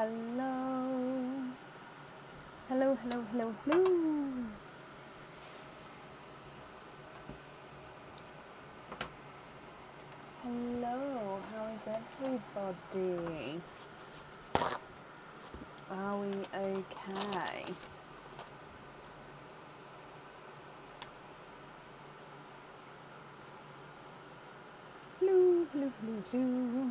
Hello. Hello, hello, hello, hello. Hello, how is everybody? Are we okay? Hello, hello, hello, hello.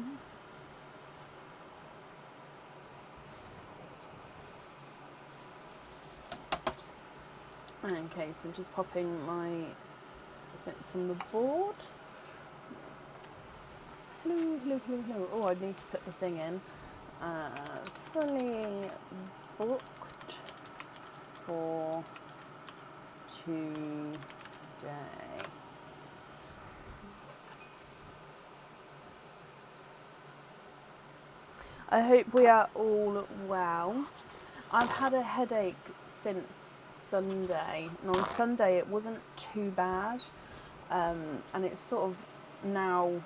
Okay, so I'm just popping my bits on the board. Hello, hello, hello, hello. Oh, I need to put the thing in. Fully booked for today. I hope we are all well. I've had a headache since Sunday, and on Sunday it wasn't too bad, and it's sort of now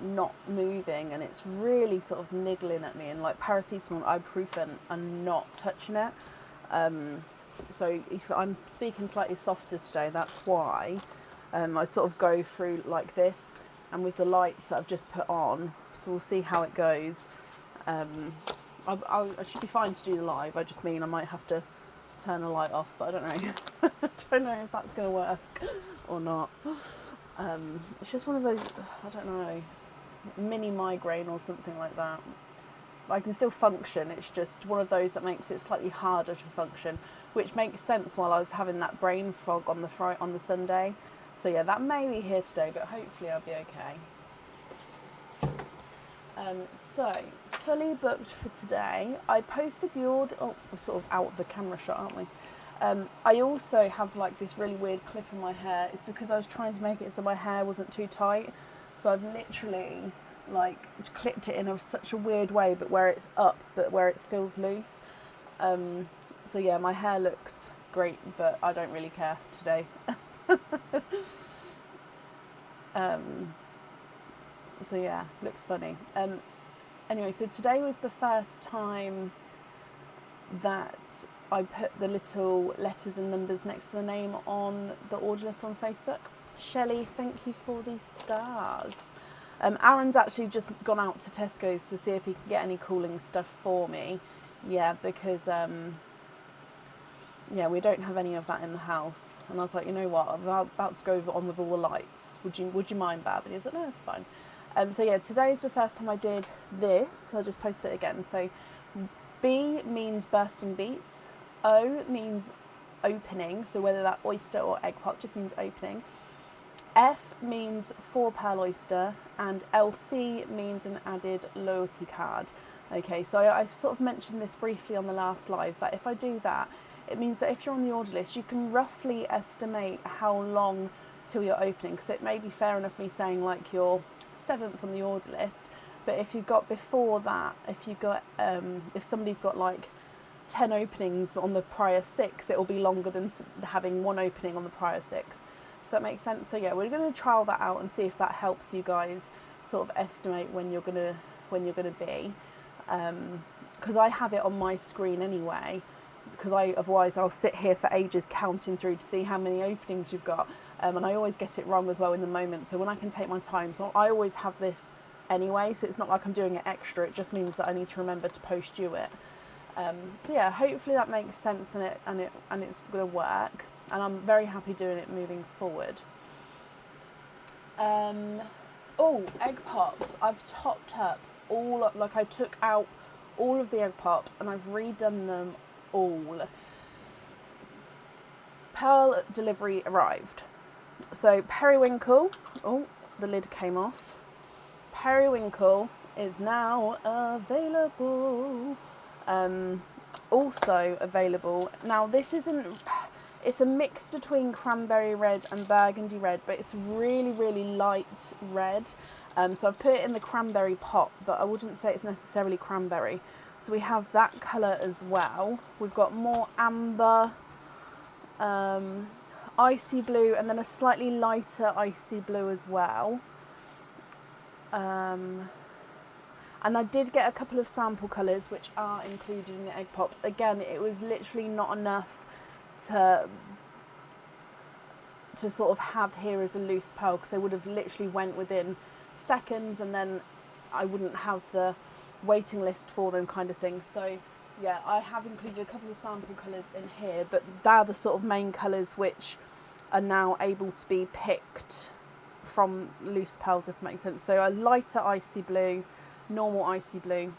not moving, and it's really sort of niggling at me, and like paracetamol and ibuprofen are not touching it. So if I'm speaking slightly softer today, that's why. I sort of go through like this, and with the lights that I've just put on, so we'll see how it goes. I should be fine to do the live. I just mean I might have to turn the light off, but I don't know. I don't know if that's going to work or not. It's just one of those, I don't know, mini migraine or something like that. I can still function. It's just one of those that makes it slightly harder to function, which makes sense while I was having that brain fog on the Sunday. So yeah, that may be here today, but hopefully I'll be okay. So, fully booked for today. I posted the order. Oh, we're sort of out of the camera shot, aren't we? I also have like this really weird clip in my hair. It's because I was trying to make it so my hair wasn't too tight. So I've literally like clipped it in such a weird way, but where it's up, but where it feels loose. So yeah, my hair looks great, but I don't really care today. So yeah, looks funny. Anyway, so today was the first time that I put the little letters and numbers next to the name on the order list on Facebook. Shelley, thank you for the stars. Aaron's actually just gone out to Tesco's to see if he can get any cooling stuff for me. Yeah, because yeah, we don't have any of that in the house. And I was like, you know what, I'm about to go on with all the lights. Would you mind, Bab? And he was like, no, it's fine. So yeah, today's the first time I did this. I'll just post it again. So B means bursting beats. O means opening. So whether that oyster or egg pop just means opening. F means 4 pearl oyster, and LC means an added loyalty card. Okay, so I sort of mentioned this briefly on the last live, but if I do that, it means that if you're on the order list, you can roughly estimate how long till you're opening, because it may be fair enough me saying like you're 7th on the order list, but if you got before that, if somebody's got like 10 openings on the prior 6, it will be longer than having 1 opening on the prior 6. Does that make sense? So yeah, we're going to trial that out and see if that helps you guys sort of estimate when you're gonna be, because I have it on my screen anyway, because otherwise I'll sit here for ages counting through to see how many openings you've got, and I always get it wrong as well in the moment. So when I can take my time, so I always have this anyway, so it's not like I'm doing it extra. It just means that I need to remember to post you it. So yeah, hopefully that makes sense, and it's going to work, and I'm very happy doing it moving forward. Oh, egg pops. I've topped up I took out all of the egg pops and I've redone them all. Pearl delivery arrived. So periwinkle, oh, the lid came off. Periwinkle is now available. Also available. Now this it's a mix between cranberry red and burgundy red, but it's really, really light red. So I've put it in the cranberry pot, but I wouldn't say it's necessarily cranberry. So we have that colour as well. We've got more amber, icy blue, and then a slightly lighter icy blue as well. And I did get a couple of sample colours which are included in the egg pops. Again, it was literally not enough to sort of have here as a loose pearl, because they would have literally went within seconds and then I wouldn't have the waiting list for them kind of thing. So yeah, I have included a couple of sample colours in here, but they're the sort of main colours which are now able to be picked from loose pearls, if it makes sense. So a lighter icy blue, normal icy blue,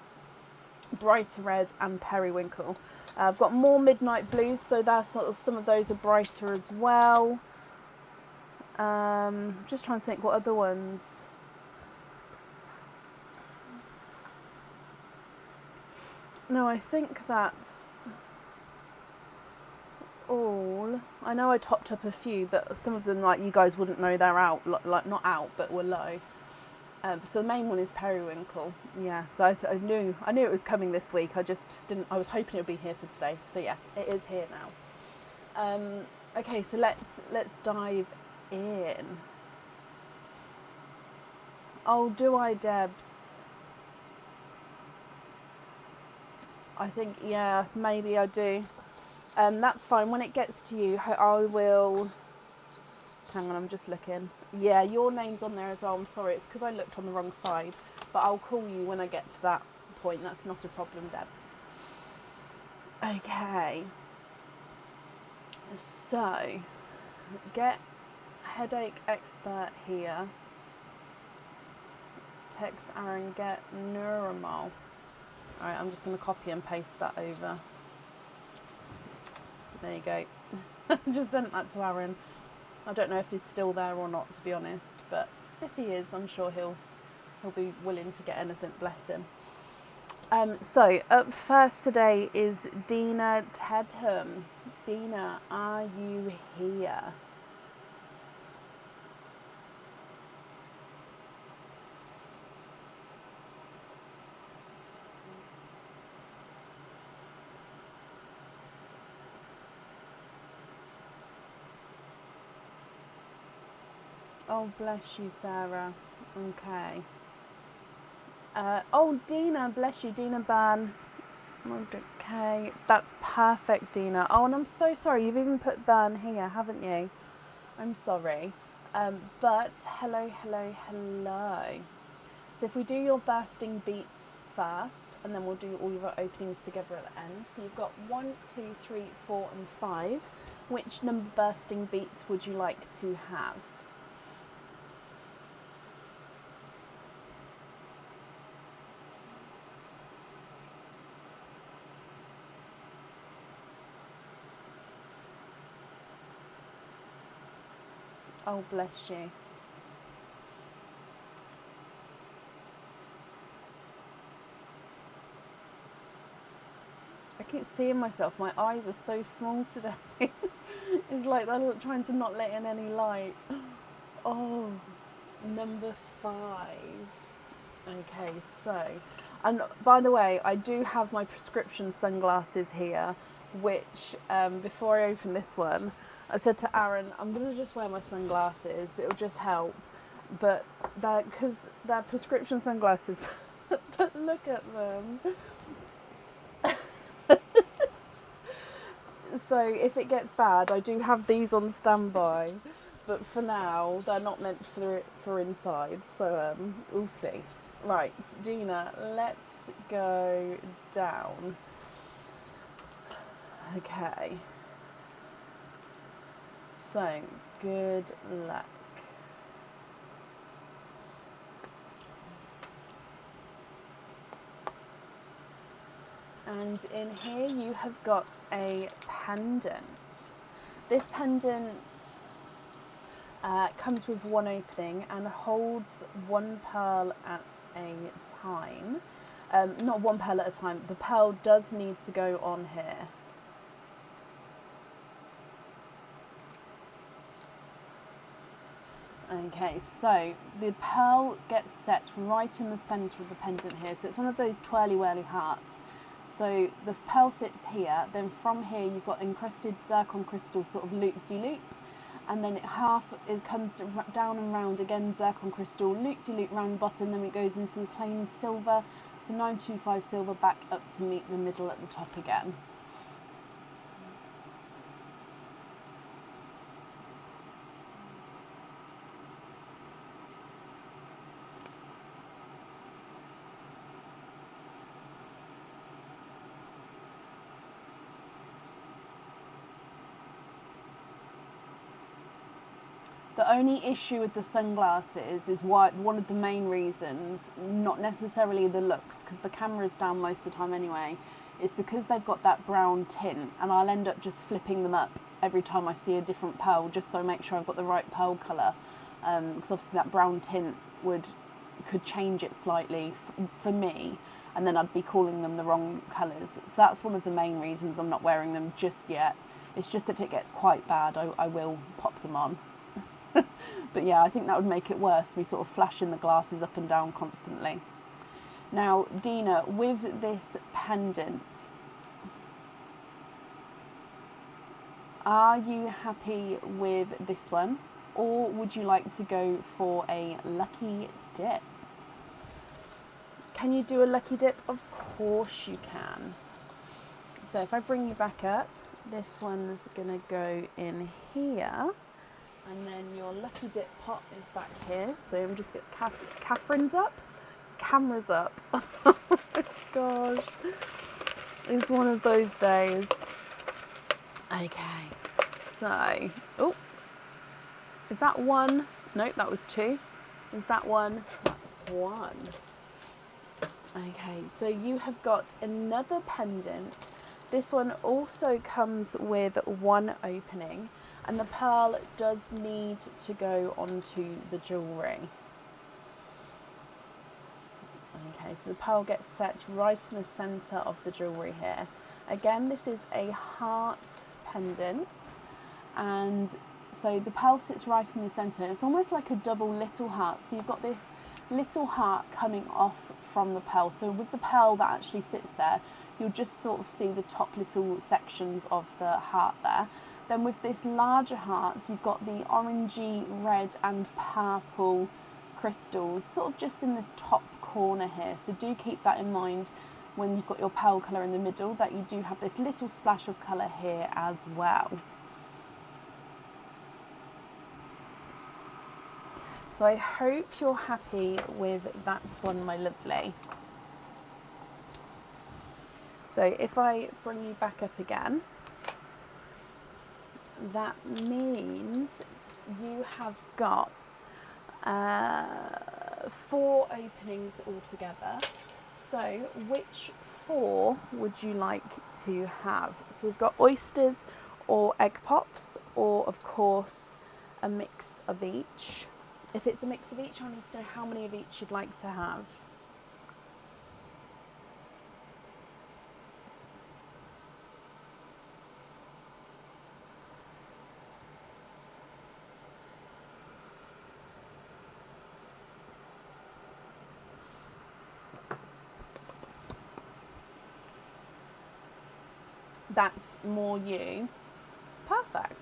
brighter red and periwinkle. I've got more midnight blues, so that's sort of, some of those are brighter as well. Just trying to think what other ones. No, I think that's all. I know I topped up a few, but some of them, like, you guys wouldn't know they're out, like not out, but were low. So the main one is periwinkle. Yeah, so I knew it was coming this week. I just didn't. I was hoping it would be here for today. So yeah, it is here now. Okay, so let's dive in. Oh, do I, Debs? I think, yeah, maybe I do. That's fine. When it gets to you, I will. Hang on, I'm just looking. Yeah, your name's on there as well. I'm sorry, it's because I looked on the wrong side. But I'll call you when I get to that point. That's not a problem, Debs. Okay. So, get headache expert here. Text Aaron, get Neuromal. Alright, I'm just going to copy and paste that over. There you go. I just sent that to Aaron. I don't know if he's still there or not, to be honest, but if he is, I'm sure he'll be willing to get anything, bless him. So up first today is Dina Tedham. Dina, are you here? Oh, bless you, Sarah. Okay. Oh, Dina, bless you, Dina Ban. Okay, that's perfect, Dina. Oh, and I'm so sorry, you've even put Ban here, haven't you? I'm sorry. But hello. So if we do your bursting beats first, and then we'll do all your openings together at the end. So you've got 1, 2, 3, 4, and 5. Which number bursting beats would you like to have? Oh, bless you. I keep seeing myself. My eyes are so small today. It's like they're trying to not let in any light. Oh, number 5. Okay, so, and by the way, I do have my prescription sunglasses here, which before I open this one, I said to Aaron, I'm going to just wear my sunglasses, it'll just help. But because they're prescription sunglasses, but look at them. So if it gets bad, I do have these on standby. But for now, they're not meant for inside, so we'll see. Right, Dina, let's go down. Okay. So, good luck. And in here you have got a pendant. This pendant comes with one opening and holds one pearl at a time. Not one pearl at a time, the pearl does need to go on here. Okay, so the pearl gets set right in the centre of the pendant here. So it's one of those twirly-whirly hearts. So the pearl sits here, then from here you've got encrusted zircon crystal sort of loop-de-loop, and then it comes down and round again, zircon crystal, loop-de-loop round bottom, then it goes into the plain silver So 925 silver back up to meet the middle at the top again. The only issue with the sunglasses is why one of the main reasons, not necessarily the looks, because the camera's down most of the time anyway, is because they've got that brown tint, and I'll end up just flipping them up every time I see a different pearl, just so I make sure I've got the right pearl colour, because obviously that brown tint could change it slightly for me, and then I'd be calling them the wrong colours. So that's one of the main reasons I'm not wearing them just yet. It's just if it gets quite bad, I will pop them on. But yeah, I think that would make it worse, me sort of flashing the glasses up and down constantly. Now, Dina, with this pendant, are you happy with this one, or would you like to go for a lucky dip? Can you do a lucky dip? Of course you can. So if I bring you back up, this one's gonna go in here. And then your lucky dip pot is back here. So I'm just get Catherine's up, camera's up. Oh my gosh, it's one of those days. Okay, so oh, is that one? Nope, that was two. Is that one? That's one. Okay, so you have got another pendant. This one also comes with one opening. And the pearl does need to go onto the jewellery. Okay, so the pearl gets set right in the centre of the jewellery here. Again, this is a heart pendant, and so the pearl sits right in the centre. It's almost like a double little heart. So you've got this little heart coming off from the pearl. So with the pearl that actually sits there, you'll just sort of see the top little sections of the heart there. Then with this larger heart, you've got the orangey, red and purple crystals sort of just in this top corner here. So do keep that in mind when you've got your pearl colour in the middle, that you do have this little splash of colour here as well. So I hope you're happy with that one, my lovely. So if I bring you back up again, that means you have got 4 openings altogether. So which 4 would you like to have? So we've got oysters or egg pops, or of course a mix of each. If it's a mix of each, I need to know how many of each you'd like to have. That's more you. Perfect.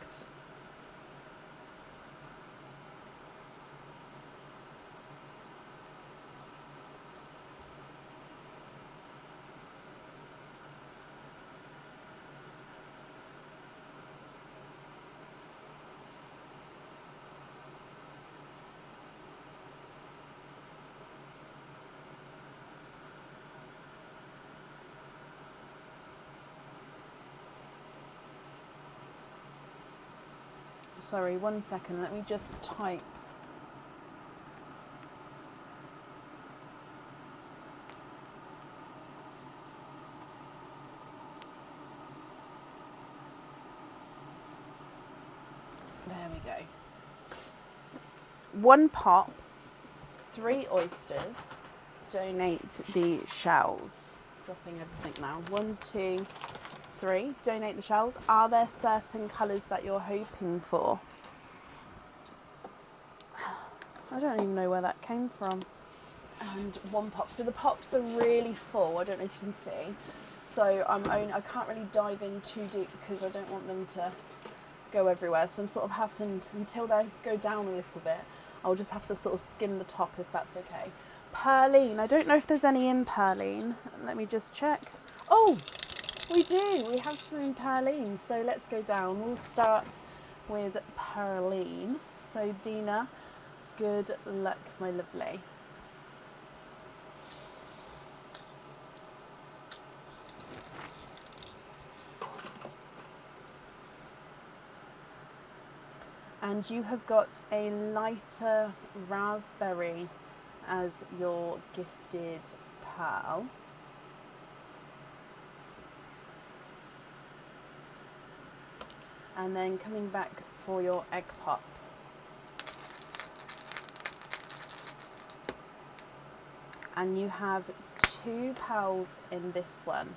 Sorry, 1 second, let me just type. There we go. 1 pop, 3 oysters, donate the shells. Dropping everything now. 1, 2, 3, donate the shells. Are there certain colours that you're hoping for? I don't even know where that came from. And 1 pop. So the pops are really full. I don't know if you can see. So I can't really dive in too deep because I don't want them to go everywhere. So I'm sort of having, until they go down a little bit, I'll just have to sort of skim the top if that's okay. Perline. I don't know if there's any in Perline. Let me just check. Oh, we do. We have some in Perline. So let's go down. We'll start with Perline. So Dina, good luck, my lovely. And you have got a lighter raspberry as your gifted pearl. And then coming back for your egg pop. And you have 2 pearls in this one.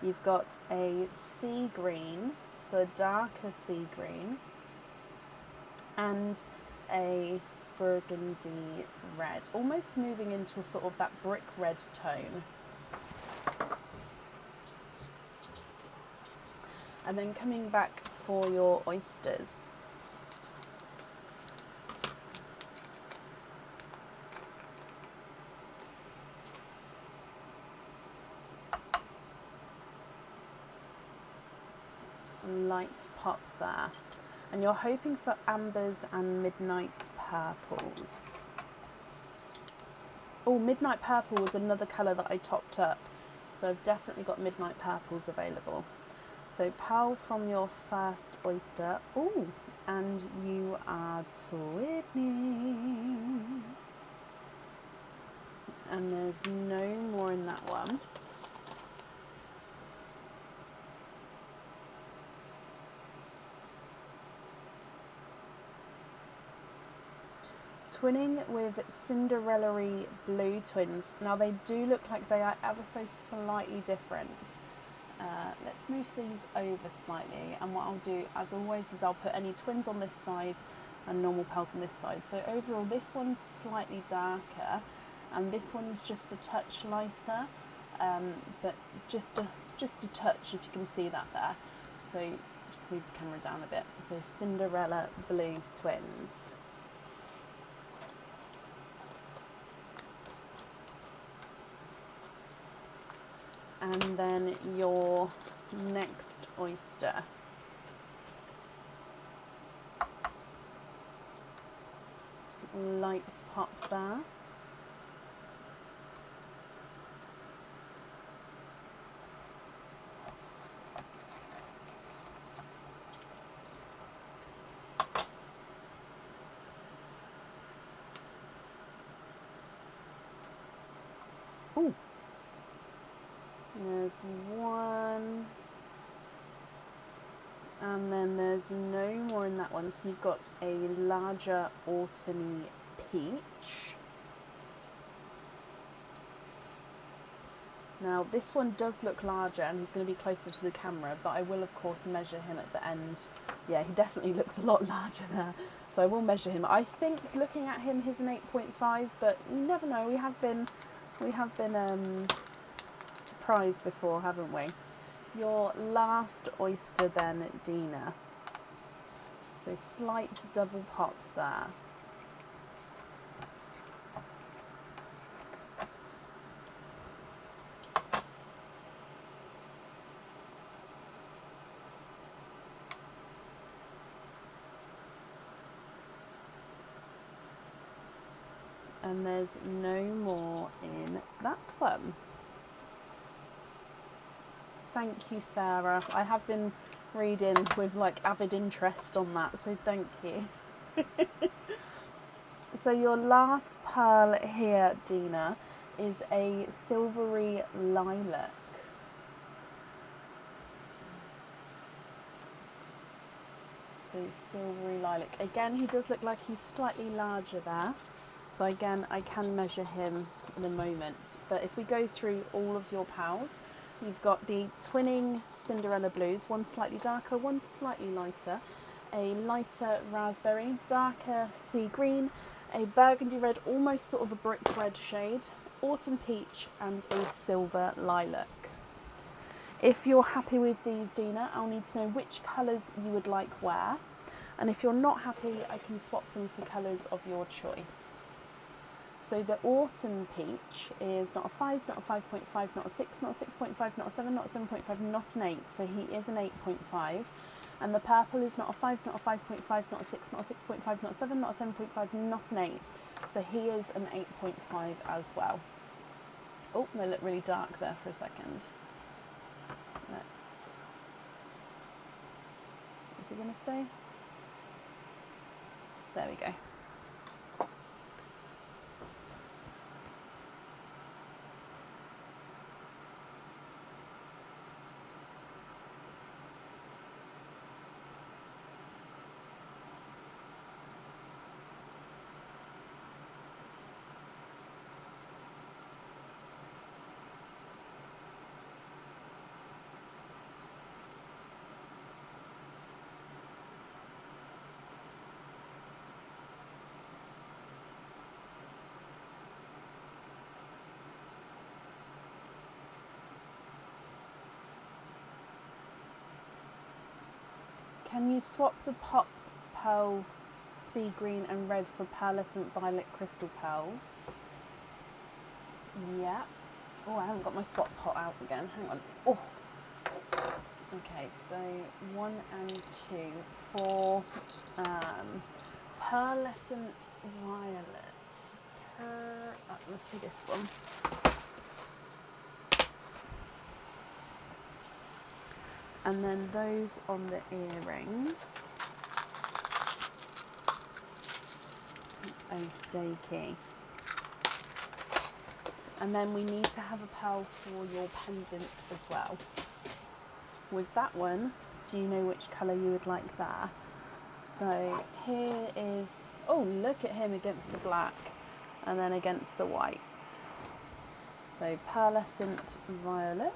You've got a sea green, so a darker sea green, and a burgundy red, almost moving into sort of that brick red tone. And then coming back for your oysters. Light pop there. And you're hoping for ambers and midnight purples. Oh, midnight purple was another colour that I topped up. So I've definitely got midnight purples available. So pearl from your first oyster. Oh, and you are twinning. And there's no more in that one. Twinning with Cinderella-y blue twins. Now they do look like they are ever so slightly different. Let's move these over slightly, and what I'll do as always is I'll put any twins on this side and normal pearls on this side. So overall this one's slightly darker and this one's just a touch lighter, but just a touch, if you can see that there. So just move the camera down a bit. So Cinderella blue twins. And then your next oyster. Light pop there. Ooh. There's one, and then there's no more in that one. So you've got a larger autumny peach. Now this one does look larger and he's going to be closer to the camera, but I will of course measure him at the end. Yeah, he definitely looks a lot larger there. So I will measure him. I think looking at him, he's an 8.5, but you never know. We have been surprised before, haven't we? Your last oyster then, Dina. So slight double pop there. And there's no more in that one. Thank you, Sarah. I have been reading with like avid interest on that, so thank you. So your last pearl here, Dina, is a silvery lilac. So silvery lilac. Again, he does look like he's slightly larger there. So again, I can measure him in a moment. But if we go through all of your pearls, you've got the twinning Cinderella blues, one slightly darker, one slightly lighter, a lighter raspberry, darker sea green, a burgundy red, almost sort of a brick red shade, autumn peach, and a silver lilac. If you're happy with these, Dina, I'll need to know which colours you would like where. And if you're not happy, I can swap them for colours of your choice. So the autumn peach is not a 5, not a 5.5, not a 6, not a 6.5, not a 7, not a 7.5, not an 8. So he is an 8.5. And the purple is not a 5, not a 5.5, not a 6, not a 6.5, not a 7, not a 7.5, not an 8. So he is an 8.5 as well. Oh, they look really dark there for a second. Is he going to stay? There we go. Can you swap the pop pearl sea green and red for pearlescent violet crystal pearls? Yeah. Oh, I haven't got my swap pot out again. Hang on. Oh. Okay, so 1 and 2 for pearlescent violet. That must be this one. And then those on the earrings. Okey-dokey. And then we need to have a pearl for your pendant as well. With that one, do you know which colour you would like there? So here is, oh, look at him against the black and then against the white. So pearlescent violet.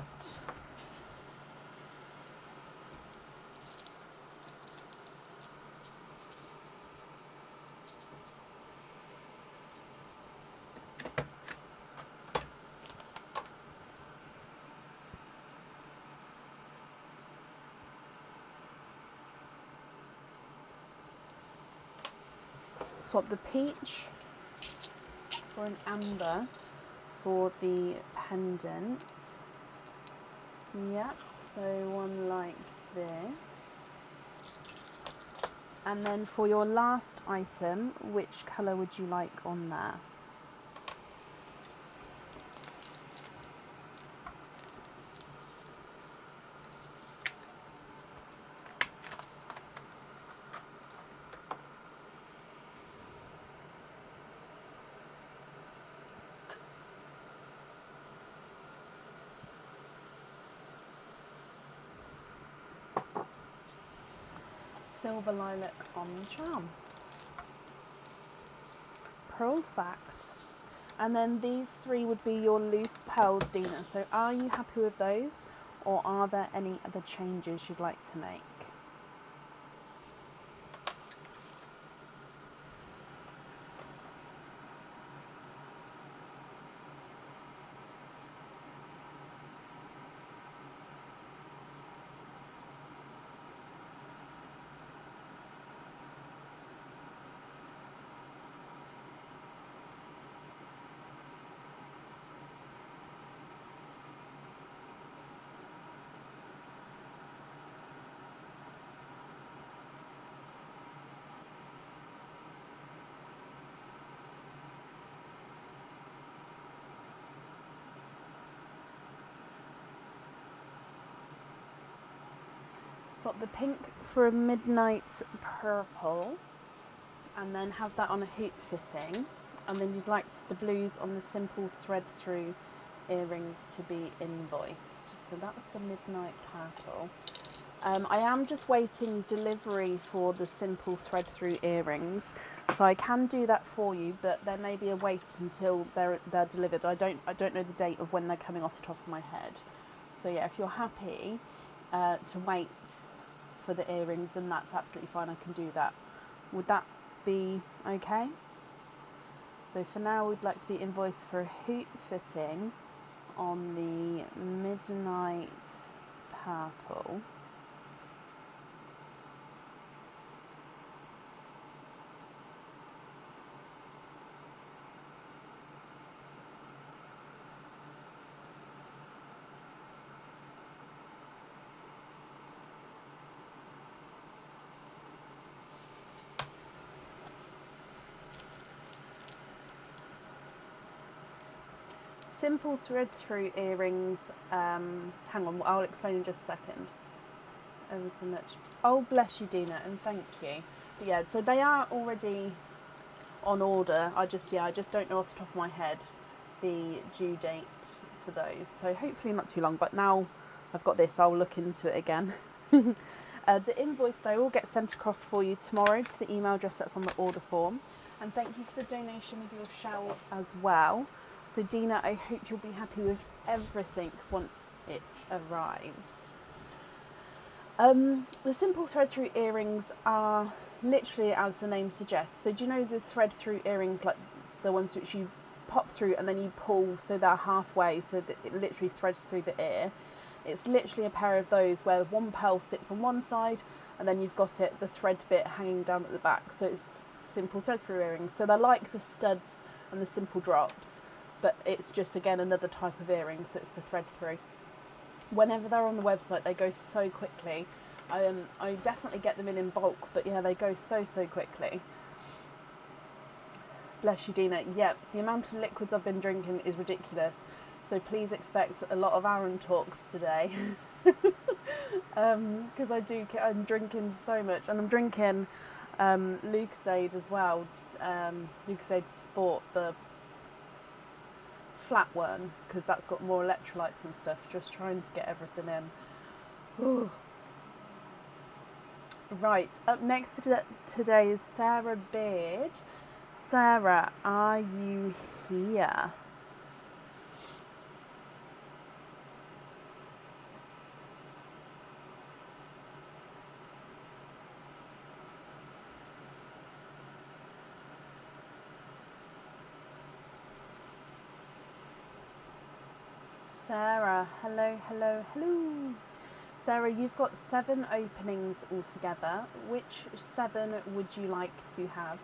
Swap the peach for an amber for the pendant. Yep, so one like this. And then for your last item, which colour would you like on there? Silver lilac on the charm. Pearl fact. And then these three would be your loose pearls, Dina. So are you happy with those, or are there any other changes you'd like to make? Swap the pink for a midnight purple and then have that on a hoop fitting, and then you'd like the blues on the simple thread through earrings to be invoiced. So that's the midnight purple. I am just waiting delivery for the simple thread through earrings, so I can do that for you, but there may be a wait until they're delivered. I don't know the date of when they're coming off the top of my head. So yeah, if you're happy to wait for the earrings, then that's absolutely fine. I can do that. Would that be okay? So for now, we'd like to be invoiced for a hoop fitting on the midnight purple. simple thread through earrings. Hang on, I'll explain in just a second. Ever so much. Oh, bless you, Dina, and thank you. But yeah, so they are already on order. I just don't know off the top of my head the due date for those. So hopefully not too long. But now I've got this, I'll look into it again. The invoice though will get sent across for you tomorrow to the email address that's on the order form. And thank you for the donation with your shells as well. So Dina, I hope you'll be happy with everything once it arrives. The simple thread through earrings are literally as the name suggests. So do you know the thread through earrings, like the ones which you pop through and then you pull so they're halfway so that it literally threads through the ear? It's literally a pair of those where one pearl sits on one side and then you've got the thread bit hanging down at the back. So it's simple thread through earrings. So they're like the studs and the simple drops, but it's just again another type of earring, so it's the thread through. Whenever they're on the website, they go so quickly. I definitely get them in bulk, but yeah, they go so quickly. Bless you, Dina. Yep, the amount of liquids I've been drinking is ridiculous. So please expect a lot of Aaron talks today. Because I'm drinking so much. And I'm drinking Lucozade as well. Lucozade Sport, the flat one, because that's got more electrolytes and stuff. Just trying to get everything in. Right, up next today is Sarah Beard. Sarah, are you here? Sarah, hello. Sarah, you've got 7 openings altogether. Which 7 would you like to have?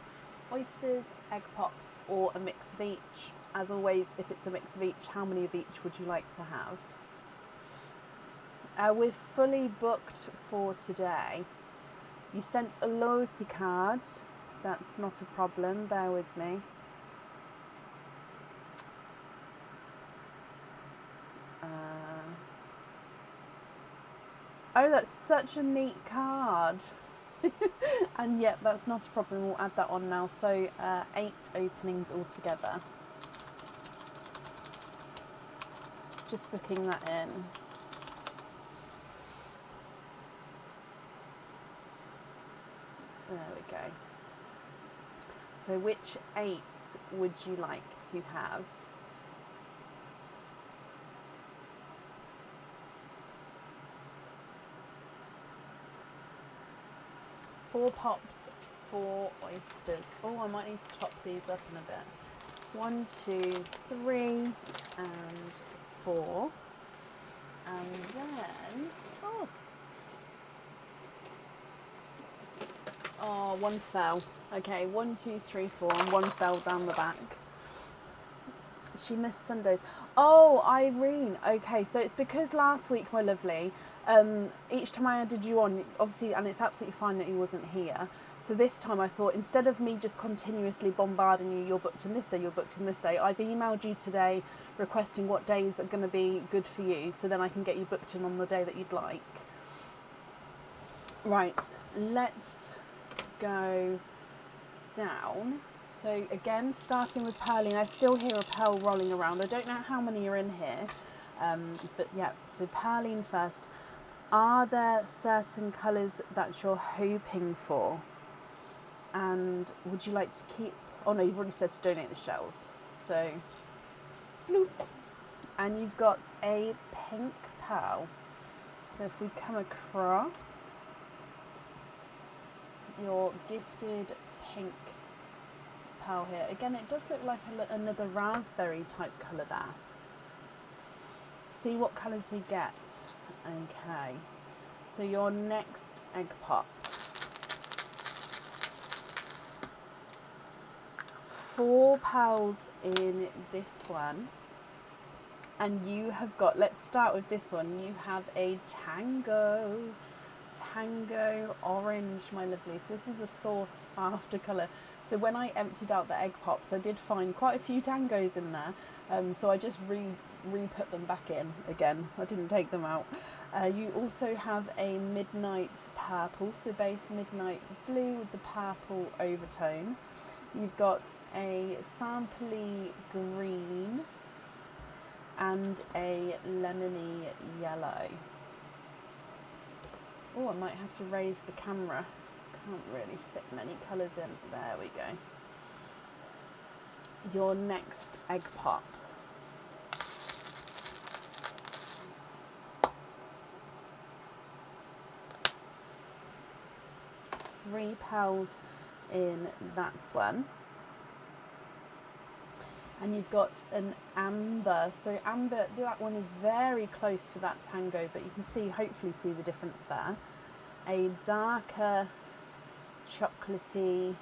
Oysters, egg pops, or a mix of each? As always, if it's a mix of each, how many of each would you like to have? We're fully booked for today. You sent a loyalty card. That's not a problem, bear with me. Oh, that's such a neat card. And yep, that's not a problem, we'll add that on now. So 8 openings altogether. Just booking that in. There we go. So which 8 would you like to have? Four pops, 4 oysters. Oh, I might need to top these up in a bit. 1, 2, 3, and 4. And then, oh, 1 fell. Okay, 1, 2, 3, 4, and 1 fell down the back. She missed Sundays. Oh, Irene. Okay, so it's because last week, my lovely, each time I added you on, obviously, and it's absolutely fine that you wasn't here. So this time I thought, instead of me just continuously bombarding you, you're booked in this day, you're booked in this day, I've emailed you today requesting what days are going to be good for you, so then I can get you booked in on the day that you'd like. Right, let's go down. So again, starting with pearling, I still hear a pearl rolling around. I don't know how many are in here, but yeah, so pearling first. Are there certain colours that you're hoping for? And would you like to keep, oh no, you've already said to donate the shells. So, bloop. And you've got a pink pearl. So if we come across your gifted pink pearl here. Again, it does look like another raspberry type colour there. See what colours we get. Okay, so your next egg pop. 4 pearls in this one. And you have got, let's start with this one. You have a tango orange, my lovely. So this is a sought after colour. So when I emptied out the egg pops, I did find quite a few tangos in there. So I just re-put them back in again. I didn't take them out. You also have a midnight purple, so base midnight blue with the purple overtone. You've got a sampley green and a lemony yellow. Oh, I might have to raise the camera. Can't really fit many colours in. There we go. Your next egg pop. £3 in that one. And you've got an amber. So amber, that one is very close to that tango, but you can see, hopefully see the difference there. A darker chocolatey.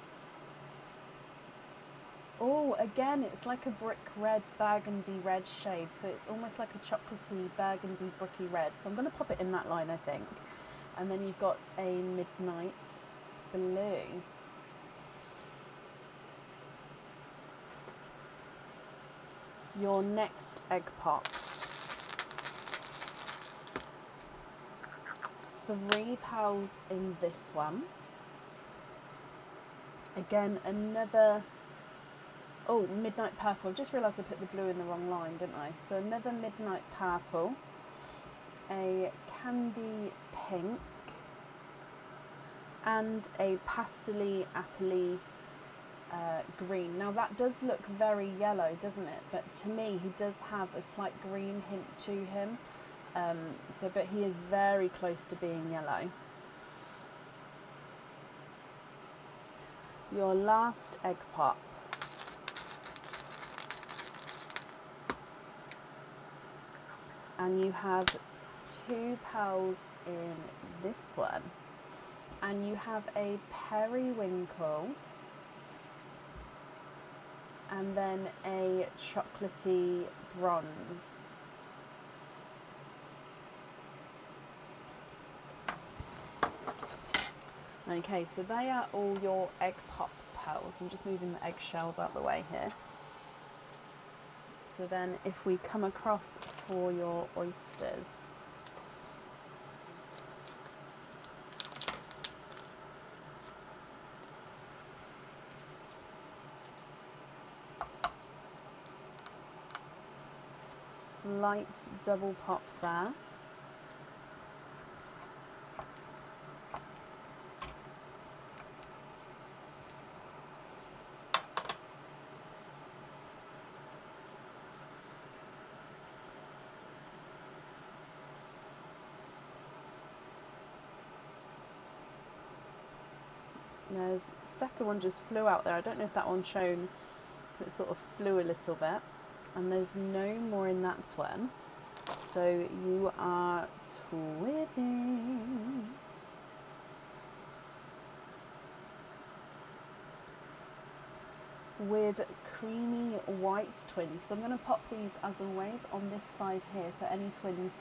Oh, again, it's like a brick red, burgundy red shade. So it's almost like a chocolatey, burgundy, bricky red. So I'm going to pop it in that line, I think. And then you've got a midnight blue. Your next egg pop. £3 in this one. Again, another, oh, midnight purple. I've just realised I put the blue in the wrong line, didn't I? So another midnight purple, a candy pink, and a pastel-y, apple-y green. Now that does look very yellow, doesn't it? But to me, he does have a slight green hint to him. But he is very close to being yellow. Your last egg pop. And you have £2 in this one. And you have a periwinkle. And then a chocolatey bronze. Okay, so they are all your egg pop pearls. I'm just moving the eggshells out the way here. So then if we come across for your oysters. Slight double pop there. There's the second one just flew out there. I don't know if that one's shown. It sort of flew a little bit. And there's no more in that one. So you are twinning. With creamy white twins. So I'm going to pop these as always on this side here. So any twins,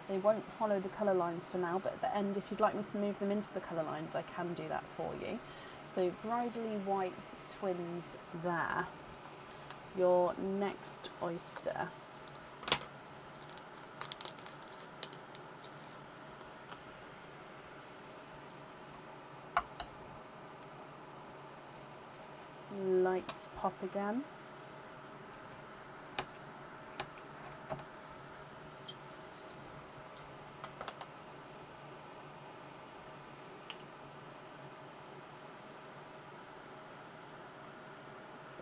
they won't follow the colour lines for now, but at the end, if you'd like me to move them into the colour lines, I can do that for you. So bridally white twins there. Your next oyster. Light pop again.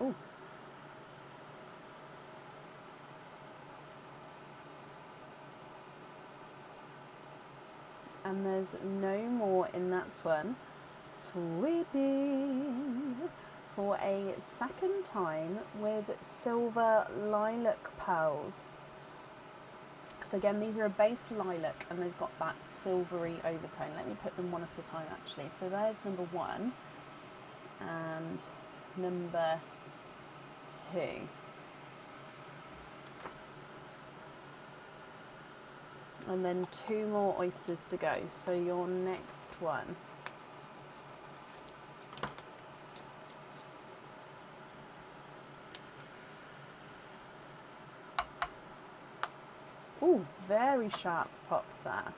Oh. And there's no more in that one. Sweeping for a second time with silver lilac pearls. So again, these are a base lilac and they've got that silvery overtone. Let me put them one at a time actually. So there's number 1 and number 2. And then 2 more oysters to go. So your next one. Ooh, very sharp pop there.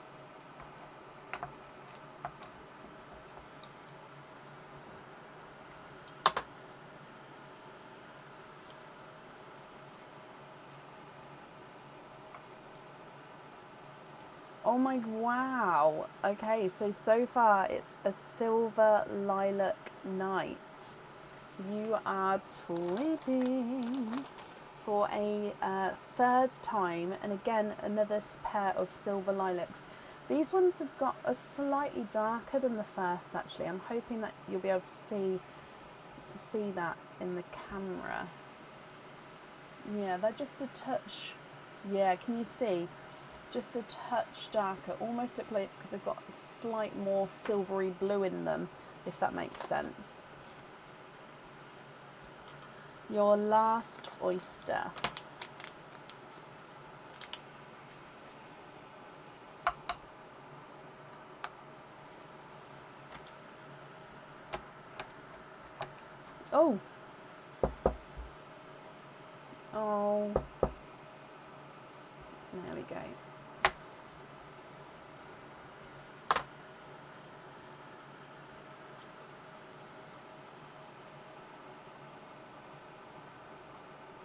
Oh my, wow. Okay, so far it's a silver lilac night. You are twipping for a third time, and again another pair of silver lilacs. These ones have got a slightly darker than the first actually. I'm hoping that you'll be able to see that in the camera. Yeah, they're just a touch, yeah, can you see? Just a touch darker, almost look like they've got a slight more silvery blue in them, if that makes sense. Your last oyster. Oh. Oh. There we go.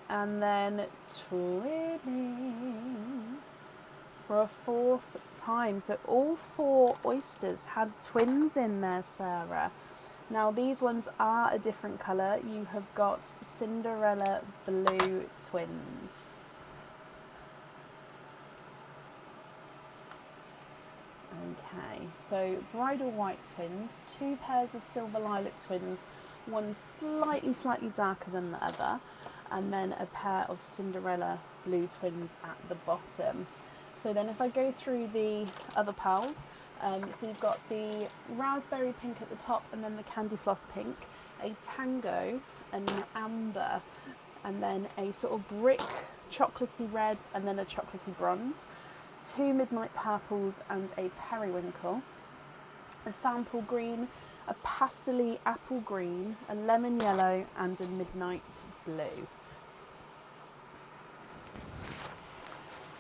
And then twinning for a fourth time. So all 4 oysters had twins in there, Sarah. Now these ones are a different colour. You have got Cinderella blue twins. Okay, so bridal white twins, 2 pairs of silver lilac twins, one slightly darker than the other, and then a pair of Cinderella blue twins at the bottom. So then if I go through the other pearls, so you've got the raspberry pink at the top and then the candy floss pink, a tango, an amber, and then a sort of brick chocolatey red and then a chocolatey bronze, 2 midnight purples and a periwinkle, a sample green, a pastel-y apple green, a lemon yellow and a midnight blue.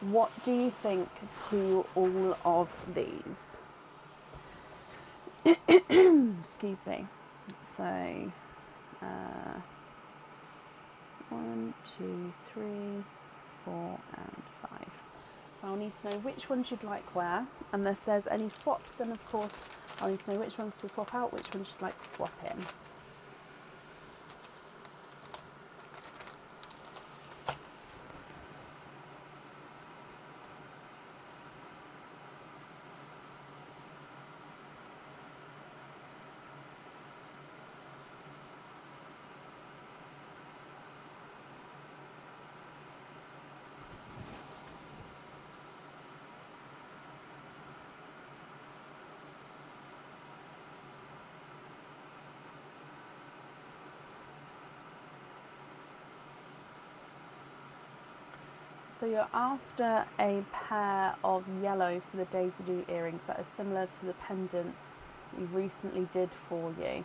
What do you think to all of these? Excuse me. So 1, 2, 3, 4 and 5. So I'll need to know which ones you'd like where, and if there's any swaps, then of course I'll need to know which ones to swap out, which ones you'd like to swap in. So you're after a pair of yellow for the Daisy Doo earrings that are similar to the pendant we recently did for you.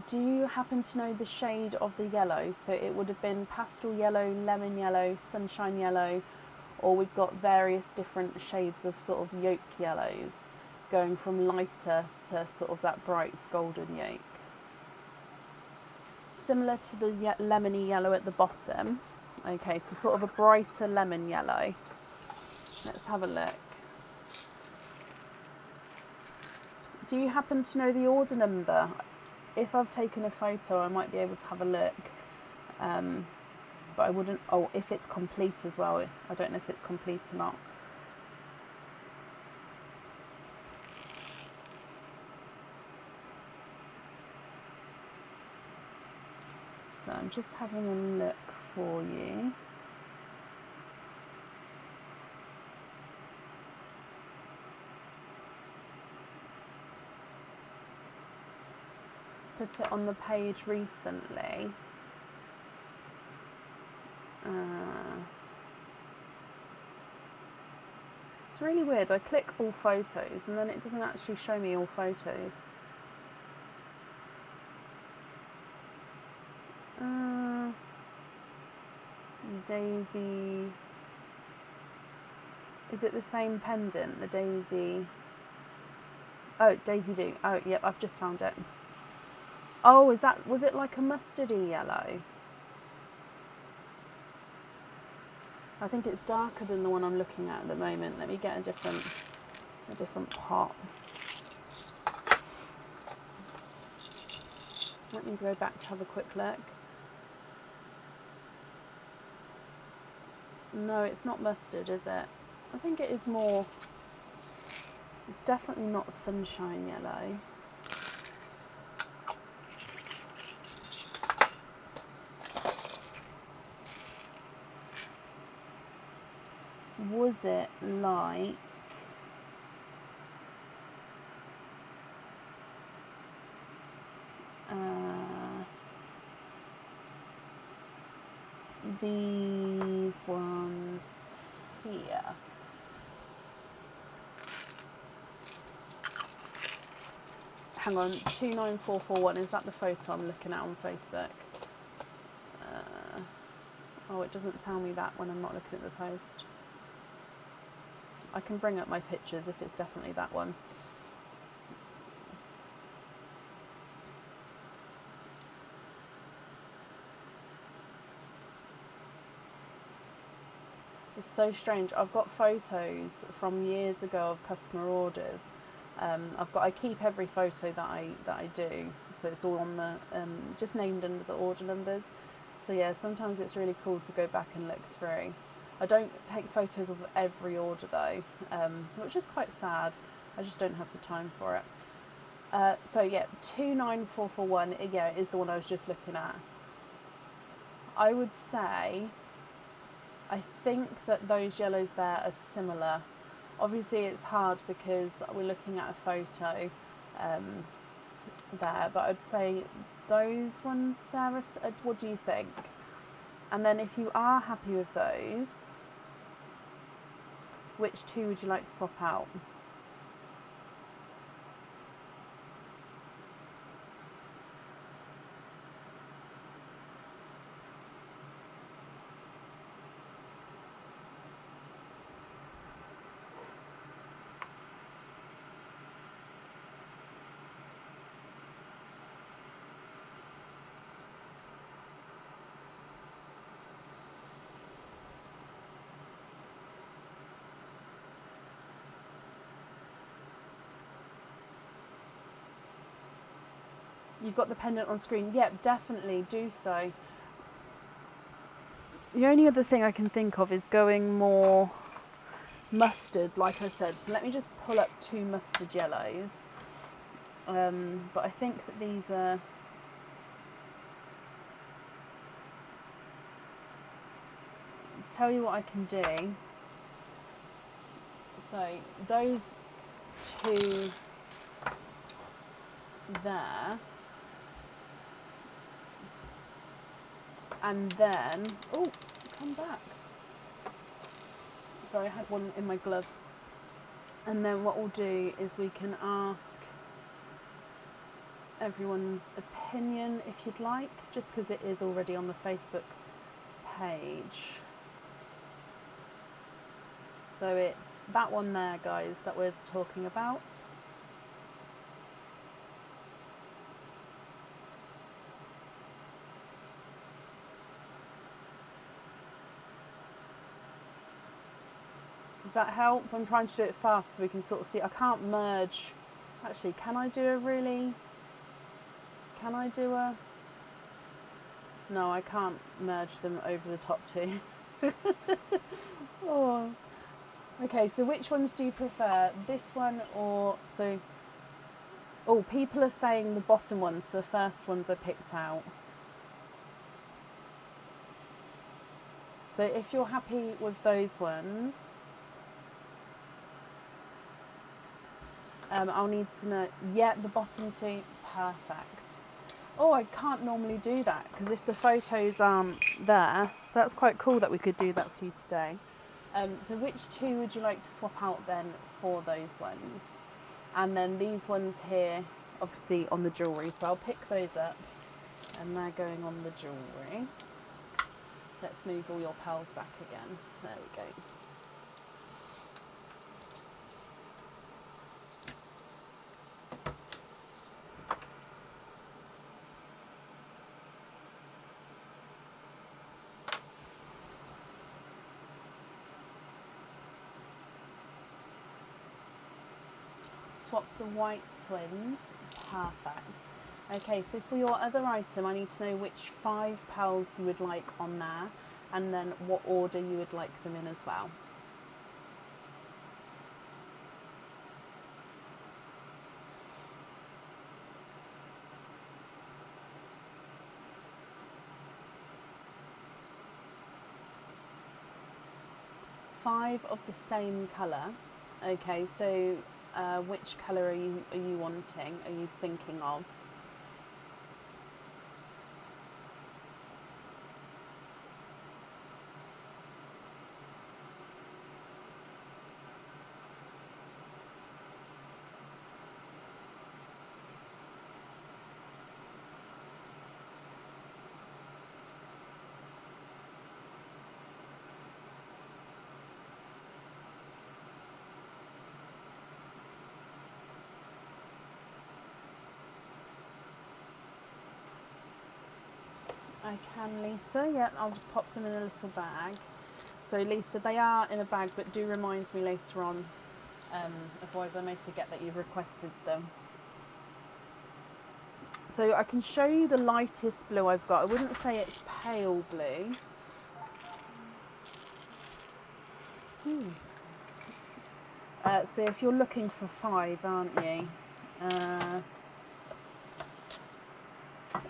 Do you happen to know the shade of the yellow? So it would have been pastel yellow, lemon yellow, sunshine yellow, or we've got various different shades of sort of yolk yellows, going from lighter to sort of that bright golden yolk. Similar to the lemony yellow at the bottom. Okay, so sort of a brighter lemon yellow. Let's have a look. Do you happen to know the order number? If I've taken a photo, I might be able to have a look. But I wouldn't, oh, if it's complete as well. I don't know if it's complete or not. So I'm just having a look for you. Put it on the page recently. It's really weird. I click all photos and then it doesn't actually show me all photos. Daisy Is it the same pendant, the Daisy? Oh, Daisy Do. Oh, yep, I've just found it. Oh, was it like a mustardy yellow? I think it's darker than the one I'm looking at the moment. Let me get a different pot. Let me go back to have a quick look. No, it's not mustard, is it? I think it is more... It's definitely not sunshine yellow. Was it like... these ones here? Hang on, 29441, is that the photo I'm looking at on Facebook? Oh, it doesn't tell me that when I'm not looking at the post. I can bring up my pictures if it's definitely that one. It's so strange. I've got photos from years ago of customer orders. I keep every photo that I do, so it's all on the just named under the order numbers. So yeah, sometimes it's really cool to go back and look through. I don't take photos of every order though, which is quite sad. I just don't have the time for it. So yeah, 29441. Yeah, is the one I was just looking at. I would say, I think that those yellows there are similar. Obviously it's hard because we're looking at a photo there, but I'd say those ones, Sarah, what do you think? And then if you are happy with those, which two would you like to swap out? You've got the pendant on screen. Yep, definitely do so. The only other thing I can think of is going more mustard, like I said. So let me just pull up 2 mustard yellows. But I think that these are... Tell you what I can do. So those 2 there. And then, oh, come back. Sorry, I had one in my glove. And then what we'll do is we can ask everyone's opinion if you'd like, just because it is already on the Facebook page. So it's that one there, guys, that we're talking about. Does that help? I'm trying to do it fast so we can sort of see. I can't merge. Actually, can I do a really... Can I do a... No, I can't merge them over the top 2. Oh. Okay, so which ones do you prefer? This one or... So... Oh, people are saying the bottom ones, so the first ones I picked out. So if you're happy with those ones... I'll need to know... Yeah, the bottom 2, perfect. Oh, I can't normally do that, because if the photos aren't there, so that's quite cool that we could do that for you today. So which 2 would you like to swap out then for those ones? And then these ones here, obviously on the jewellery, so I'll pick those up, and they're going on the jewellery. Let's move all your pearls back again. There we go. Swap the white twins. Perfect. Okay, so for your other item, I need to know which 5 pals you would like on there, and then what order you would like them in as well. Five of the same colour. Okay, so which colour are you wanting? Are you thinking of? I can, Lisa. Yeah, I'll just pop them in a little bag. So, Lisa, they are in a bag, but do remind me later on. Otherwise, I may forget that you've requested them. So, I can show you the lightest blue I've got. I wouldn't say it's pale blue. So, if you're looking for 5, aren't you?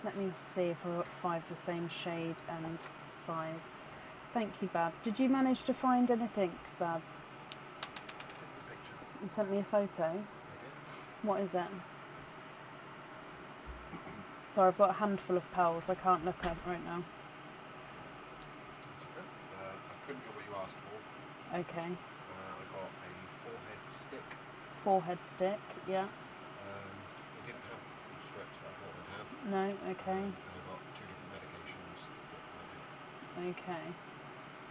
Let me see if I've got 5 the same shade and size. Thank you, Bab. Did you manage to find anything, Bab? You sent me a photo? I did. What is it? Sorry, I've got a handful of pals. I can't look at it right now. I couldn't get what you asked for. Okay. I got a 4-head stick. 4-head stick, yeah. They didn't have the strips that I thought they'd have. No, okay. And I got 2 different medications that might help. Okay.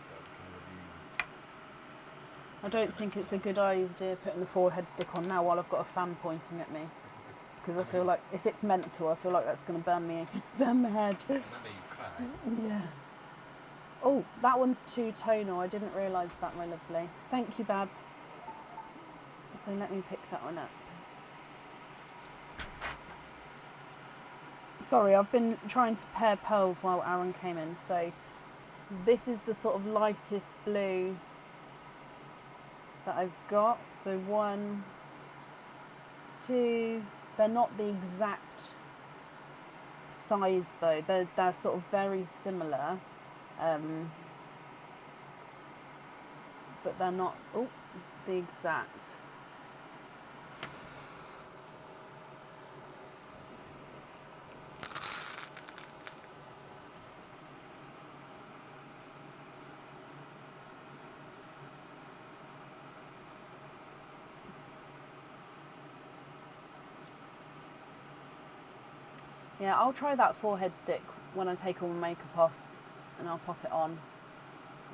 So we can review. I don't think it's a good idea putting the 4-head stick on now while I've got a fan pointing at me. Because I feel like if it's meant to, I feel like that's going to burn my head. Remember, you cry. Yeah. Oh, that one's 2-tonal. I didn't realise that, my lovely. Thank you, Bab. So let me pick that one up. Sorry, I've been trying to pair pearls while Aaron came in. So this is the sort of lightest blue that I've got. So 1, 2... They're not the exact size though. They're sort of very similar, but they're not the exact. Yeah, I'll try that 4-head stick when I take all my makeup off, and I'll pop it on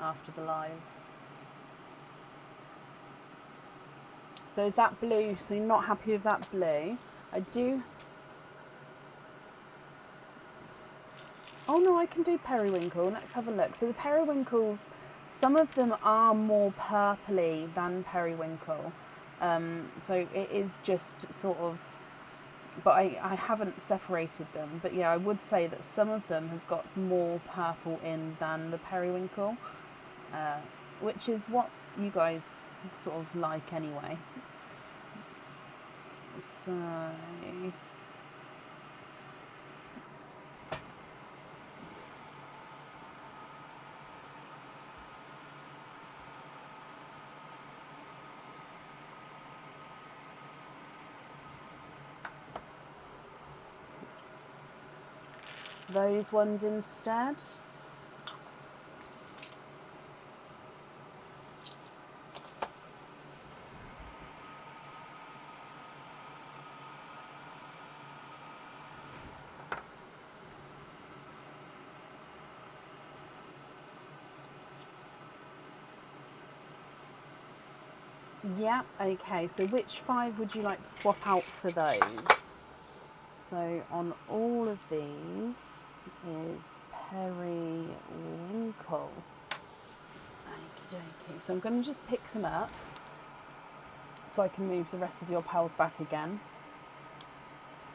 after the live. So is that blue? So you're not happy with that blue? I do. Oh no, I can do periwinkle. Let's have a look. So the periwinkles, some of them are more purpley than periwinkle. So it is just sort of, but I haven't separated them. But yeah, I would say that some of them have got more purple in than the periwinkle, which is what you guys sort of like anyway. So those ones instead. Yeah, okay, so which 5 would you like to swap out for those? So on all of these is periwinkle. Okie dokie. So I'm going to just pick them up. so I can move the rest of your pals back again.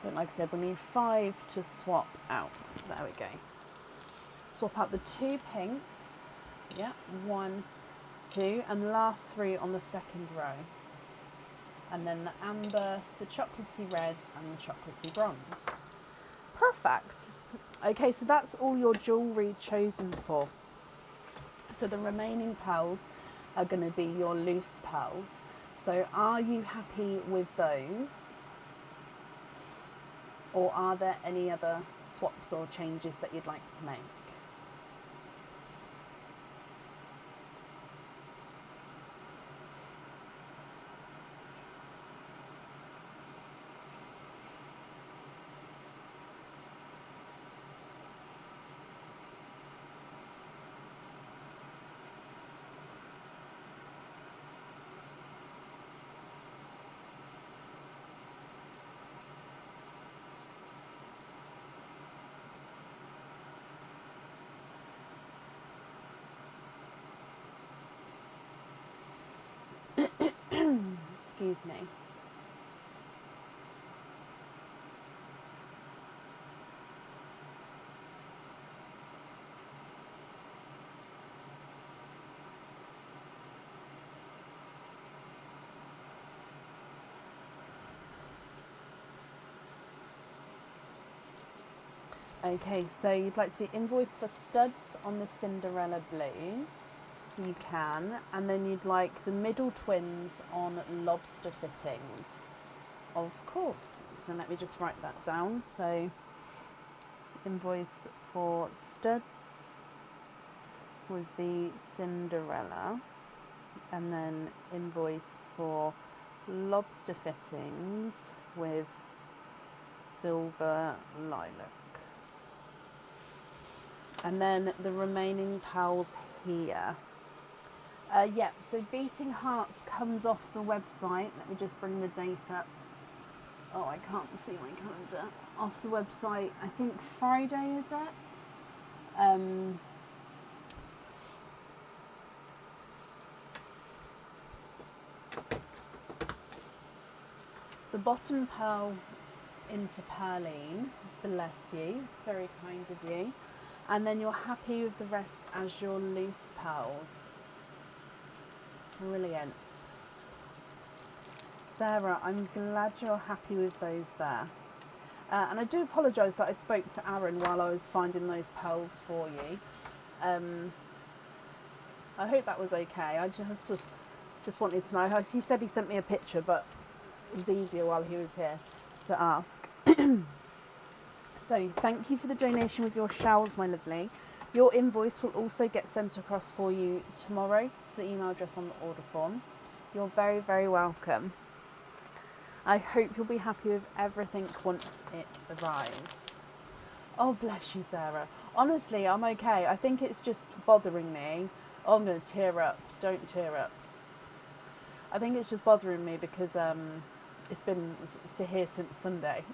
But like I said, we need 5 to swap out. There we go. Swap out the 2 pinks. Yeah, 1, 2, and the last 3 on the second row. And then the amber, the chocolatey red, and the chocolatey bronze. Perfect. Okay, so that's all your jewellery chosen for. So the remaining pearls are going to be your loose pearls. So are you happy with those? Or are there any other swaps or changes that you'd like to make? Excuse me. Okay, so you'd like to be invoiced for studs on the Cinderella blues. You can. And then you'd like the middle twins on lobster fittings. Of course. So let me just write that down. So invoice for studs with the Cinderella. And then invoice for lobster fittings with silver lilac. And then the remaining pals here. Yeah, so Beating Hearts comes off the website. Let me just bring the date up. Oh, I can't see my calendar. Off the website, I think Friday, is it? The bottom pearl into Pearline, bless you, it's very kind of you. And then you're happy with the rest as your loose pearls. Brilliant. Sarah, I'm glad you're happy with those there. And I do apologise that I spoke to Aaron while I was finding those pearls for you. I hope that was okay. I just wanted to know. He said he sent me a picture, but it was easier while he was here to ask. So thank you for the donation with your showers, my lovely. Your invoice will also get sent across for you tomorrow to the email address on the order form. You're very, very welcome. I hope you'll be happy with everything once it arrives. Oh, bless you, Sarah. Honestly, I'm okay. I think it's just bothering me. Oh, I'm going to tear up. Don't tear up. I think it's just bothering me because it's been here since Sunday.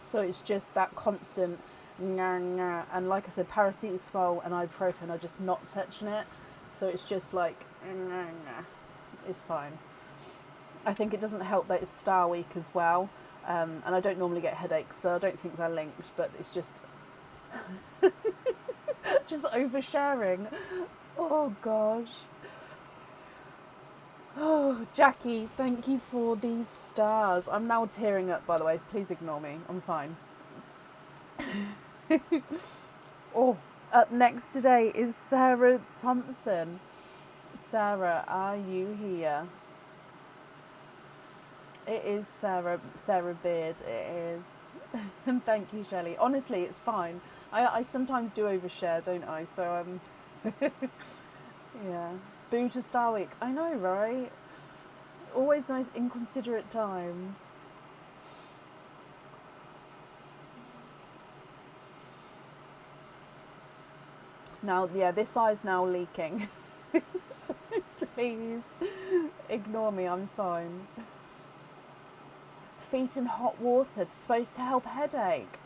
So it's just that constant nah, nah. And like I said, paracetamol and ibuprofen are just not touching it. So it's just like, nah, nah. It's fine. I think it doesn't help that it's Star Week as well. And I don't normally get headaches, so I don't think they're linked, but it's just just oversharing. Oh gosh. Oh, Jackie, thank you for these stars. I'm now tearing up, by the way, so please ignore me. I'm fine. Oh, up next today is Sarah Thompson. Sarah, are you here? It is Sarah Beard, it is. And thank you, Shelley. Honestly, it's fine. I sometimes do overshare, don't I? So, yeah. Boo to Star Week. I know, right? Always those inconsiderate times. Now, yeah, this eye's now leaking. So please ignore me, I'm fine. Feet in hot water, it's supposed to help headache.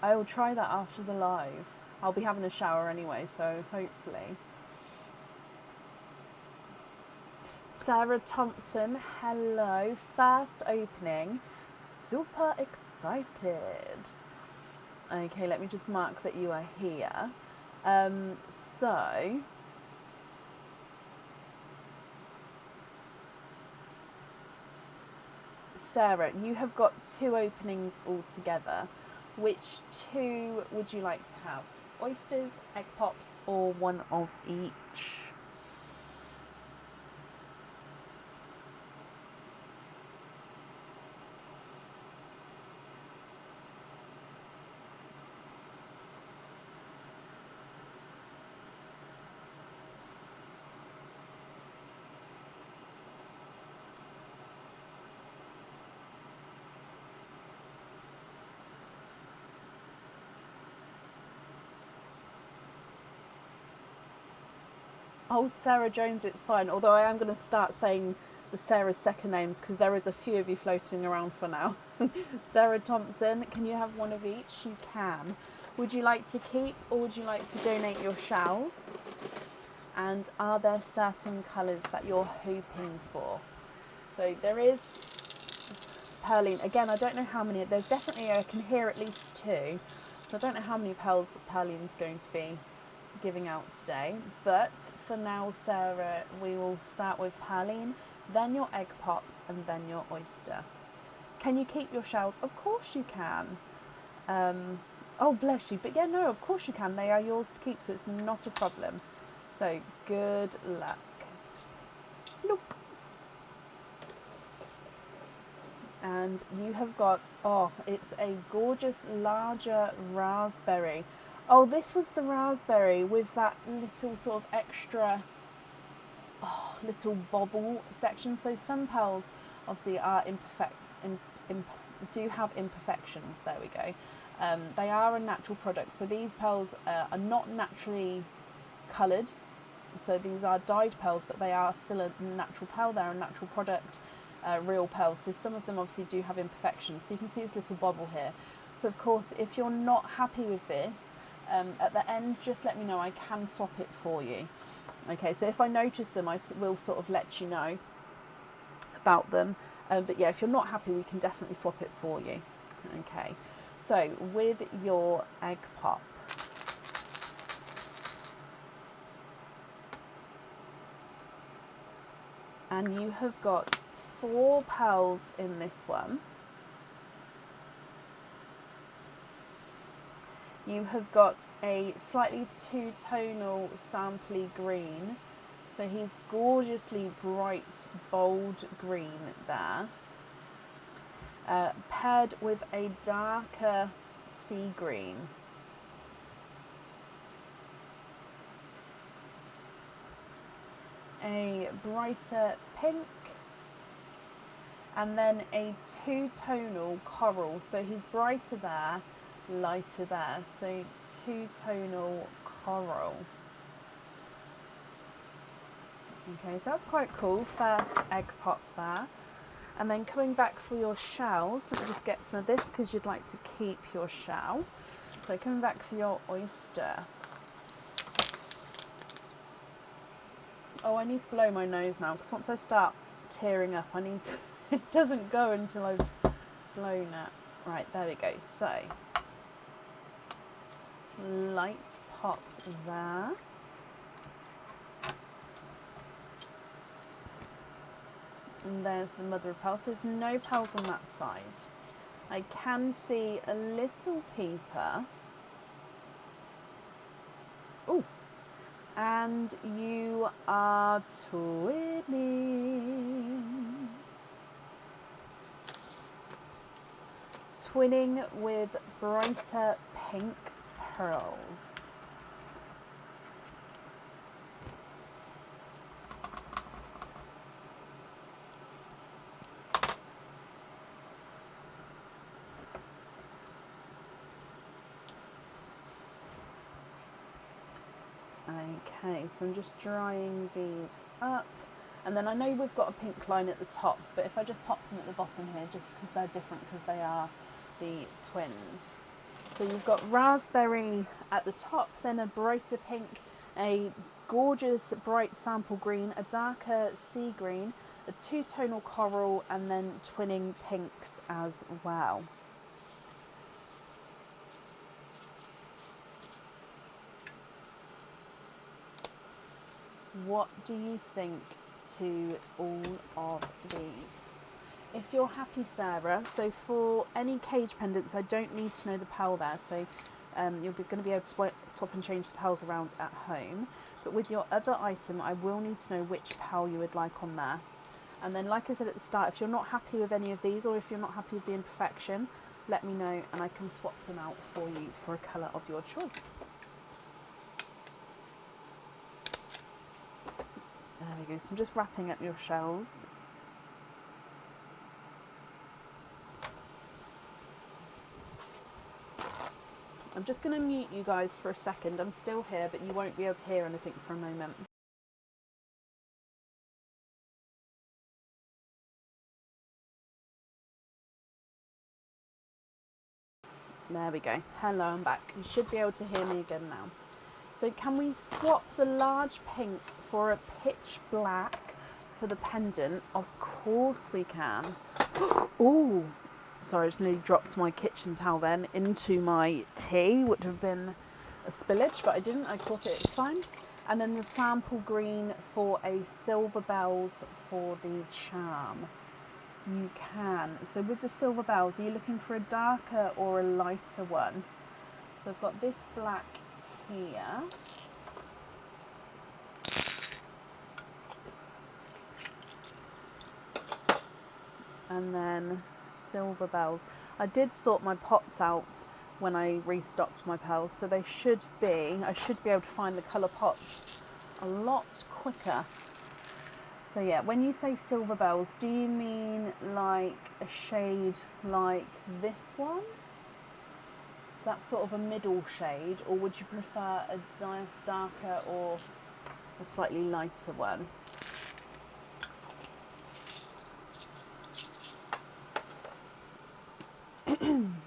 I will try that after the live. I'll be having a shower anyway, so hopefully. Sarah Thompson, hello. First opening. Super excited. Okay, let me just mark that you are here. So, Sarah, you have got 2 openings altogether. Which 2 would you like to have? Oysters, egg pops, or one of each? Oh, Sarah Jones, it's fine. Although I am going to start saying the Sarah's second names because there is a few of you floating around for now. Sarah Thompson, can you have one of each? You can. Would you like to keep or would you like to donate your shells? And are there certain colours that you're hoping for? So there is Perline. Again, I don't know how many. There's definitely, I can hear at least 2. So I don't know how many pearls Perline's going to be giving out today. But for now, Sarah, we will start with Perline, then your egg pop, and then your oyster. Can you keep your shells? Of course you can. Oh, bless you. But yeah, no, of course you can. They are yours to keep, so it's not a problem. So, good luck. Nope. And you have got, oh, it's a gorgeous larger raspberry. Oh, this was the raspberry with that little sort of extra, little bobble section. So some pearls obviously are do have imperfections. There we go. They are a natural product. So these pearls are not naturally coloured. So these are dyed pearls, but they are still a natural pearl. They're a natural product, real pearls. So some of them obviously do have imperfections. So you can see this little bobble here. So of course, if you're not happy with this, at the end, just let me know. I can swap it for you. Okay, so if I notice them, I will sort of let you know about them. But yeah, if you're not happy, we can definitely swap it for you. Okay, so with your egg pop, and you have got 4 pearls in this one. You have got a slightly two-tonal sampley green. So he's gorgeously bright, bold green there. Paired with a darker sea green. A brighter pink. And then a two-tonal coral. So he's brighter there, lighter there. So two-tonal coral. Okay, so that's quite cool. First egg pop there. And then coming back for your shells, let me just get some of this because you'd like to keep your shell. So coming back for your oyster. Oh, I need to blow my nose now because once I start tearing up, I need to, it doesn't go until I've blown it. Right, there we go. So, light pop there. And there's the mother of pearls. There's no pearls on that side. I can see a little peeper. Oh, and you are twinning. Twinning with brighter pink pearls. Okay, so I'm just drying these up. And then I know we've got a pink line at the top, but if I just pop them at the bottom here, just because they're different, because they are the twins. So you've got raspberry at the top, then a brighter pink, a gorgeous bright sample green, a darker sea green, a two-tonal coral, and then twinning pinks as well. What do you think to all of these? If you're happy, Sarah, so for any cage pendants, I don't need to know the pearl there, so you're going to be able to swap and change the pearls around at home. But with your other item, I will need to know which pearl you would like on there. And then, like I said at the start, if you're not happy with any of these, or if you're not happy with the imperfection, let me know and I can swap them out for you for a colour of your choice. There we go, so I'm just wrapping up your shells. I'm just going to mute you guys for a second. I'm still here, but you won't be able to hear anything for a moment. There we go. Hello, I'm back. You should be able to hear me again now. So can we swap the large pink for a pitch black for the pendant? Of course we can. Oh, sorry, I just nearly dropped my kitchen towel then into my tea. Would have been a spillage, but I didn't. I caught it. It's fine. And then the sample green for a silver bells for the charm. You can. So with the silver bells, are you looking for a darker or a lighter one? So I've got this black here. And then silver bells. I did sort my pots out when I restocked my pearls, so they should be, I should be able to find the colour pots a lot quicker. So yeah, when you say silver bells, do you mean like a shade like this one? Is that sort of a middle shade, or would you prefer a darker or a slightly lighter one?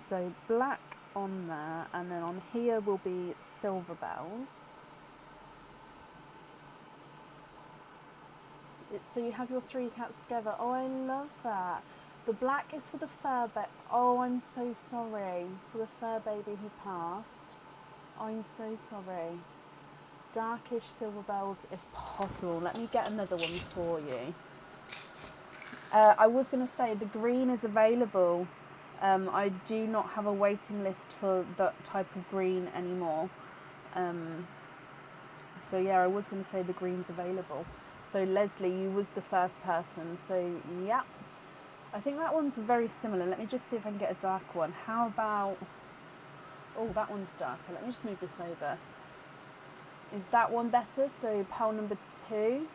So black on there, and then on here will be silver bells. So you have your three cats together. Oh, I love that. The black is for the fur baby. Oh, I'm so sorry for the fur baby who passed. I'm so sorry. Darkish silver bells if possible. Let me get another one for you. I was going to say the green is available. I do not have a waiting list for that type of green anymore. So yeah, I was going to say the green's available. So Leslie, you was the first person. So yeah, I think that one's very similar. Let me just see if I can get a darker one. How about, oh, that one's darker. Let me just move this over. Is that one better? So pearl number 2.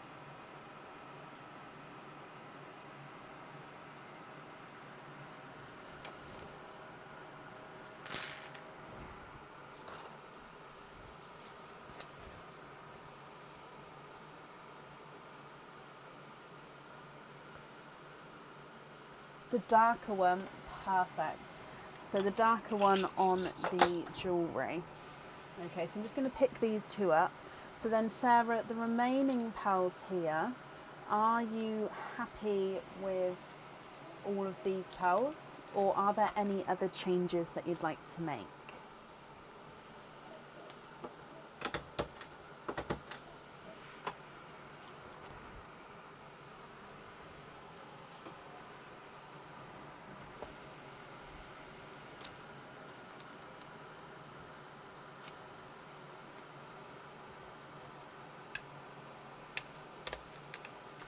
The darker one, perfect. So the darker one on the jewellery. Okay, so I'm just going to pick these two up. So then Sarah, the remaining pearls here, are you happy with all of these pearls, or are there any other changes that you'd like to make?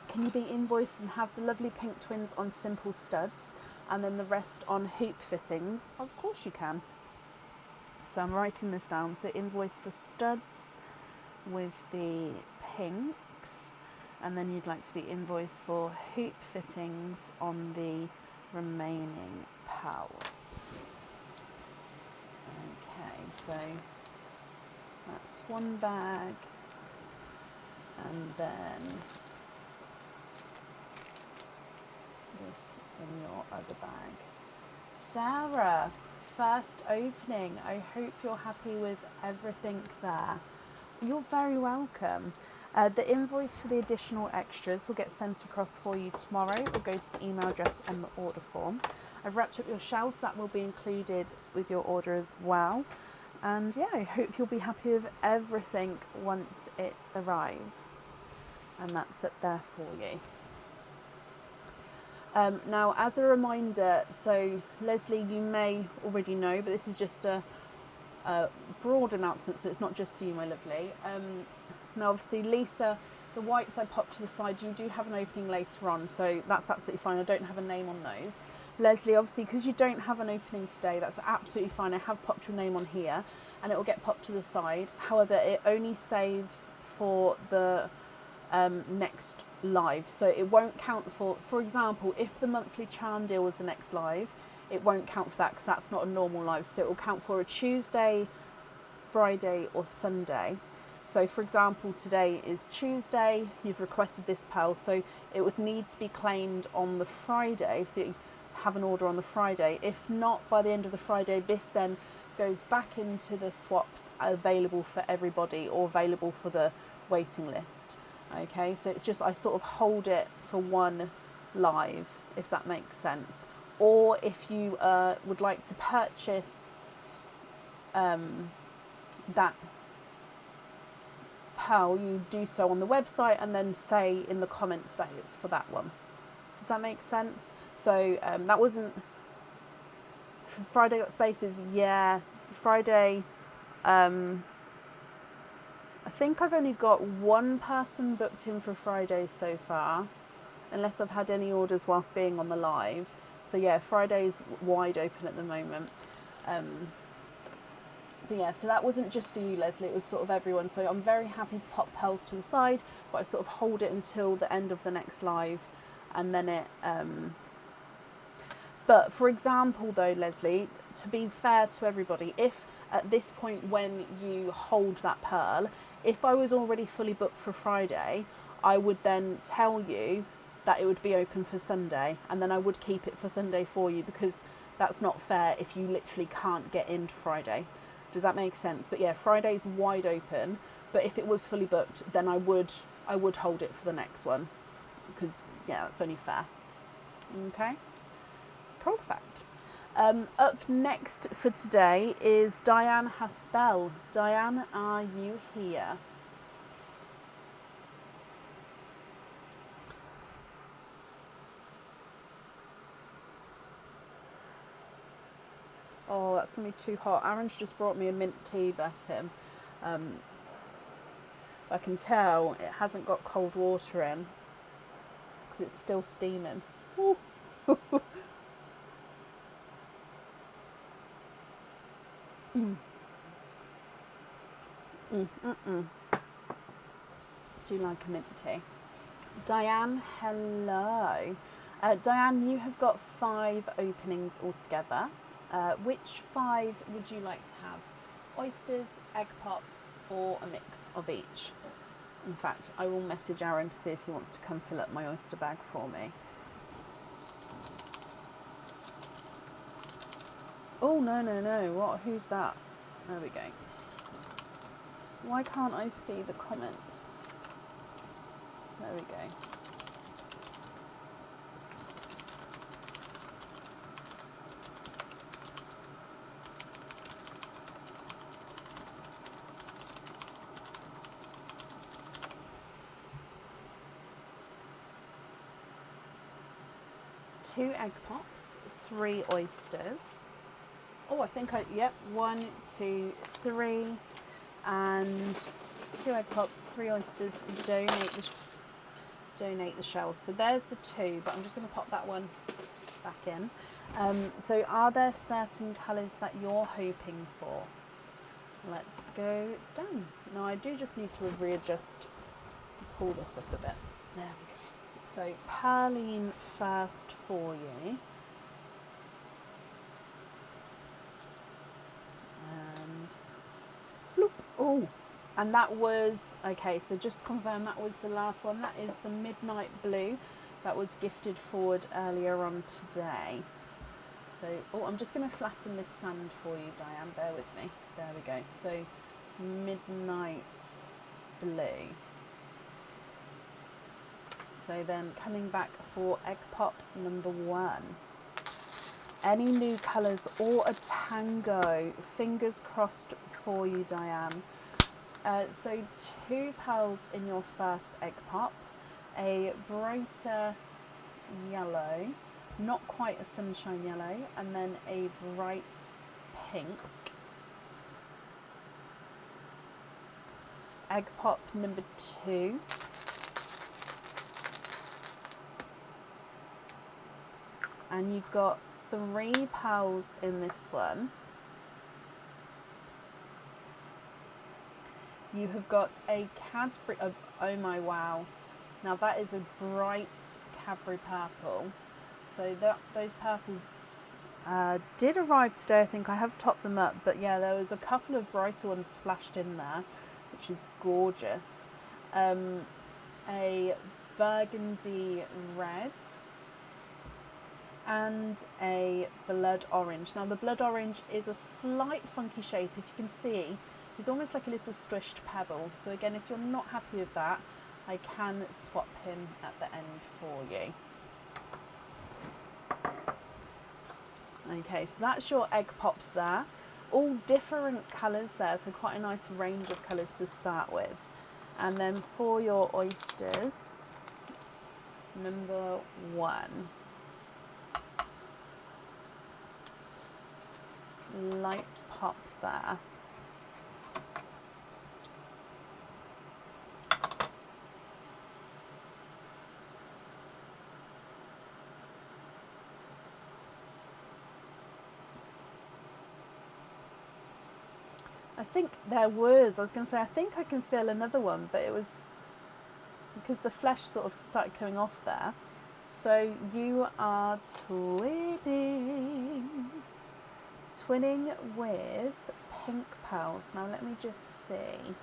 Can you be invoiced and have the lovely pink twins on simple studs and then the rest on hoop fittings? Of course you can. So I'm writing this down. So invoice for studs with the pinks, and then you'd like to be invoiced for hoop fittings on the remaining pearls. Okay, so that's one bag, and then this in your other bag. Sarah, first opening. I hope you're happy with everything there. You're very welcome. The invoice for the additional extras will get sent across for you tomorrow. It will go to the email address on the order form. I've wrapped up your shelves. That will be included with your order as well. And yeah, I hope you'll be happy with everything once it arrives. And that's up there for you. Now, as a reminder, so Leslie, you may already know, but this is just a broad announcement, so it's not just for you, my lovely. Now, obviously, Lisa, the whites I popped to the side, you do have an opening later on, so that's absolutely fine. I don't have a name on those. Leslie, obviously, because you don't have an opening today, that's absolutely fine. I have popped your name on here, and it will get popped to the side. However, it only saves for the next live, so it won't count for example, if the monthly charm deal was the next live, it won't count for that because that's not a normal live, so it will count for a Tuesday, Friday or Sunday. So for example, today is Tuesday, you've requested this pearl, so it would need to be claimed on the Friday, so you have an order on the Friday. If not, by the end of the Friday, this then goes back into the swaps available for everybody or available for the waiting list. Okay, so it's just I sort of hold it for one live, if that makes sense. Or if you would like to purchase that pearl, you do so on the website and then say in the comments that it's for that one. Does that make sense? So that wasn't Friday got spaces. Yeah, Friday. I think I've only got one person booked in for Friday so far, unless I've had any orders whilst being on the live. So yeah, Friday's wide open at the moment. But yeah, so that wasn't just for you, Leslie, it was sort of everyone. So I'm very happy to pop pearls to the side, but I sort of hold it until the end of the next live, and then it... But for example though, Leslie, to be fair to everybody, if at this point when you hold that pearl, if I was already fully booked for Friday, I would then tell you that it would be open for Sunday, and then I would keep it for Sunday for you, because that's not fair if you literally can't get into Friday. Does that make sense? But yeah, Friday's wide open, but if it was fully booked, then I would hold it for the next one, because yeah, that's only fair. Okay, perfect. Up next for today is Diane Haspel. Diane, are you here? Oh, that's going to be too hot. Aaron's just brought me a mint tea, bless him. I can tell it hasn't got cold water in because it's still steaming. Ooh. Do like a mint tea. Diane, hello. Diane, you have got 5 openings altogether. Which 5 would you like to have? Oysters, egg pops, or a mix of each? In fact, I will message Aaron to see if he wants to come fill up my oyster bag for me. Oh, no. What? Who's that? There we go. Why can't I see the comments? There we go. Two egg pops, 3 oysters. Oh, I think yep, 1, 2, 3, and 2 egg pops, 3 oysters, donate the shells. So there's the 2, but I'm just going to pop that one back in. So are there certain colours that you're hoping for? Let's go down. Now I do just need to readjust, pull this up a bit. There we go. So Pearline first for you. And bloop. Oh, and that was, okay, so just to confirm, that was the last one. That is the Midnight Blue that was gifted forward earlier on today. So, oh, I'm just going to flatten this sand for you, Diane, bear with me. There we go. So Midnight Blue. so then coming back for egg pop number 1. Any new colours or a tango? Fingers crossed for you, Diane. So 2 pearls in your first egg pop, a brighter yellow, not quite a sunshine yellow, and then a bright pink. Egg pop number 2. And you've got 3 pearls in this one. You have got a Cadbury, oh my wow. Now that is a bright Cadbury purple. So those purples did arrive today, I think. I have topped them up, but yeah, there was a couple of brighter ones splashed in there, which is gorgeous. A burgundy red and a blood orange. Now the blood orange is a slight funky shape. If you can see, it's almost like a little squished pebble. So again, if you're not happy with that, I can swap him at the end for you. Okay, so that's your egg pops there. All different colours there, so quite a nice range of colours to start with. And then for your oysters, number 1. Light pop there. I think there was, I was going to say, I think I can feel another one, but it was because the flesh sort of started coming off there. So you are twinning with pink pearls. Now let me just see.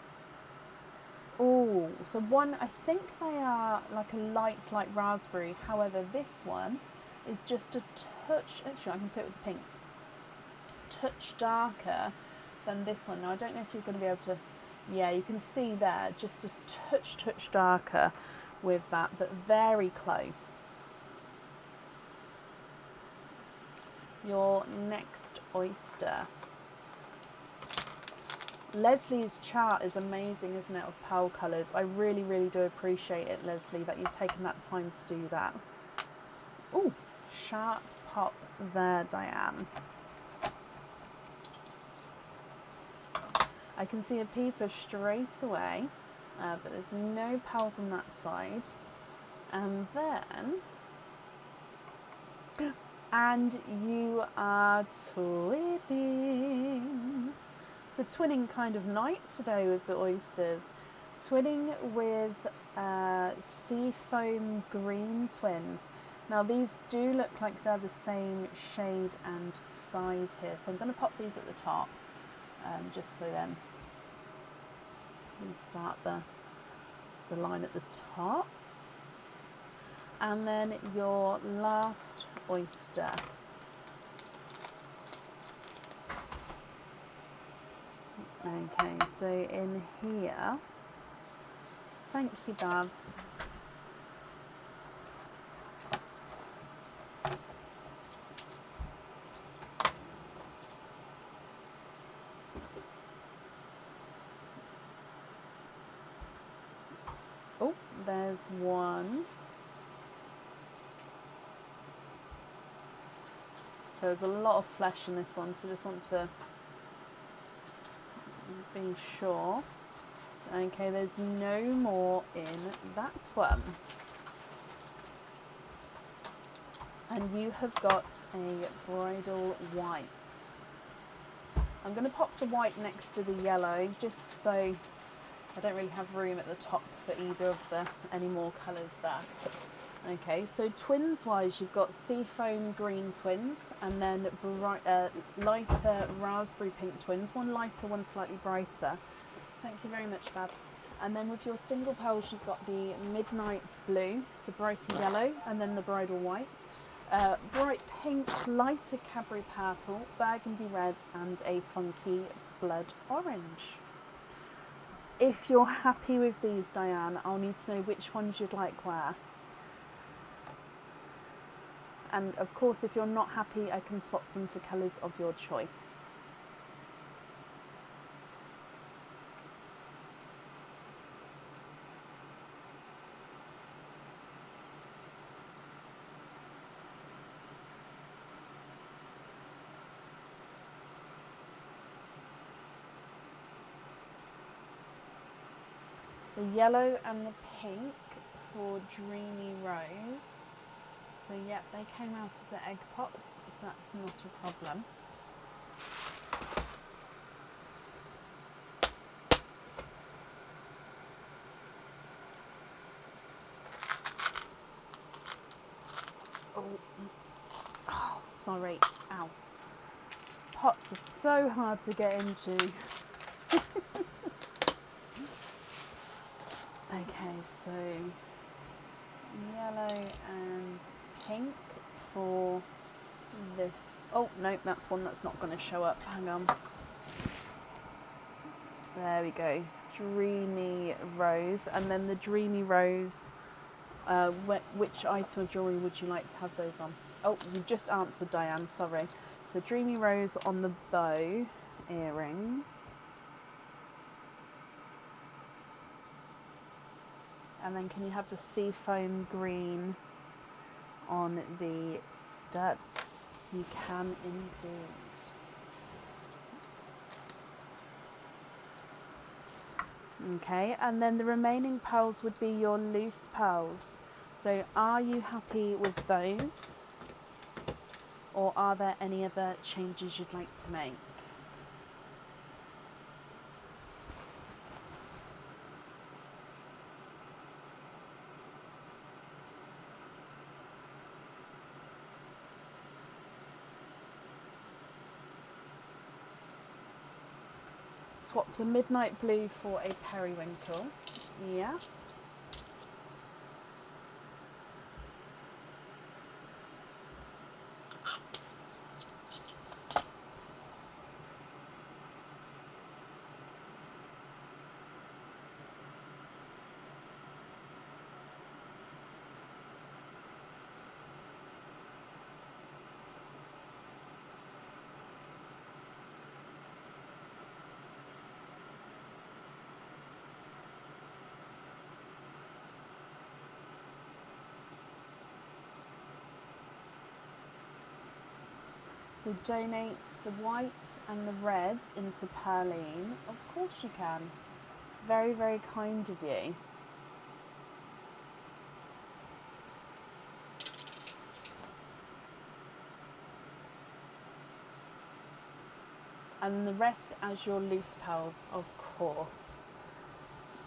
Oh, so one, I think they are like a light raspberry. However, this one is just a touch, actually I can put it with the pinks, touch darker than this one. Now I don't know if you're going to be able to, yeah, you can see there, just a touch darker with that, but very close. Your next oyster. Leslie's chart is amazing, isn't it, of pearl colours. I really do appreciate it, Leslie, that you've taken that time to do that. Oh, sharp pop there, Diane. I can see a peeper straight away, but there's no pearls on that side. And then, and you are twinning. So twinning kind of night today with the oysters. Twinning with seafoam green twins. Now these do look like they're the same shade and size here. So I'm going to pop these at the top, just so then we can start the line at the top. And then your last oyster. Okay, so in here, thank you, Bab. Oh, there's one. There's a lot of flesh in this one, so just want to be sure. Okay, there's no more in that one. And you have got a bridal white. I'm going to pop the white next to the yellow, just so I don't really have room at the top for either of the any more colours there. Okay, so twins wise, you've got seafoam green twins, and then lighter raspberry pink twins, one lighter, one slightly brighter. Thank you very much, Bab. And then with your single pearls, you've got the midnight blue, the brighter yellow, and then the bridal white. Bright pink, lighter Cadbury purple, burgundy red, and a funky blood orange. If you're happy with these, Diane, I'll need to know which ones you'd like where. And of course, if you're not happy, I can swap them for colours of your choice. The yellow and the pink for Dreamy Rose. So yep, they came out of the egg pops, so that's not a problem. Oh, sorry, ow. Pots are so hard to get into. Okay, so yellow and pink for this. Oh, no, that's one that's not going to show up. Hang on. There we go. Dreamy Rose. And then the Dreamy Rose, which item of jewellery would you like to have those on? Oh, you just answered, Diane, sorry. So Dreamy Rose on the bow earrings. And then can you have the seafoam green on the studs? You can indeed. Okay, and then the remaining pearls would be your loose pearls. So are you happy with those? Or are there any other changes you'd like to make? Swap the midnight blue for a periwinkle. Yeah. We donate the white and the red into Perline. Of course you can. It's very, very kind of you. And the rest as your loose pearls, of course.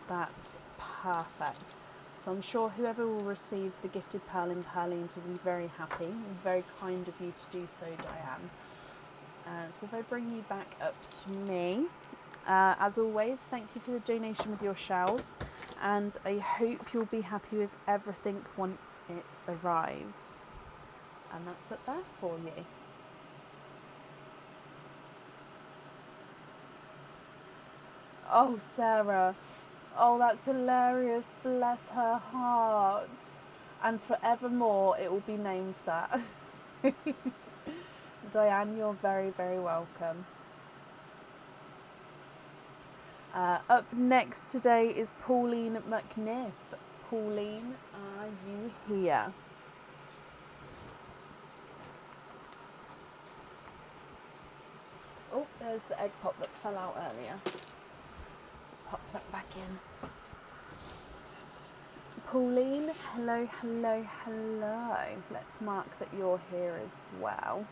That's perfect. So I'm sure whoever will receive the gifted pearl in Perlines will be very happy. It's very kind of you to do so, Diane. So if I bring you back up to me, as always, thank you for the donation with your shells, and I hope you'll be happy with everything once it arrives. And that's it there for you. Oh, Sarah. Oh, that's hilarious. Bless her heart. And forevermore, it will be named that. Diane, you're very, very welcome. Up next today is Pauline McNiff. Pauline, are you here? Oh, there's the egg pop that fell out earlier. Pop that back in. Pauline, hello, hello, hello. Let's mark that you're here as well.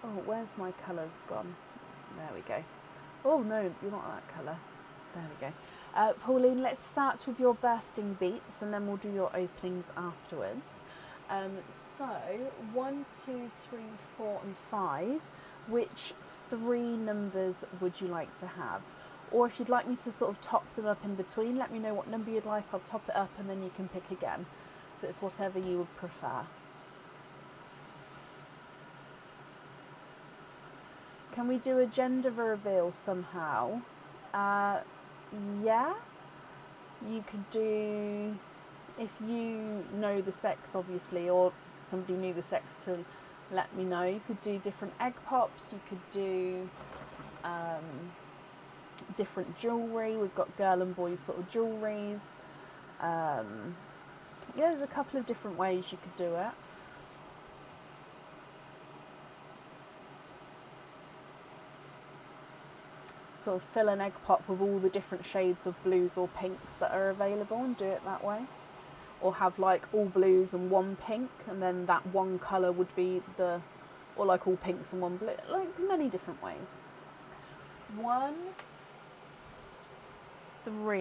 Oh, where's my colours gone? There we go. Oh no, you're not that colour. There we go. Pauline, let's start with your bursting beats and then we'll do your openings afterwards. So 1, 2, 3, 4 and 5. Which 3 numbers would you like to have? Or if you'd like me to sort of top them up in between, let me know what number you'd like. I'll top it up and then you can pick again. So it's whatever you would prefer. Can we do a gender reveal somehow? Yeah. You could do, if you know the sex obviously, or somebody knew the sex to let me know. You could do different egg pops, you could do different jewellery. We've got girl and boy sort of jewelleries. Yeah, there's a couple of different ways you could do it. Sort of fill an egg pop with all the different shades of blues or pinks that are available and do it that way. Or have like all blues and one pink, and then that one colour would be the, or like all pinks and one blue, like many different ways. 1, 3,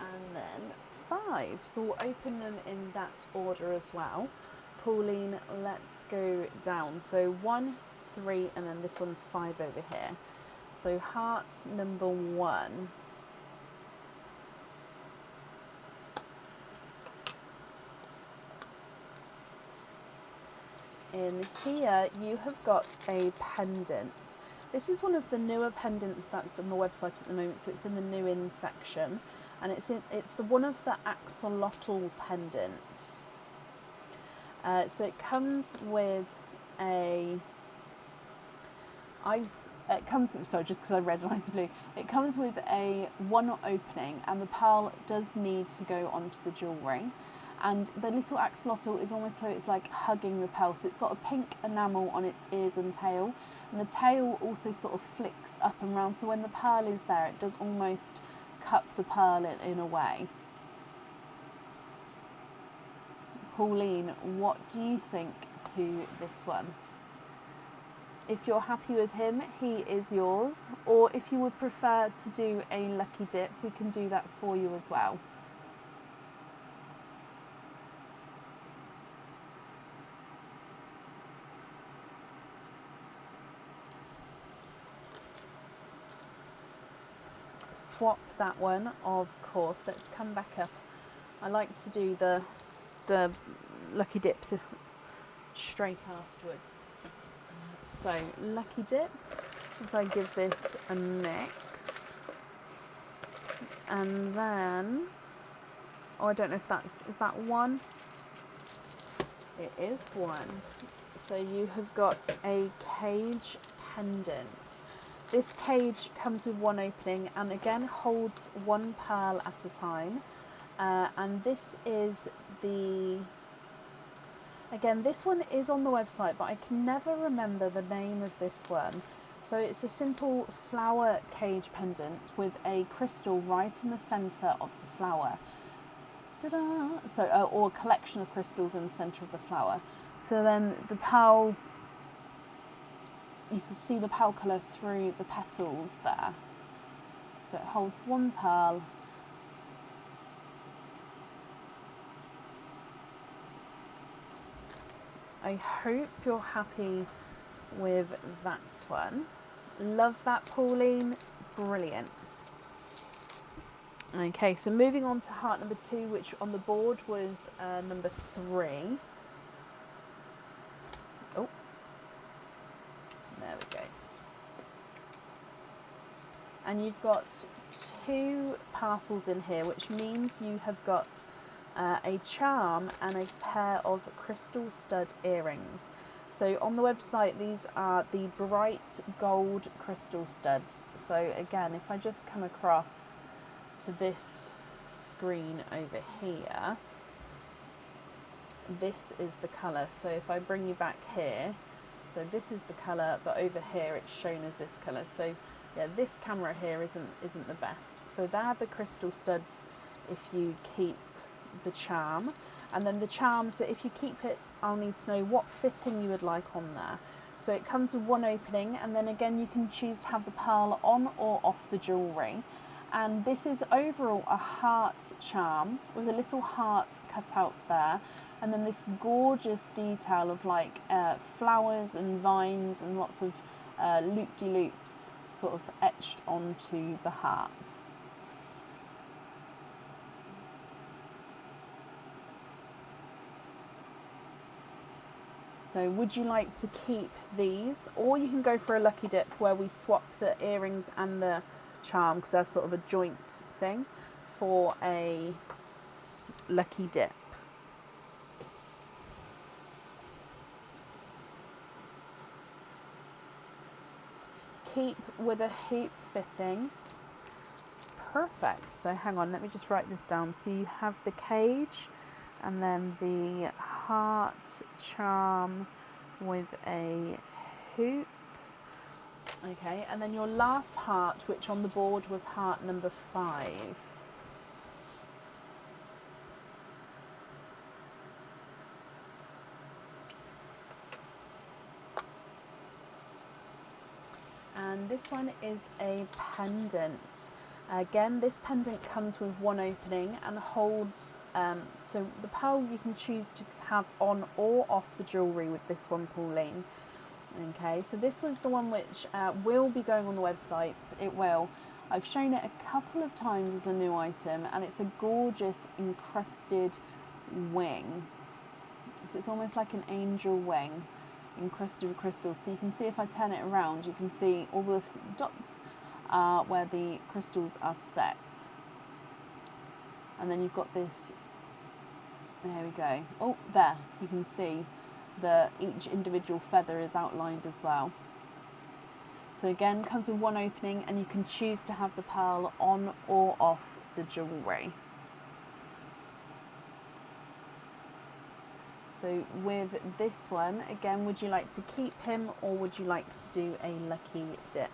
and then 5. So we'll open them in that order as well. Pauline, let's go down. So 1, 3, and then this one's 5 over here. So heart number 1. In here you have got a pendant. This is one of the newer pendants that's on the website at the moment, so it's in the new in section, and it's one of the axolotl pendants. So it comes with a sorry, just because I read ice blue, it comes with a one opening, and the pearl does need to go onto the jewellery. And the little axolotl is almost so it's like hugging the pearl. So it's got a pink enamel on its ears and tail. And the tail also sort of flicks up and round. So when the pearl is there, it does almost cup the pearl in a way. Pauline, what do you think to this one? If you're happy with him, he is yours. Or if you would prefer to do a lucky dip, we can do that for you as well. Swap that one, of course. Let's come back up. I like to do the lucky dips straight afterwards. So lucky dip, if I give this a mix, and then, oh, I don't know if is that 1? It is 1. So you have got a cage pendant. This cage comes with one opening and again holds one pearl at a time. And this is again, this one is on the website, but I can never remember the name of this one. So it's a simple flower cage pendant with a crystal right in the centre of the flower. Ta-da! So, or a collection of crystals in the centre of the flower. So then the pearl, you can see the pearl colour through the petals there. So it holds one pearl. I hope you're happy with that one. Love that, Pauline. Brilliant. Okay, so moving on to heart number 2, which on the board was number 3. Oh, there we go. And you've got 2 parcels in here, which means you have got a charm and a pair of crystal stud earrings. So on the website, these are the bright gold crystal studs. So again, if I just come across to this screen over here, this is the colour. So if I bring you back here, so this is the colour, but over here it's shown as this colour. So yeah, this camera here isn't the best. So they're the crystal studs if you keep the charm. And then the charm, so if you keep it, I'll need to know what fitting you would like on there. So it comes with one opening, and then again you can choose to have the pearl on or off the jewellery. And this is overall a heart charm with a little heart cutouts there, and then this gorgeous detail of like flowers and vines and lots of loop-de-loops sort of etched onto the heart. So would you like to keep these, or you can go for a lucky dip where we swap the earrings and the charm, because they're sort of a joint thing, for a lucky dip. keep with a hoop fitting. Perfect. So hang on, let me just write this down. So you have the cage and then the heart charm with a hoop. Okay, and then your last heart, which on the board was heart number 5. And this one is a pendant. Again, this pendant comes with one opening and holds, so the pearl you can choose to have on or off the jewellery with this one, Pauline. Okay, so this is the one which will be going on the website. It will. I've shown it a couple of times as a new item, and it's a gorgeous encrusted wing. So it's almost like an angel wing encrusted with crystals. So you can see if I turn it around, you can see all the dots where the crystals are set. And then you've got this, there we go. Oh, there, you can see that each individual feather is outlined as well. So again, comes with one opening, and you can choose to have the pearl on or off the jewellery. So with this one, again, would you like to keep him or would you like to do a lucky dip?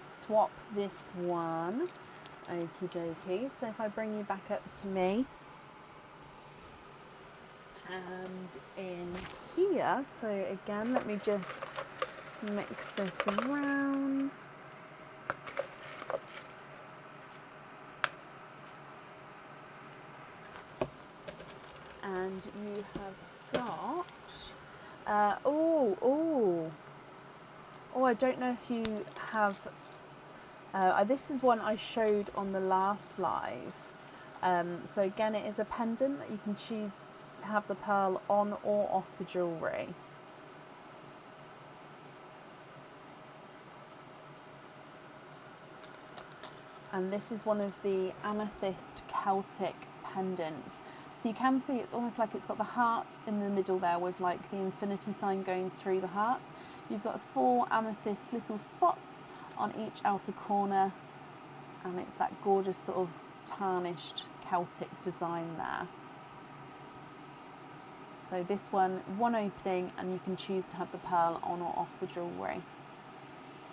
Swap this one. Okie dokie. So if I bring you back up to me, and in here, so again, let me just mix this around. And you have got, oh, I don't know if you have, this is one I showed on the last live. So again, it is a pendant that you can choose to have the pearl on or off the jewellery. And this is one of the amethyst Celtic pendants. So you can see it's almost like it's got the heart in the middle there with like the infinity sign going through the heart. You've got 4 amethyst little spots on each outer corner, and it's that gorgeous sort of tarnished Celtic design there. So this one opening, and you can choose to have the pearl on or off the jewellery.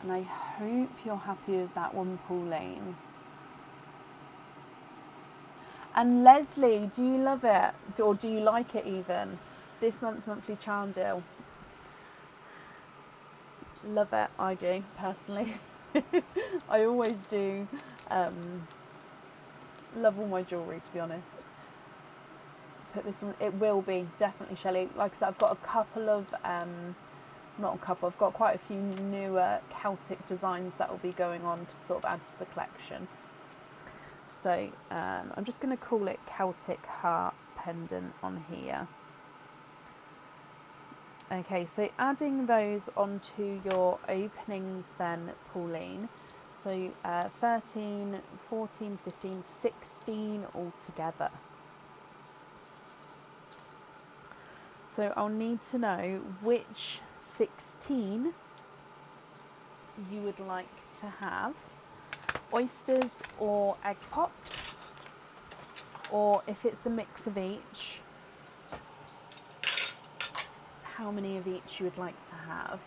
And I hope you're happy with that one, Pauline. And Leslie, do you love it? Or do you like it even? This month's monthly charm deal. Love it, I do, personally. I always do. Love all my jewellery, to be honest. Put this one, it will be definitely Shelley. Like I said, I've got a couple of, not a couple, I've got quite a few newer Celtic designs that will be going on to sort of add to the collection. So I'm just going to call it Celtic Heart Pendant on here. Okay, so adding those onto your openings then, Pauline. So 13, 14, 15, 16 altogether. So I'll need to know which 16 you would like to have. Oysters or egg pops, or if it's a mix of each, how many of each you would like to have.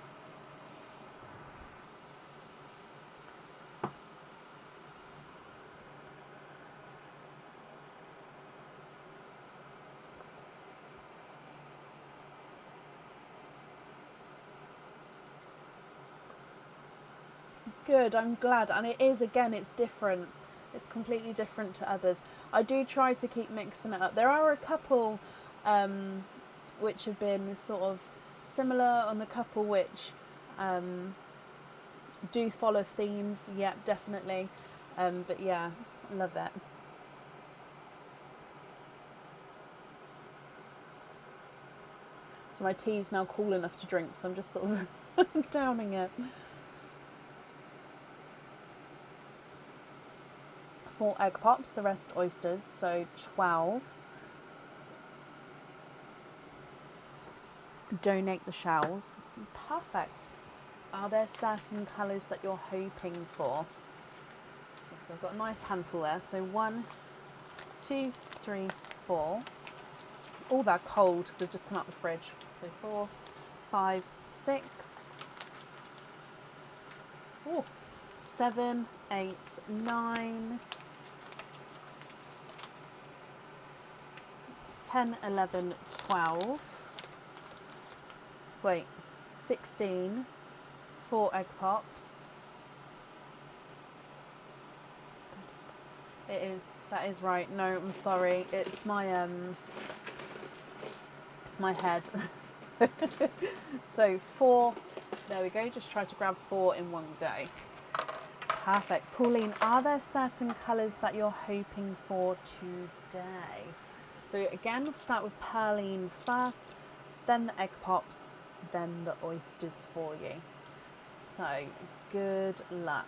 Good, I'm glad. And it is, again, it's different. It's completely different to others. I do try to keep mixing it up. There are a couple which have been sort of similar, and a couple which do follow themes. Yep, definitely. But yeah, love it. So my tea's now cool enough to drink, so I'm just sort of downing it. 4 egg pops, the rest oysters, so 12. donate the shells. Perfect. Are there certain colours that you're hoping for? So I've got a nice handful there. So 1, 2, 3, 4. Oh, they're cold because they've just come out the fridge. So 4, 5, 6. Oh, 7, 8, 9, 10, 11, 12. Wait, 16. 4 egg pops. It is. That is right. No, I'm sorry. It's my head. So 4. There we go. Just try to grab 4 in one go. Perfect. Pauline, are there certain colours that you're hoping for today? So again, we'll start with Pearline first, then the egg pops, then the oysters for you. So good luck.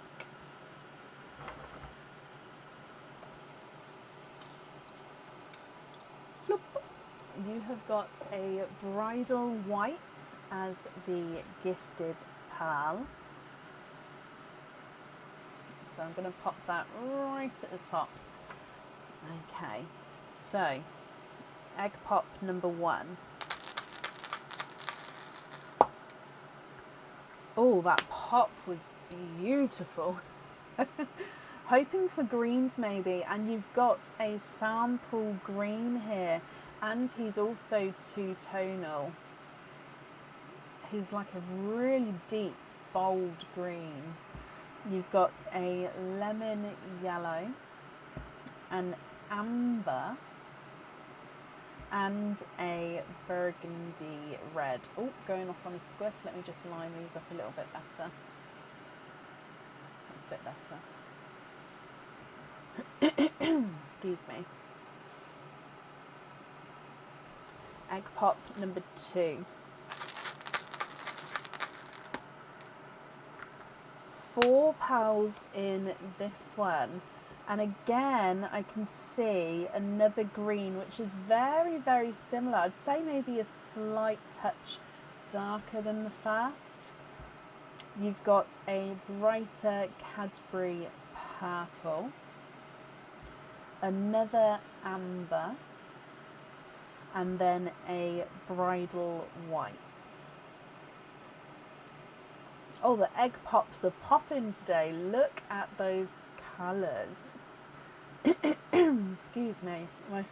Bloop. You have got a bridal white as the gifted pearl. So I'm going to pop that right at the top. Okay, so egg pop number 1. Oh, that pop was beautiful. Hoping for greens maybe, and you've got a sample green here, and he's also two-tonal. He's like a really deep, bold green. You've got a lemon yellow, an amber, and a burgundy red. Oh, going off on a squiff. Let me just line these up a little bit better. That's a bit better. Excuse me. Egg pop number 2. 4 pearls in this one. And again, I can see another green, which is very, very similar. I'd say maybe a slight touch darker than the first. You've got a brighter Cadbury purple, another amber, and then a bridal white. Oh, the egg pops are popping today. Look at those colours. Excuse me, I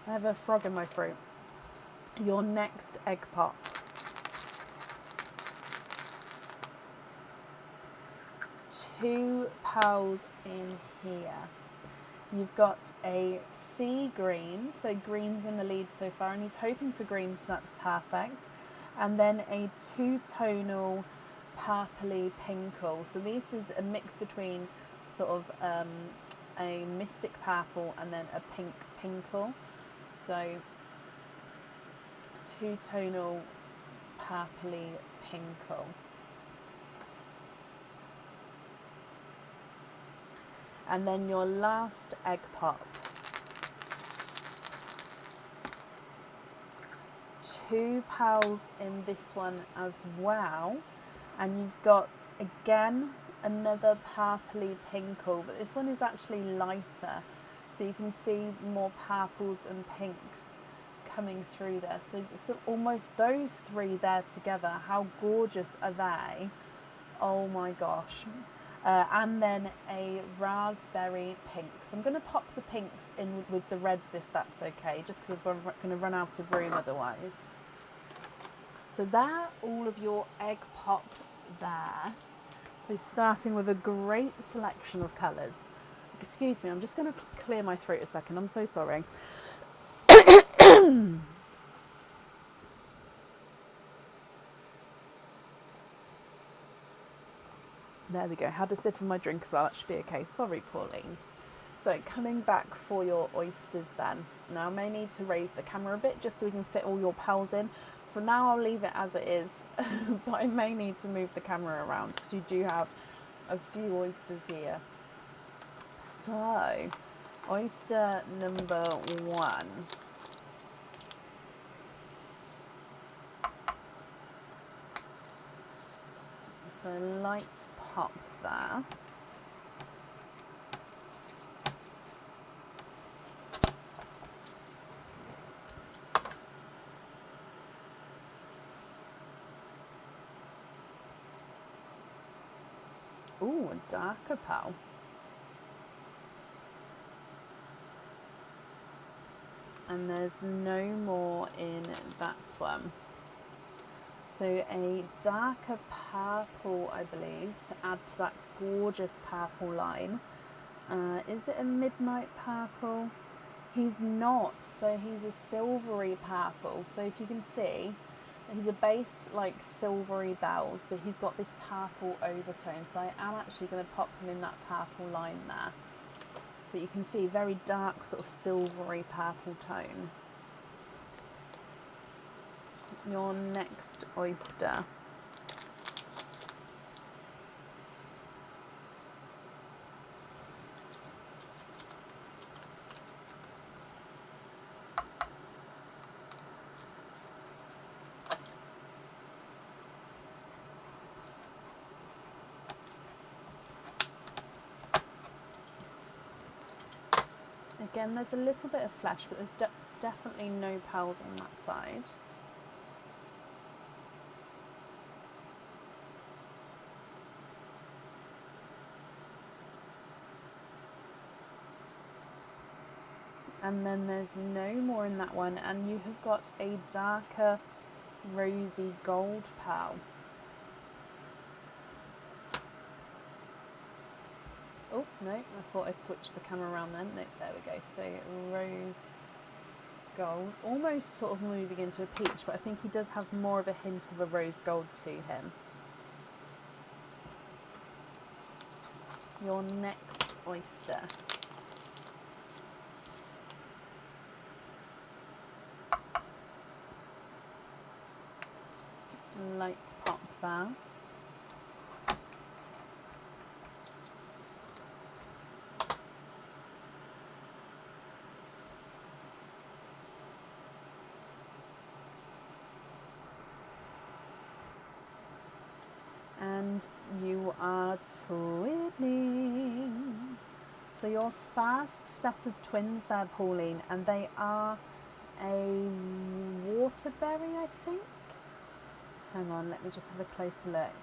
have a frog in my throat. Your next egg pop. Two pearls in here. You've got a sea green, so green's in the lead so far, and he's hoping for green, so that's perfect. And then a two-tonal purpley pinkle. So this is a mix between sort of a mystic purple and then a pink pinkle. So two-tonal purpley pinkle. And then your last egg pop. 2 pearls in this one as well. And you've got, again, another purpley pinkle, but this one is actually lighter. So you can see more purples and pinks coming through there. So almost those 3 there together, how gorgeous are they? Oh my gosh. And then a raspberry pink. So I'm going to pop the pinks in with the reds if that's okay, just because we're going to run out of room otherwise. So there, all of your egg pops there. So starting with a great selection of colours. Excuse me, I'm just going to clear my throat a second. I'm so sorry. There we go. Had a sip of my drink as well. That should be okay. Sorry, Pauline. So coming back for your oysters then. Now I may need to raise the camera a bit just so we can fit all your pearls in. For now I'll leave it as it is, but I may need to move the camera around because you do have a few oysters here. So, oyster number 1. So light pop there. Ooh, a darker pearl. And there's no more in that one. So a darker purple, I believe, to add to that gorgeous purple line. Is it a midnight purple? He's not, so he's a silvery purple. So if you can see, he's a base like silvery bells, but he's got this purple overtone. So I am actually going to pop him in that purple line there. But you can see very dark sort of silvery purple tone. Your next oyster. Again, there's a little bit of flesh, but there's definitely no pearls on that side. And then there's no more in that one, and you have got a darker rosy gold pearl. Oh, no, I thought I switched the camera around then. No, there we go. So rose gold, almost sort of moving into a peach, but I think he does have more of a hint of a rose gold to him. Your next oyster. Light pop there. And you are twinning. So your first set of twins there, Pauline, and they are a waterberry, I think. Hang on, let me just have a closer look.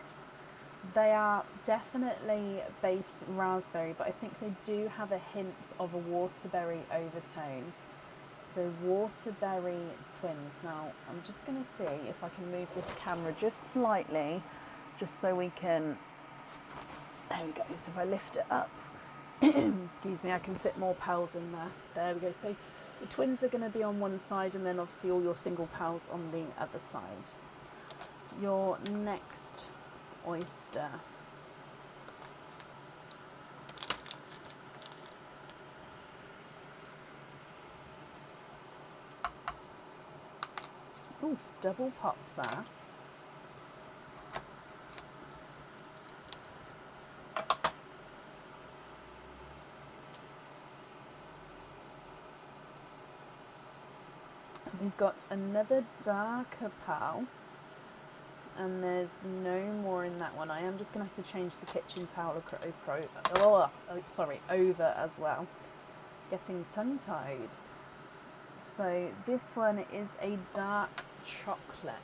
They are definitely base raspberry, but I think they do have a hint of a waterberry overtone. So waterberry twins. Now, I'm just going to see if I can move this camera just slightly, just so we can, there we go. So if I lift it up, excuse me, I can fit more pearls in there. There we go. So the twins are going to be on one side, and then obviously all your single pearls on the other side. Your next oyster. Ooh, double pop there. We've got another darker pearl, and there's no more in that one. I am just going to have to change the kitchen towel over as well. Getting tongue-tied. So this one is a dark chocolate.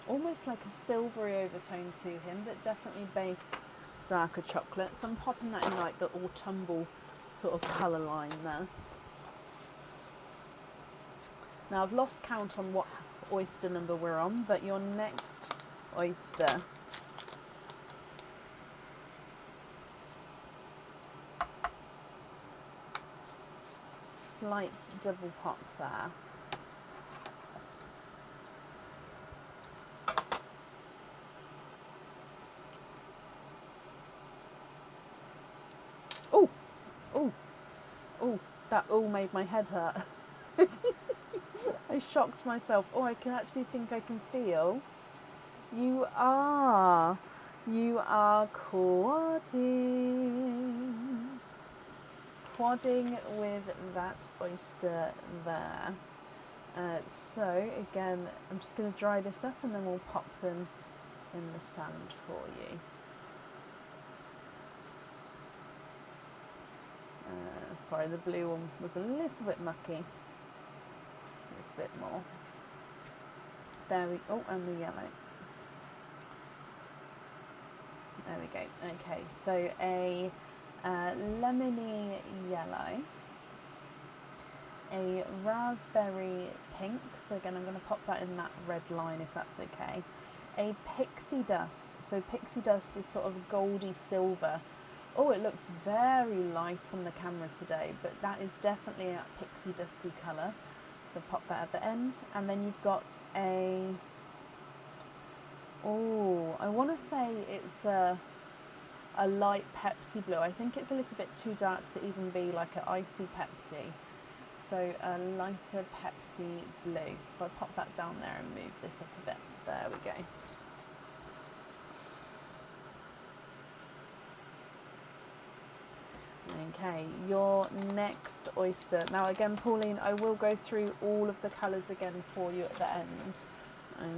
Almost like a silvery overtone to him, but definitely base darker chocolate. So I'm popping that in like the autumnal sort of colour line there. Now I've lost count on what oyster number we're on, but your next oyster. Slight double pop there. Oh, oh, oh, that all made my head hurt. I shocked myself. Oh, I can actually think I can feel. You are quadding with that oyster there. So again, I'm just going to dry this up and then we'll pop them in the sand for you. Sorry, the blue one was a little bit mucky. It's a bit more. There we go, and the yellow. There we go. Okay, so a lemony yellow, a raspberry pink, so again I'm going to pop that in that red line if that's okay. A pixie dust, so pixie dust is sort of goldy silver. Oh, it looks very light on the camera today, but that is definitely a pixie dusty colour. So pop that at the end, and then you've got a, oh, I want to say it's a light Pepsi blue. I think it's a little bit too dark to even be like an icy Pepsi. So a lighter Pepsi blue. So if I pop that down there and move this up a bit, there we go. Okay, your next oyster. Now again, Pauline, I will go through all of the colours again for you at the end.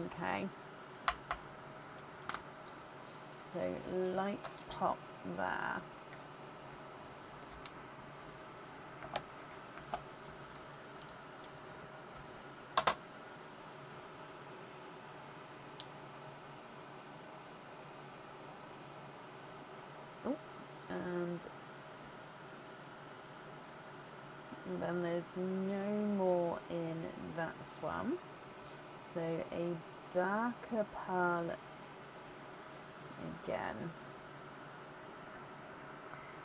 Okay. So light pop there. Oh, and then there's no more in that one. So a darker pearl again.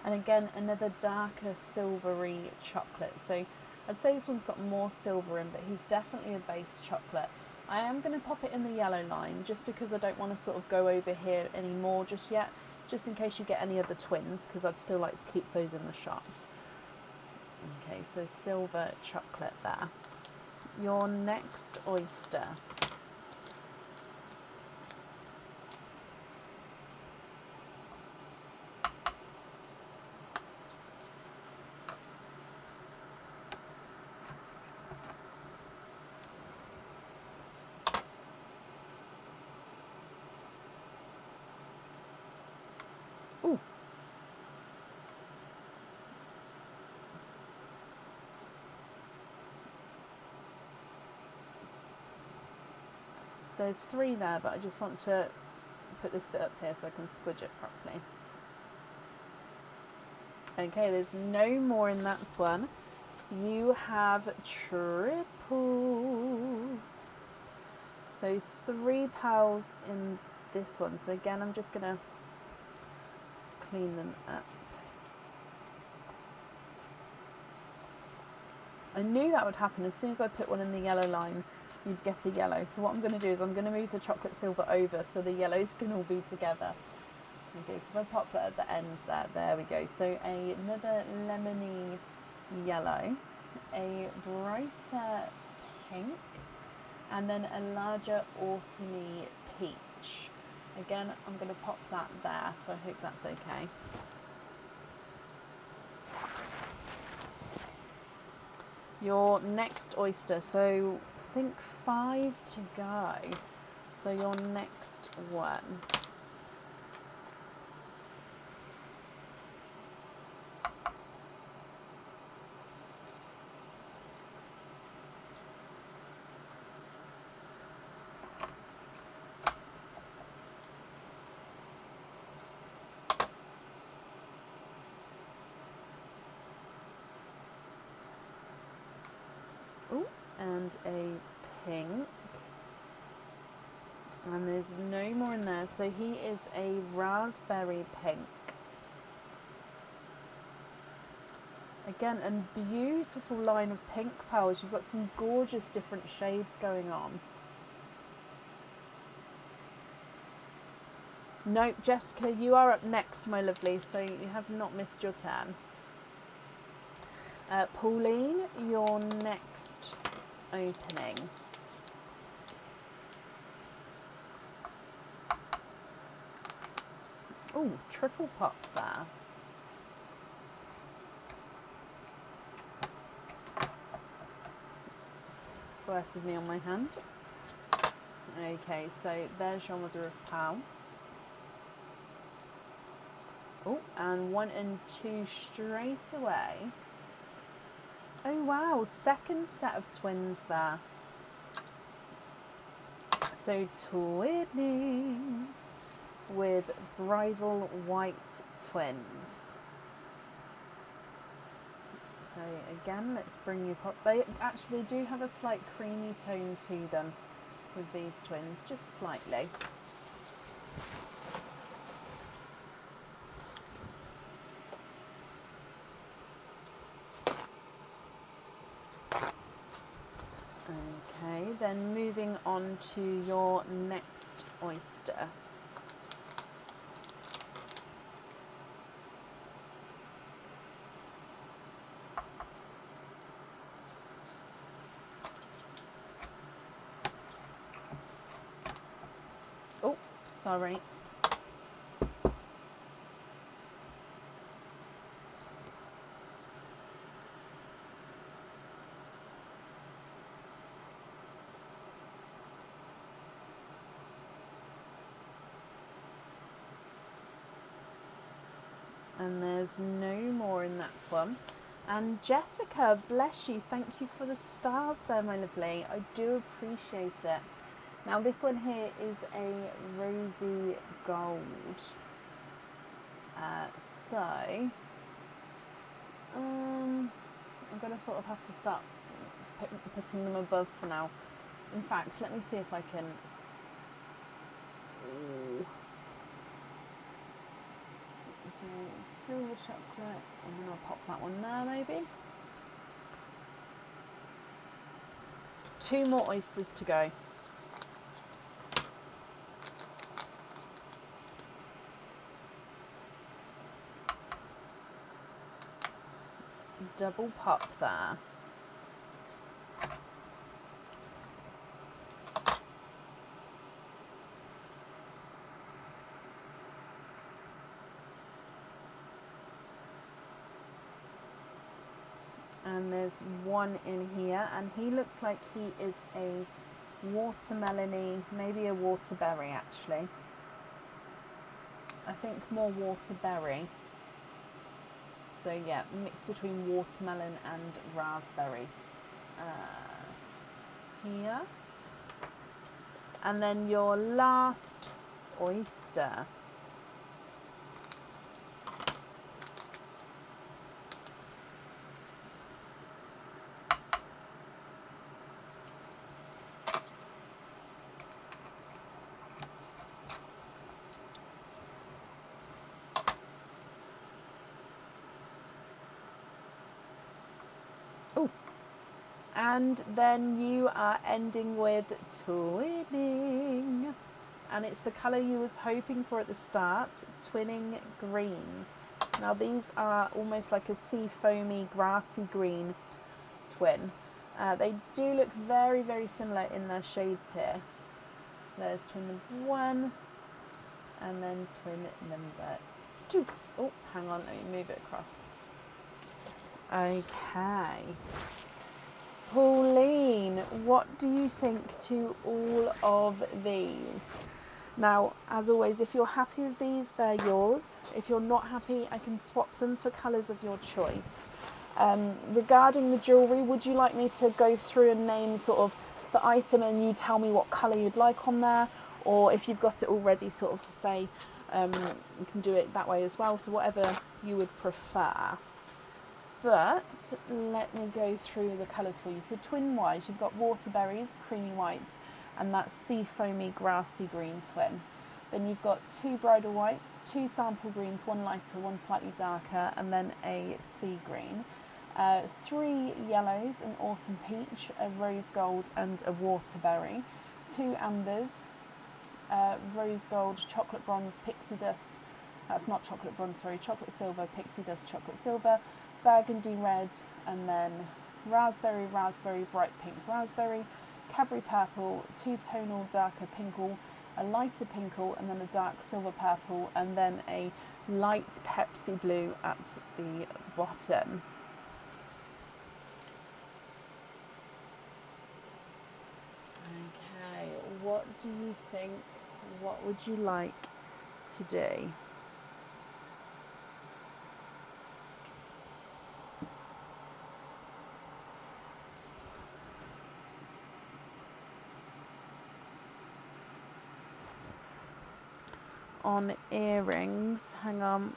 And again, another darker silvery chocolate. So I'd say this one's got more silver in, but he's definitely a base chocolate. I am going to pop it in the yellow line just because I don't want to sort of go over here anymore just yet, just in case you get any other twins, because I'd still like to keep those in the shot. Okay, so silver chocolate there. Your next oyster. Ooh. So there's 3 there, but I just want to put this bit up here so I can squidge it properly. Okay, there's no more in that one. You have triples. So 3 pearls in this one. So again, I'm just going to clean them up. I knew that would happen. As soon as I put one in the yellow line, you'd get a yellow. So what I'm going to do is I'm going to move the chocolate silver over so the yellows can all be together. Okay, so if I pop that at the end there we go. So another lemony yellow, a brighter pink, and then a larger autumny peach. Again, I'm going to pop that there, so I hope that's okay. Your next oyster, so I think 5 to go. So your next one. Ooh, and a pink. And there's no more in there. So he is a raspberry pink. Again, a beautiful line of pink pearls. You've got some gorgeous different shades going on. Nope, Jessica, you are up next, my lovely, so you have not missed your turn. Pauline, your next opening. Oh, triple pop there. squirted me on my hand. Okay, so there's your mother of pearl. Oh, and 1 and 2 straight away. Oh wow, second set of twins there. So twinning with bridal white twins. So again, let's bring you up. They actually do have a slight creamy tone to them with these twins, just slightly. Okay, then moving on to your next oyster. Oh, sorry. And there's no more in that one. And Jessica, bless you, thank you for the stars there, my lovely. I do appreciate it. Now this one here is a rosy gold. I'm going to sort of have to start putting them above for now. In fact, let me see if I can... Ooh. So silver chocolate, and then I'll pop that one there maybe. 2 more oysters to go. Double pop there. And there's one in here, and he looks like he is a watermelony, maybe a waterberry actually. I think more waterberry. So yeah, mixed between watermelon and raspberry. Here. And then your last oyster. Oh, and then you are ending with twinning, and it's the colour you was hoping for at the start, twinning greens. Now these are almost like a sea foamy grassy green twin. They do look very, very similar in their shades here. So there's twin number 1 and then twin number 2. Oh, hang on, let me move it across. Okay. Pauline, what do you think to all of these? Now, as always, if you're happy with these, they're yours. If you're not happy, I can swap them for colours of your choice. Regarding the jewellery, would you like me to go through and name sort of the item and you tell me what colour you'd like on there? Or if you've got it already, sort of to say, you can do it that way as well. So whatever you would prefer. But let me go through the colours for you. So twin-wise, you've got waterberries, creamy whites, and that sea foamy grassy green twin. Then you've got 2 bridal whites, 2 sample greens, 1 lighter, 1 slightly darker, and then a sea green. 3 yellows, an autumn peach, a rose gold, and a waterberry. 2 ambers, rose gold, chocolate bronze, pixie dust. That's not chocolate bronze, sorry, chocolate silver, pixie dust, chocolate silver. Burgundy red, and then raspberry, raspberry, bright pink raspberry, Cadbury purple, 2 tonal darker pinkle, a lighter pinkle, and then a dark silver purple, and then a light Pepsi blue at the bottom. what do you think? What would you like to do? On earrings, hang on.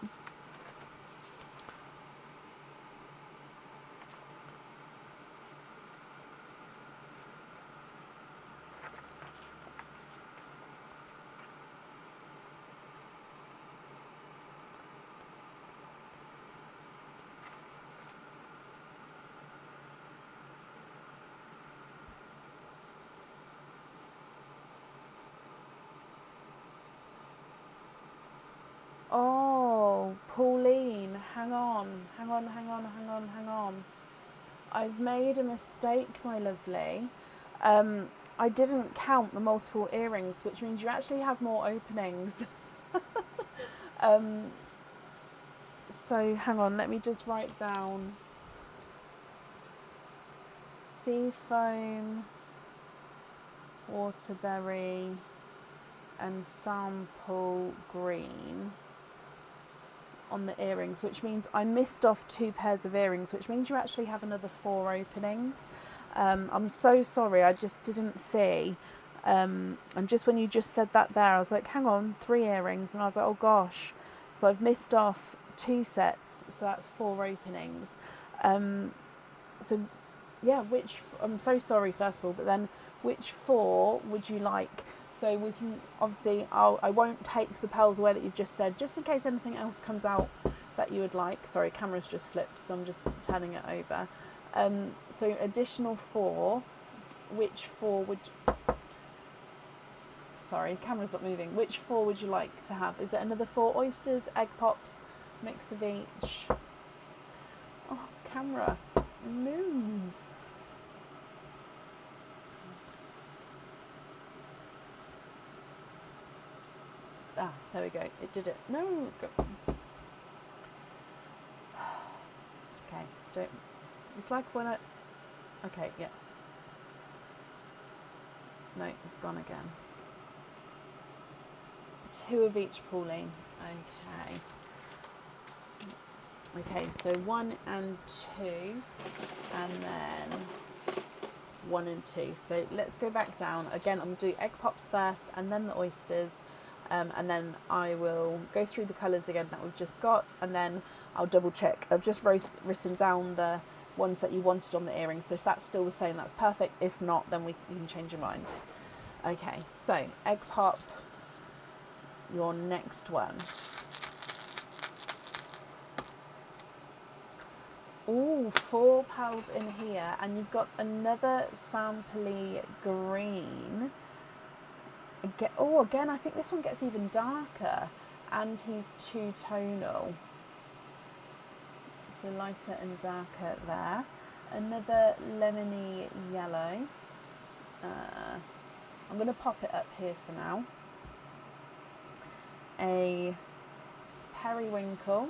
Oh, Pauline, hang on. I've made a mistake, my lovely. I didn't count the multiple earrings, which means you actually have more openings. So hang on, let me just write down seafoam, waterberry, and sample green on the earrings, which means I missed off 2 pairs of earrings, which means you actually have another 4 openings. I'm so sorry, I just didn't see. And just when you just said that there, I was like, hang on, 3 earrings, and I was like, oh gosh. So I've missed off 2 sets, so that's 4 openings. So yeah, I'm so sorry first of all, but then which 4 would you like? So we can, obviously, I won't take the pearls away that you've just said, just in case anything else comes out that you would like. Sorry, camera's just flipped, so I'm just turning it over. So additional 4, which 4 would... Sorry, camera's not moving. Which 4 would you like to have? Is it another 4 oysters, egg pops, mix of each? Oh, camera, move. Ah, there we go. It did it. No, go. Okay, don't. It's like when I. Okay, yeah. No, it's gone again. 2 of each, Pauline. Okay. Okay, so 1 and 2, and then 1 and 2. So let's go back down. Again, I'm going to do egg pops first, and then the oysters. And then I will go through the colours again that we've just got, and then I'll double check. I've just written down the ones that you wanted on the earrings, so if that's still the same, that's perfect. If not, then you can change your mind. Okay, so egg pop, your next one. Ooh, 4 pearls in here, and you've got another sampley green. Again, I think this one gets even darker, and he's 2-tonal. So lighter and darker there. Another lemony yellow. I'm going to pop it up here for now. A periwinkle.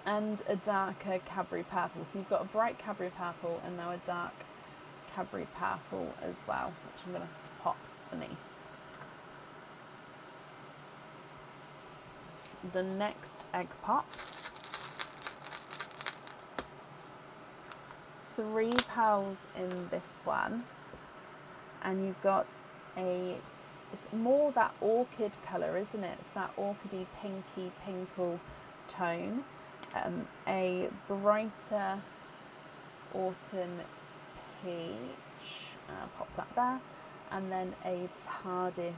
And a darker Cadbury purple. So you've got a bright Cadbury purple and now a dark Cadbury purple as well, which I'm going to pop beneath. The next egg pop. 3 pearls in this one, and you've got it's more that orchid colour, isn't it? It's that orchidy pinky pinkle tone. A brighter autumn peach, pop that there, and then a TARDIS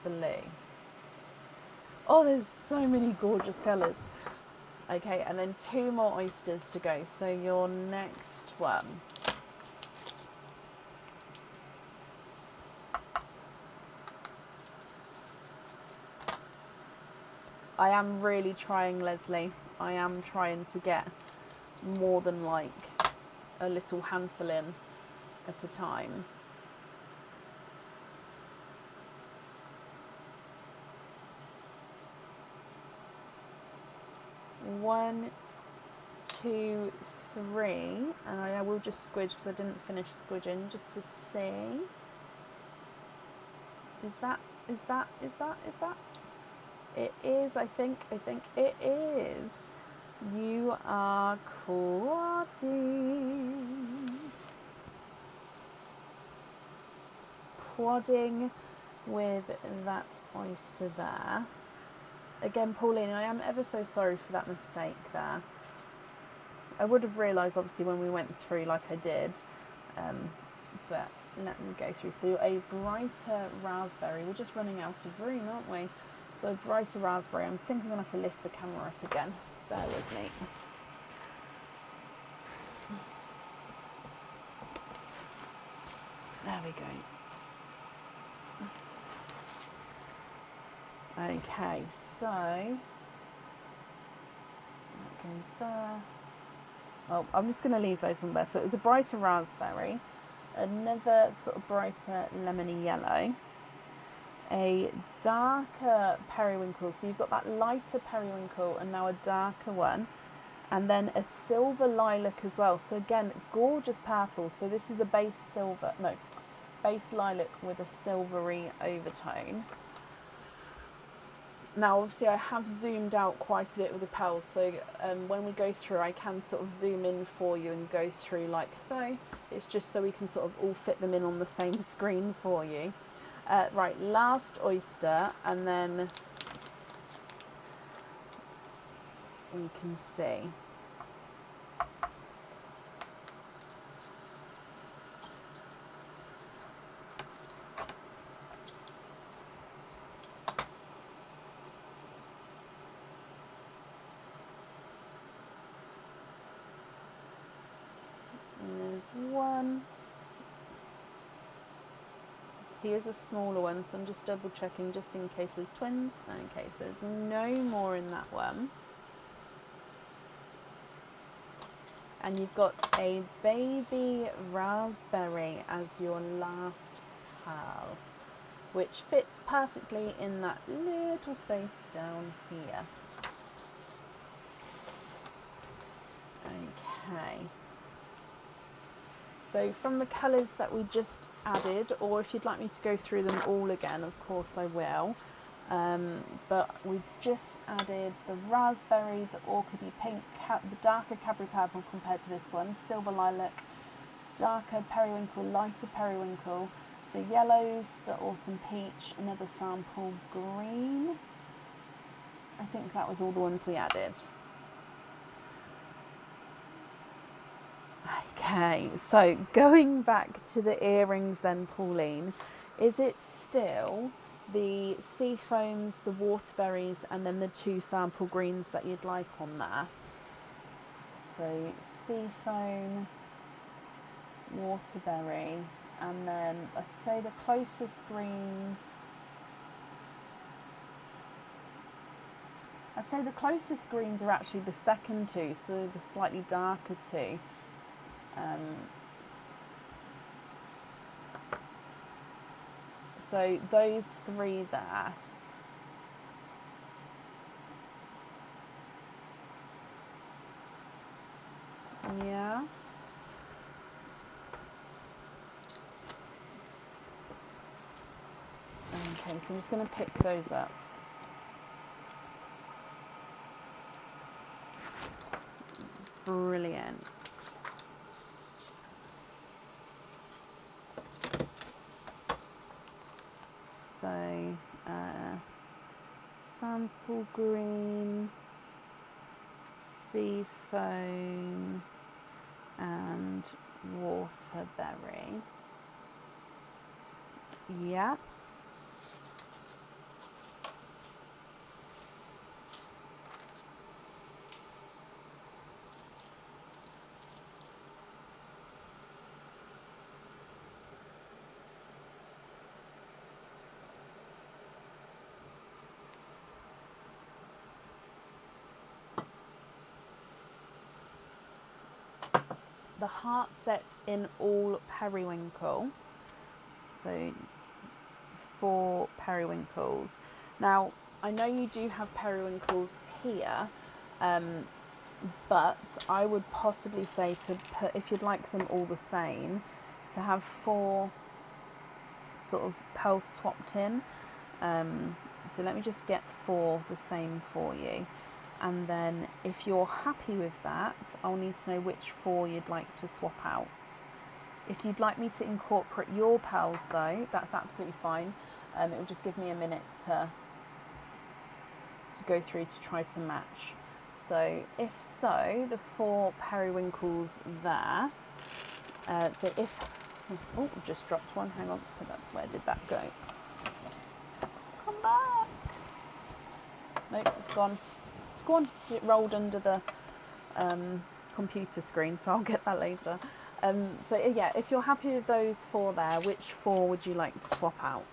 blue. Oh, there's so many gorgeous colours. Okay, and then 2 more oysters to go. So your next one. I am really trying, Leslie. I am trying to get more than like a little handful in at a time. One, 2, 3, and I will just squidge because I didn't finish squidging, just to see. Is that? It is, I think it is. You are quadding with that oyster there. Again, Pauline, I am ever so sorry for that mistake there. I would have realised obviously when we went through like I did, but let me go through. So a brighter raspberry, we're just running out of room, aren't we? So a brighter raspberry, I think I'm going to have to lift the camera up again, bear with me. There we go. Okay, so that goes there. Oh, I'm just going to leave those on there. So it was a brighter raspberry, another sort of brighter lemony yellow, a darker periwinkle. So you've got that lighter periwinkle and now a darker one, and then a silver lilac as well. So again, gorgeous purple. So this is a base lilac with a silvery overtone. Now, obviously, I have zoomed out quite a bit with the pals, so when we go through, I can sort of zoom in for you and go through like so. It's just so we can sort of all fit them in on the same screen for you. Right, last oyster, and then we can see. One. Here's a smaller one, so I'm just double checking just in case there's twins. Okay, so there's no more in that one. And you've got a baby raspberry as your last pearl, which fits perfectly in that little space down here. Okay. So from the colours that we just added, or if you'd like me to go through them all again, of course I will. But we just added the raspberry, the orchidy pink, the darker Cadbury purple compared to this one, silver lilac, darker periwinkle, lighter periwinkle, the yellows, the autumn peach, another sample green. I think that was all the ones we added. Okay, so going back to the earrings then, Pauline, is it still the sea foams, the waterberries, and then the 2 sample greens that you'd like on there? So sea foam, waterberry, and then I'd say the closest greens. I'd say the closest greens are actually the second 2, so the slightly darker 2. So those 3 there. Yeah. Okay, so I'm just going to pick those up. Brilliant. So, sample green, sea foam, and waterberry. Yeah. The heart set in all periwinkle, so 4 periwinkles. Now I know you do have periwinkles here, but I would possibly say to put, if you'd like them all the same, to have 4 sort of pearls swapped in. So let me just get 4 the same for you, and then if you're happy with that, I'll need to know which 4 you'd like to swap out. If you'd like me to incorporate your pearls though, that's absolutely fine. It will just give me a minute to go through to try to match. So if so, the 4 periwinkles there. So if, oh, just dropped one, hang on, put that, where did that go? Come back. Nope, it's gone. It's gone. It rolled under the computer screen, so I'll get that later. So yeah, if you're happy with those 4 there, which 4 would you like to swap out?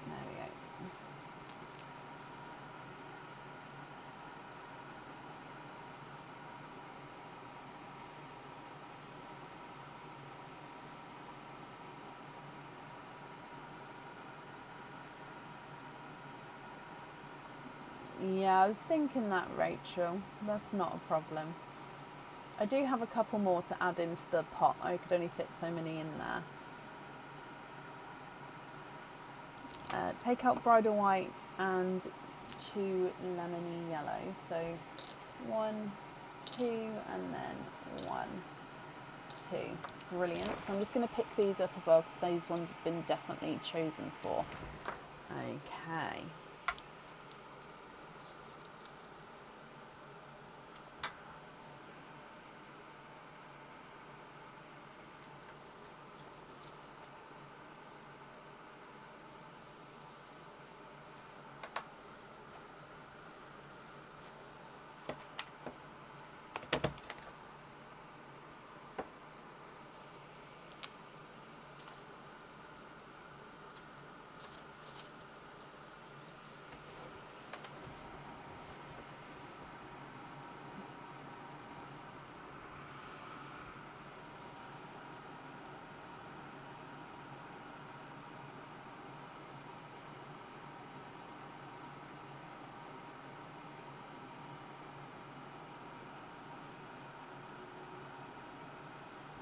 There we go. Yeah, I was thinking that, Rachel. That's not a problem. I do have a couple more to add into the pot. I could only fit so many in there. Take out bridal white and 2 lemony yellow. So 1, 2, and then 1, 2. Brilliant. So I'm just going to pick these up as well because those ones have been definitely chosen for. Okay.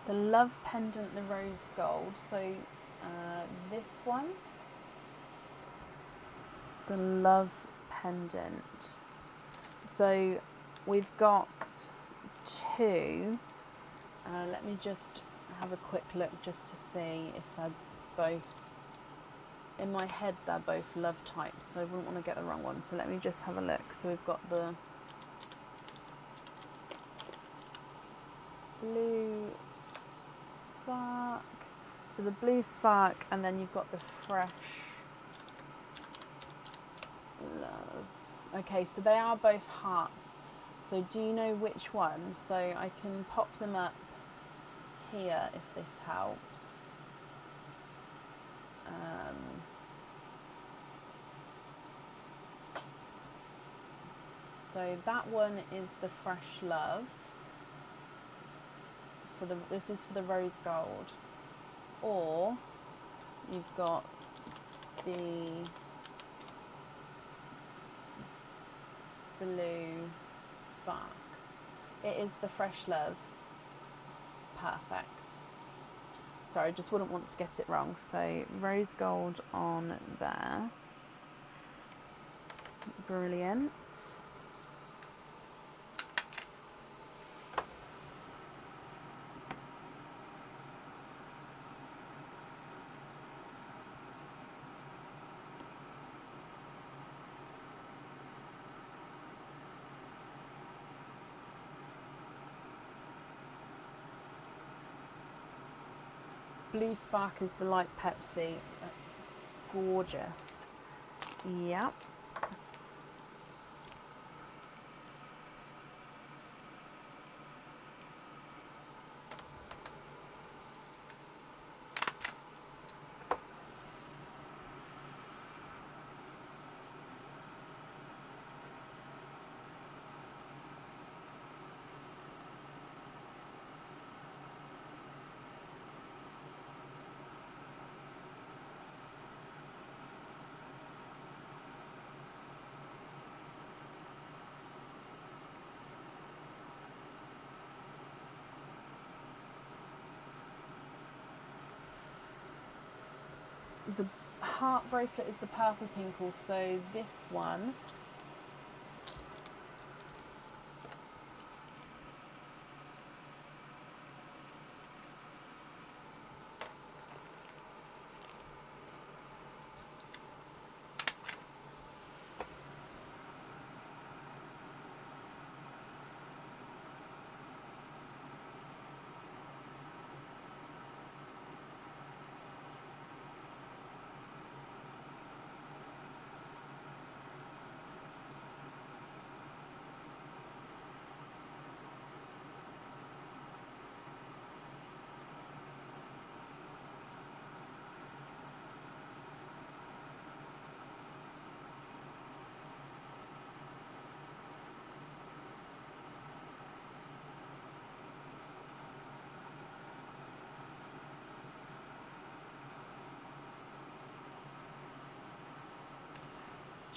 The love pendant, the rose gold. So this one, the love pendant. So we've got 2. Let me just have a quick look just to see if they're both, in my head they're both love types, so I wouldn't want to get the wrong one. So let me just have a look. So we've got the blue spark, so the blue spark, and then you've got the fresh love. Okay, so they are both hearts. So do you know which one? So I can pop them up here if this helps. So that one is the fresh love. This is for the rose gold, or you've got the blue spark. It is the fresh love. Perfect. Sorry, I just wouldn't want to get it wrong. So rose gold on there. Brilliant. Blue spark is the light Pepsi. That's gorgeous. Yep. the heart bracelet is the purple pinkle, so this one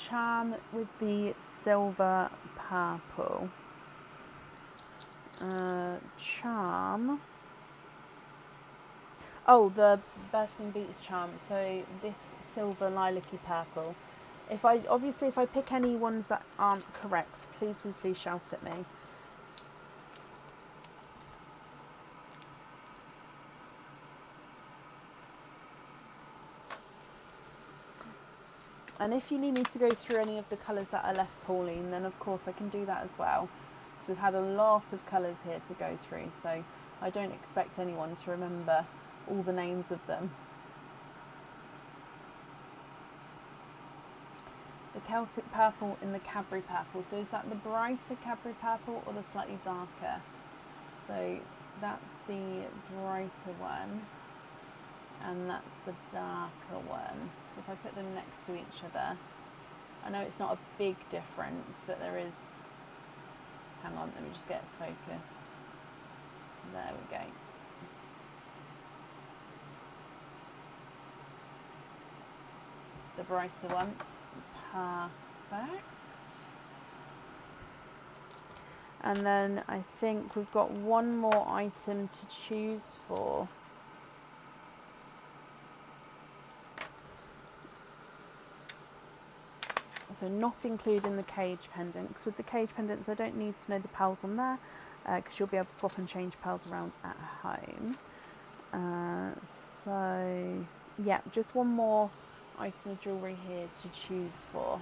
charm with the silver purple. Charm. Oh, the bursting beats charm. So this silver lilac-y purple. If I pick any ones that aren't correct, please shout at me. And if you need me to go through any of the colours that are left, Pauline, then of course I can do that as well. So we've had a lot of colours here to go through, so I don't expect anyone to remember all the names of them. The Celtic purple and the Cadbury purple. So is that the brighter Cadbury purple or the slightly darker? So that's the brighter one and that's the darker one. So if I put them next to each other, I know it's not a big difference, but there is, hang on, let me just get it focused. There we go. The brighter one, perfect. And then I think we've got one more item to choose for. So not including the cage pendant, because with the cage pendants I don't need to know the pearls on there, because you'll be able to swap and change pearls around at home. So yeah, just one more item of jewellery here to choose for.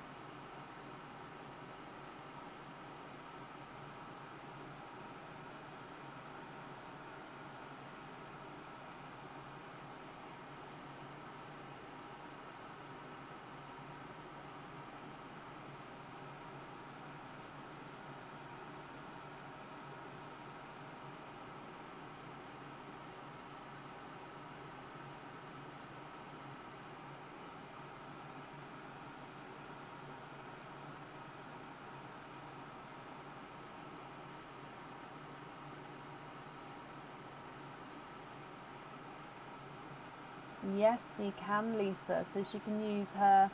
Yes, you can, Lisa. So she can use her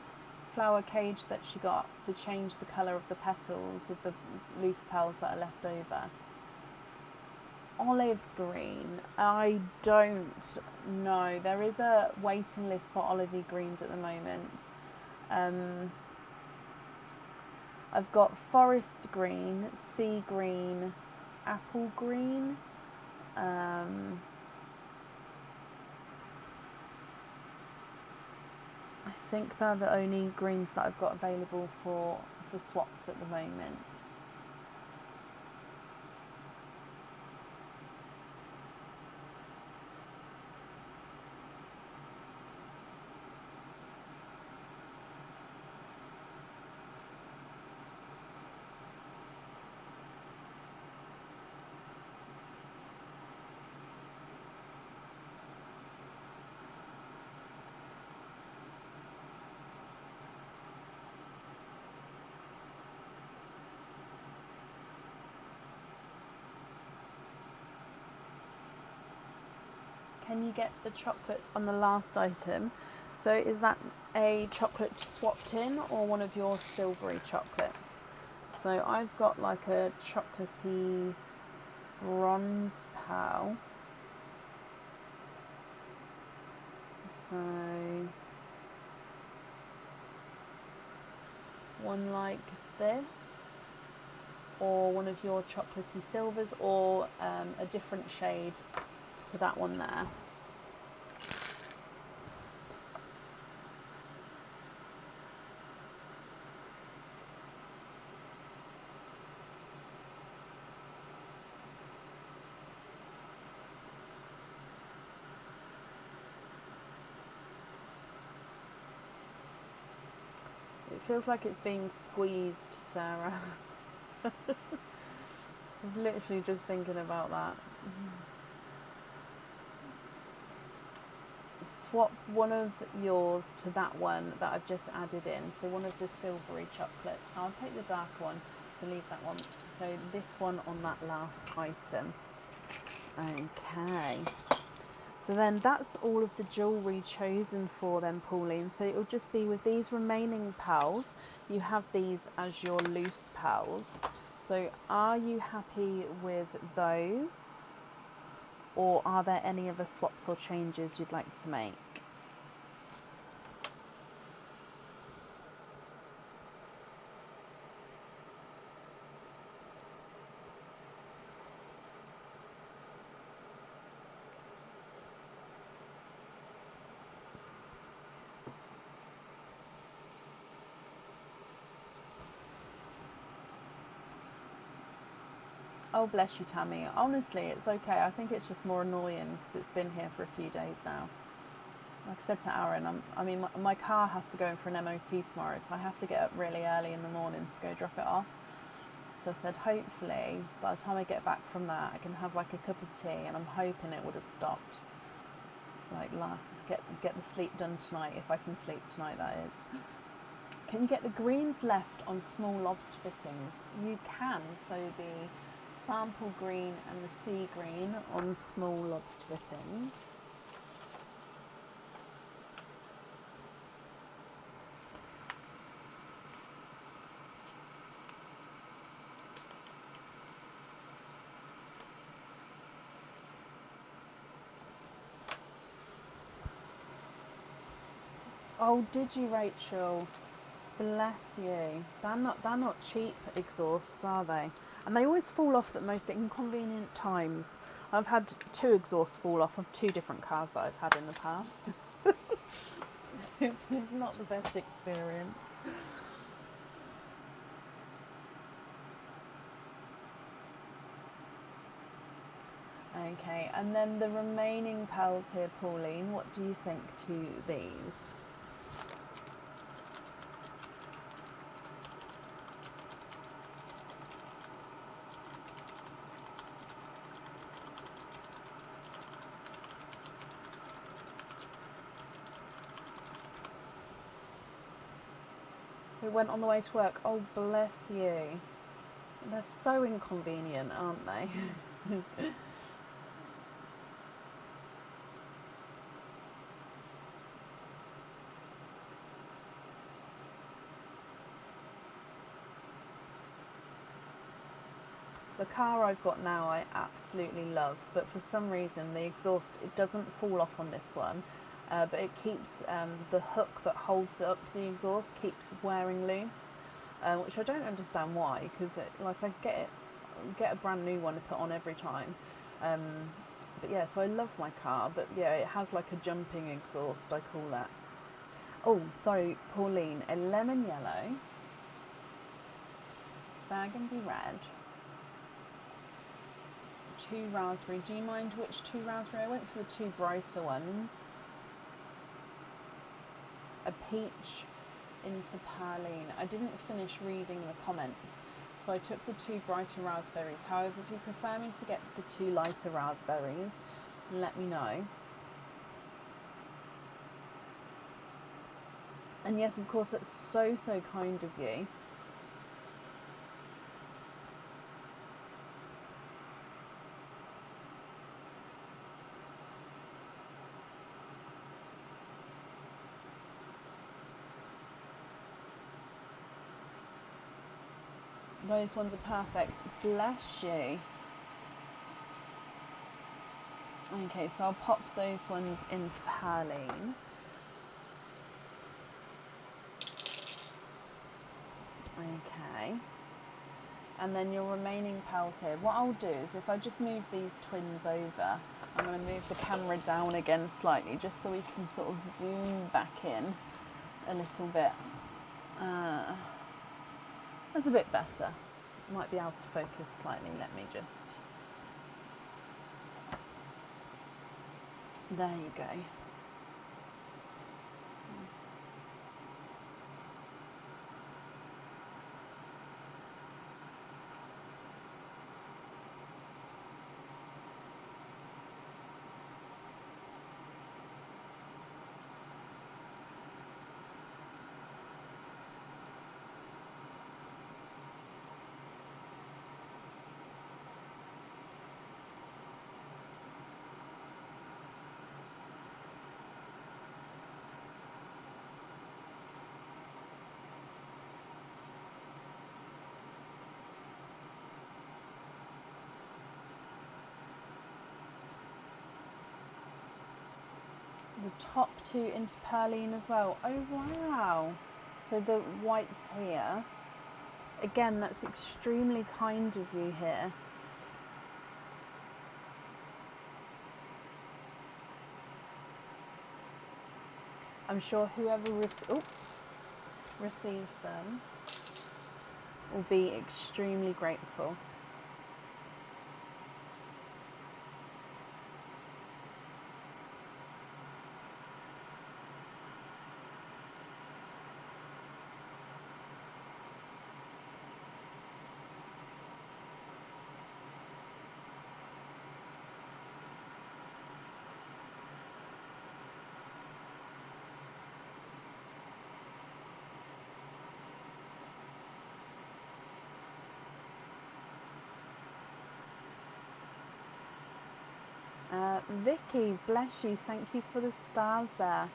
flower cage that she got to change the colour of the petals with the loose pearls that are left over. Olive green, I don't know. There is a waiting list for olivey greens at the moment. I've got forest green, sea green, apple green. I think they're the only greens that I've got available for swaps at the moment. Can you get a chocolate on the last item? So is that a chocolate swapped in or one of your silvery chocolates? So I've got like a chocolatey bronze pearl. So one like this, or one of your chocolatey silvers, or a different shade to that one there. It feels like it's being squeezed, Sarah. I was literally just thinking about that. Swap one of yours to that one that I've just added in, so one of the silvery chocolates. I'll take the dark one to leave that one. So this one on that last item. Okay. So then that's all of the jewellery chosen for then, Pauline. So it'll just be with these remaining pals. You have these as your loose pals. So are you happy with those? Or are there any other swaps or changes you'd like to make? Oh, bless you, Tammy. Honestly, it's okay. I think it's just more annoying because it's been here for a few days now. Like I said to Aaron, my car has to go in for an MOT tomorrow, so I have to get up really early in the morning to go drop it off. So I said, hopefully, by the time I get back from that, I can have like a cup of tea, and I'm hoping it would have stopped. Like, get the sleep done tonight, if I can sleep tonight, that is. Can you get the greens left on small lobster fittings? You can, so the sample green and the sea green on small lobster fittings. Oh, did you, Rachel? Bless you. They're not cheap exhausts, are they? And they always fall off at the most inconvenient times. I've had 2 exhausts fall off of 2 different cars that I've had in the past. it's not the best experience. Okay, and then the remaining pearls here, Pauline, what do you think to these? We went on the way to work. Oh, bless you. They're so inconvenient, aren't they? The car I've got now I absolutely love, but for some reason the exhaust, it doesn't fall off on this one, but it keeps, the hook that holds up the exhaust keeps wearing loose, which I don't understand why, because I get a brand new one to put on every time. But yeah, so I love my car, but yeah, it has like a jumping exhaust, I call that. Oh, sorry, Pauline, a lemon yellow, burgundy red, 2 raspberry. Do you mind which 2 raspberry? I went for the 2 brighter ones. A peach into Perline. I didn't finish reading the comments, so I took the 2 brighter raspberries. However, if you prefer me to get the 2 lighter raspberries, let me know. And yes, of course, that's so kind of you. Those ones are perfect. Bless you. Okay, so I'll pop those ones into Perline. Okay. And then your remaining pals here. What I'll do is if I just move these twins over, I'm going to move the camera down again slightly just so we can sort of zoom back in a little bit. That's a bit better. Might be able to focus slightly. Let me just... There you go. The top two into Perline as well. Oh wow. So the whites here. Again, that's extremely kind of you here. I'm sure whoever receives them will be extremely grateful. Vicky, bless you. Thank you for the stars there.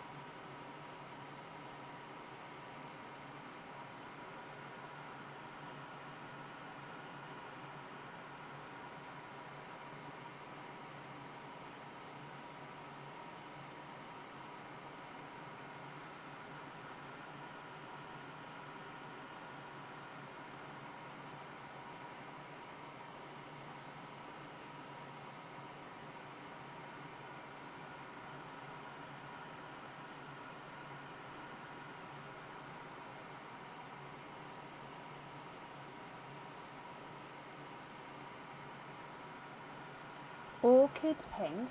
Orchid pink.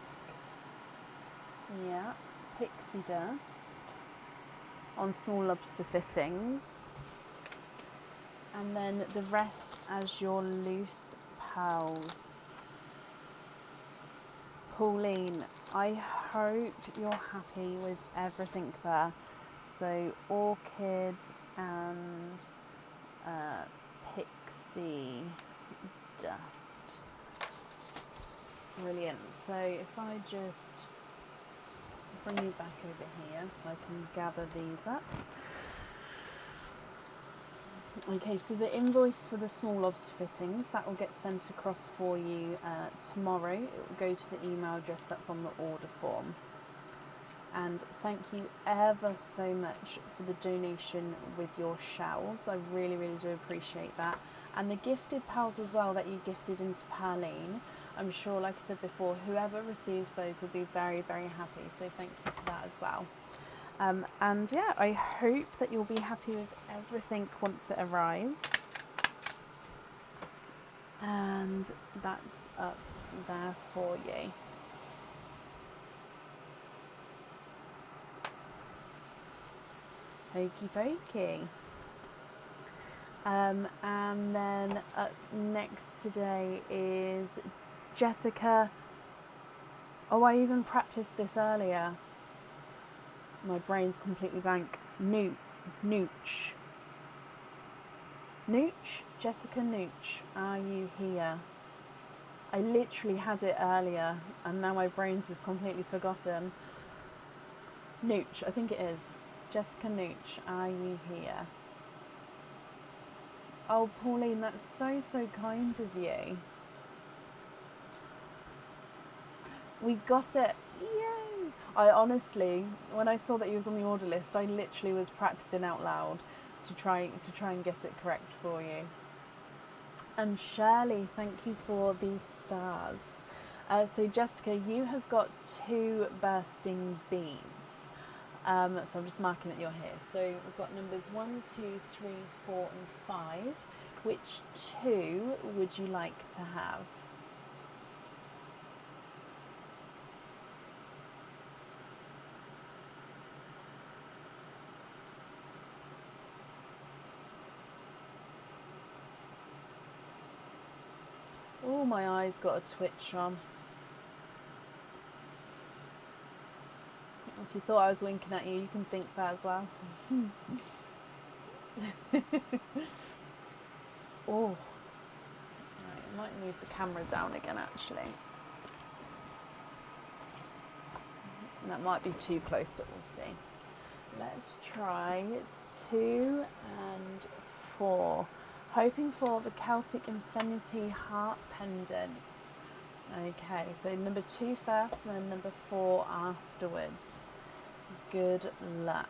Yeah. Pixie dust on small lobster fittings. And then the rest as your loose pearls. Pauline, I hope you're happy with everything there. So orchid and pixie dust. Brilliant. So if I just bring you back over here so I can gather these up. Okay, so the invoice for the small lobster fittings, that will get sent across for you tomorrow. It will go to the email address that's on the order form. And thank you ever so much for the donation with your shells. I really, really do appreciate that. And the gifted pals as well that you gifted into Perline. I'm sure, like I said before, whoever receives those will be very, very happy. So thank you for that as well. And yeah, I hope that you'll be happy with everything once it arrives. And that's up there for you. Okie dokie. And then up next today is Jessica. Oh, I even practiced this earlier. My brain's completely blank. Nooch. Jessica Nooch, are you here? I literally had it earlier and now my brain's just completely forgotten. Nooch, I think it is. Jessica Nooch, are you here? Oh, Pauline, that's so, so kind of you. We got it. Yay! I honestly, when I saw that you was on the order list, I literally was practicing out loud. to try and get it correct for you. And Shirley, thank you for these stars. So Jessica, you have got 2 bursting beads. So I'm just marking that you're here. So we've got numbers 1, 2, 3, 4, and 5. Which 2 would you like to have? Oh, my eyes got a twitch on. If you thought I was winking at you, you can think that as well. Oh, right, I might move the camera down again actually. That might be too close, but we'll see. Let's try 2 and 4. Hoping for the Celtic Infinity Heart Pendant. Okay, so number 2 first and then number 4 afterwards. Good luck.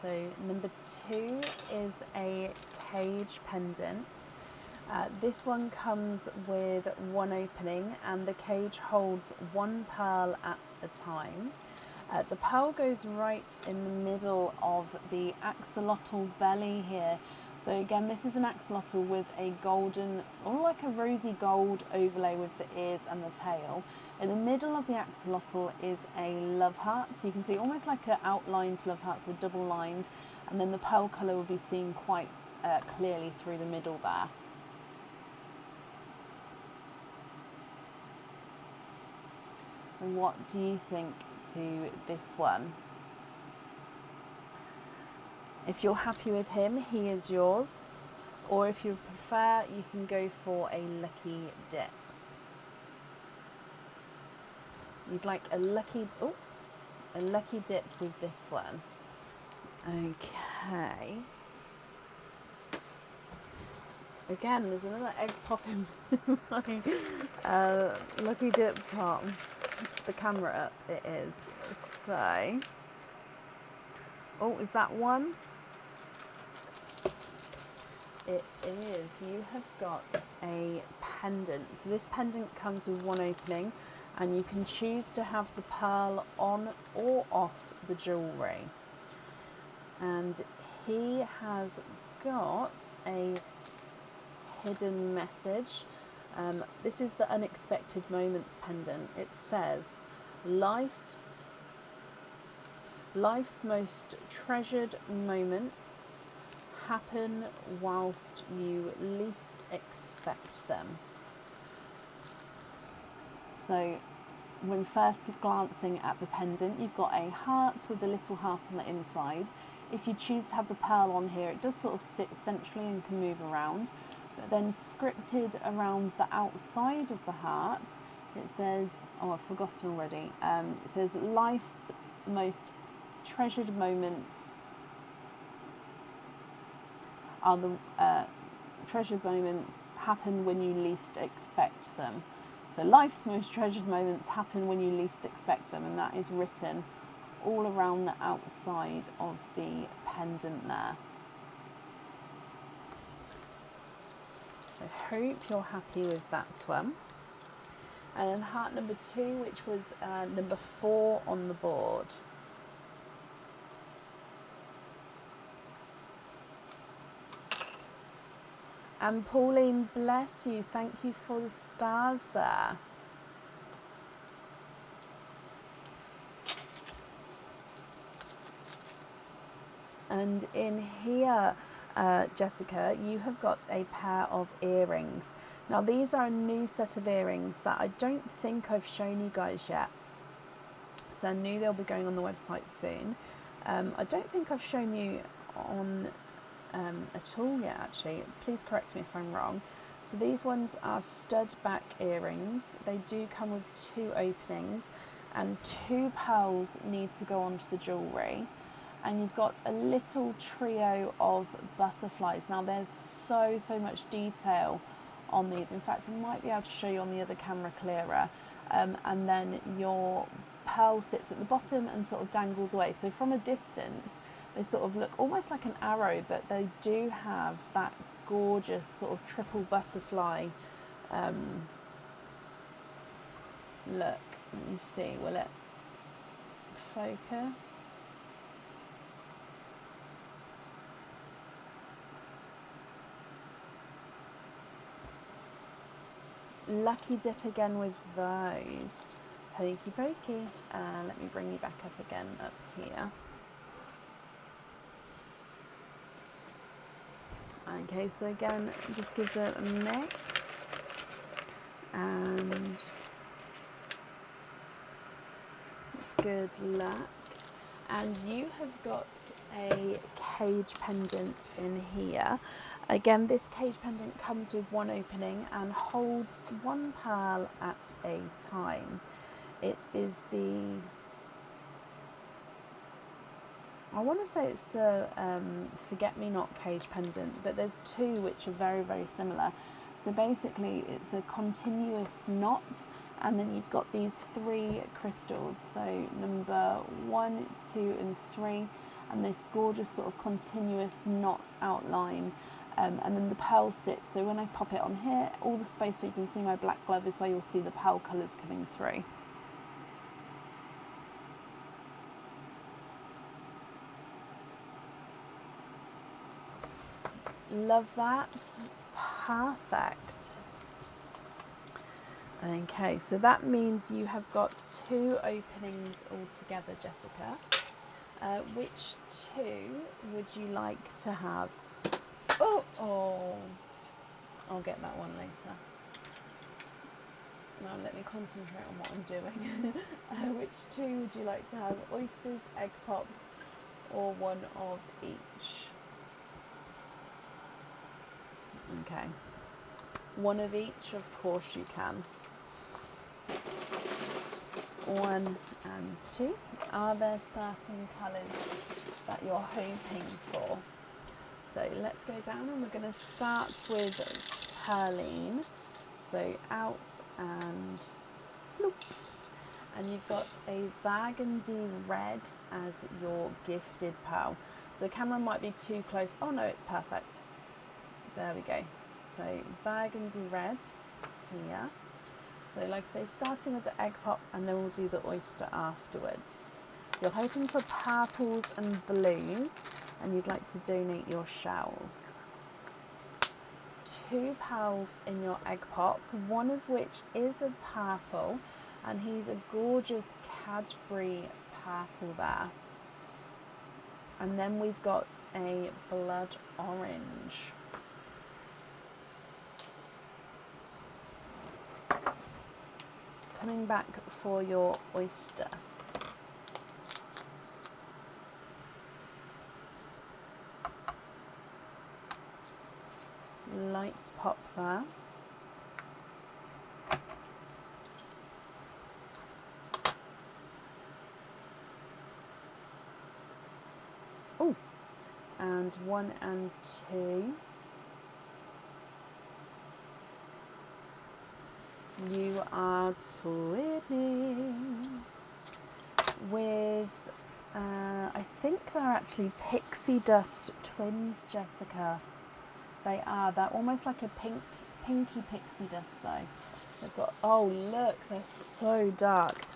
So number 2 is a cage pendant. This one comes with 1 opening and the cage holds 1 pearl at a time. The pearl goes right in the middle of the axolotl belly here. So again, this is an axolotl with a golden, or like a rosy gold overlay with the ears and the tail. In the middle of the axolotl is a love heart. So you can see almost like an outlined love heart, so double lined. And then the pearl colour will be seen quite clearly through the middle there. What do you think to this one? If you're happy with him, he is yours. Or if you prefer, you can go for a lucky dip. You'd like a lucky dip with this one. Okay. Again, there's another egg popping my lucky dip pot. The camera up, it is. So, oh, is that one? It is. You have got a pendant. So this pendant comes with 1 opening and you can choose to have the pearl on or off the jewellery. And he has got a hidden message. This is the unexpected moments pendant. It says, life's most treasured moments happen whilst you least expect them. So when first glancing at the pendant, you've got a heart with a little heart on the inside. If you choose to have the pearl on here, it does sort of sit centrally and can move around. But then scripted around the outside of the heart, it says, oh, I've forgotten already. It says, life's most treasured moments are the treasured moments happen when you least expect them. So life's most treasured moments happen when you least expect them, and that is written all around the outside of the pendant there. I hope you're happy with that one. And then heart number 2, which was number 4 on the board. And Pauline, bless you. Thank you for the stars there. And in here, Jessica, you have got a pair of earrings. Now these are a new set of earrings that I don't think I've shown you guys yet. So I knew they'll be going on the website soon. I don't think I've shown you on at all yet actually. Please correct me if I'm wrong. So these ones are stud back earrings. They do come with 2 openings and 2 pearls need to go onto the jewellery. And you've got a little trio of butterflies. Now there's so much detail on these. In fact, I might be able to show you on the other camera clearer. and then your pearl sits at the bottom and sort of dangles away. So from a distance, they sort of look almost like an arrow, but they do have that gorgeous sort of triple butterfly look. Let me see, will it focus? Lucky dip again with those. Hokey pokey. Let me bring you back up again up here. Okay, so again, just give it a mix. And good luck. And you have got a cage pendant in here. Again, this cage pendant comes with one opening and holds one pearl at a time. It is I want to say it's the forget-me-not cage pendant, but there's two which are very, very similar. So basically it's a continuous knot, and then you've got these three crystals, so number 1, 2 and 3, and this gorgeous sort of continuous knot outline, and then the pearl sits. So when I pop it on here, all the space where you can see my black glove is where you'll see the pearl colours coming through. Love that. Perfect. Okay, so that means you have got 2 openings altogether, Jessica. Which 2 would you like to have? Oh, I'll get that one later. Now let me concentrate on what I'm doing. Which 2 would you like to have? Oysters, egg pops, or one of each? Okay. One of each, of course you can. 1 and 2. Are there certain colours that you're hoping for? So let's go down, and we're going to start with Pearline. So out and bloop. And you've got a burgundy red as your gifted pearl. So the camera might be too close. Oh no, it's perfect. There we go. So burgundy red here. So like I say, starting with the egg pop, and then we'll do the oyster afterwards. You're hoping for purples and blues, and you'd like to donate your shells. 2 pearls in your egg pop, one of which is a purple, and he's a gorgeous Cadbury purple there. And then we've got a blood orange. Coming back for your oyster. Light pop there. Oh, and 1 and 2. You are twinning with, I think they're actually pixie dust twins, Jessica. They are. They're almost like a pinky pixie dust though. They've got, oh look, they're so dark.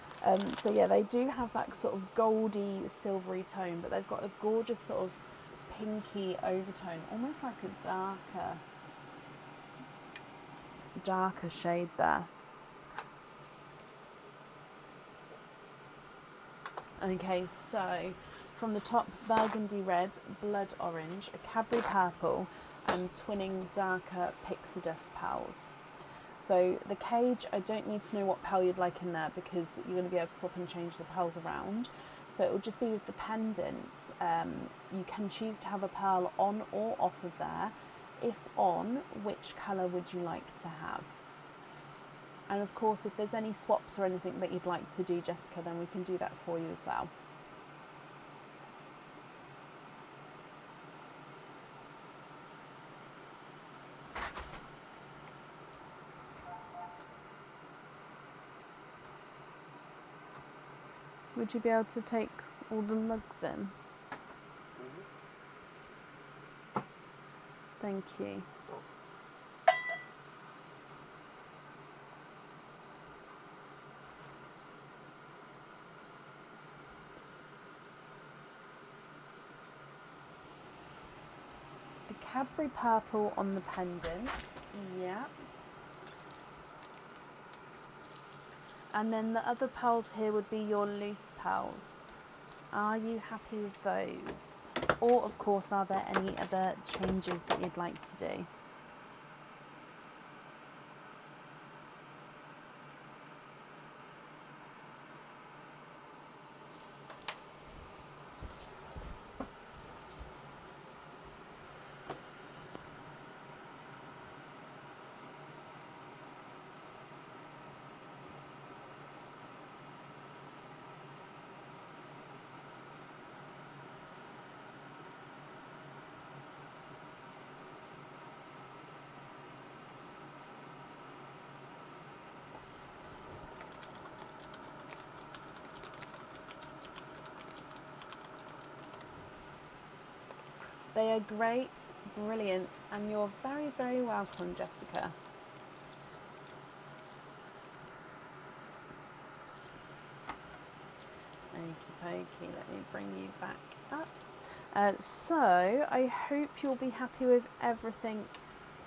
So yeah, they do have that sort of goldy, silvery tone, but they've got a gorgeous sort of pinky overtone, almost like a darker shade there. Okay, so from the top, burgundy red, blood orange, a Cadbury purple, and twinning darker pixie dust pearls. So the cage, I don't need to know what pearl you'd like in there, because you're going to be able to swap and change the pearls around. So it will just be with the pendant. You can choose to have a pearl on or off of there. If on, which colour would you like to have? And of course, if there's any swaps or anything that you'd like to do, Jessica, then we can do that for you as well. Would you be able to take all the mugs in? Thank you. The Cadbury purple on the pendant, yeah. And then the other pearls here would be your loose pearls. Are you happy with those? Or of course, are there any other changes that you'd like to do? They are great, brilliant, and you're very, very welcome, Jessica. Okie dokie, let me bring you back up. So, I hope you'll be happy with everything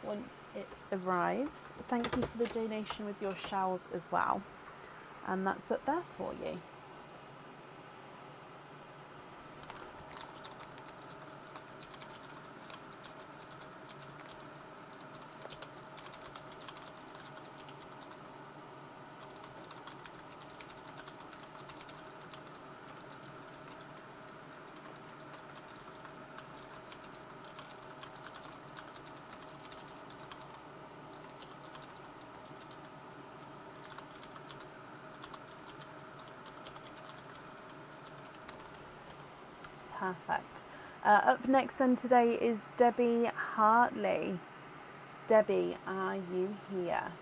once it arrives. Thank you for the donation with your shells as well. And that's up there for you. Perfect. Up next then today is Debbie Hartley. Debbie, are you here?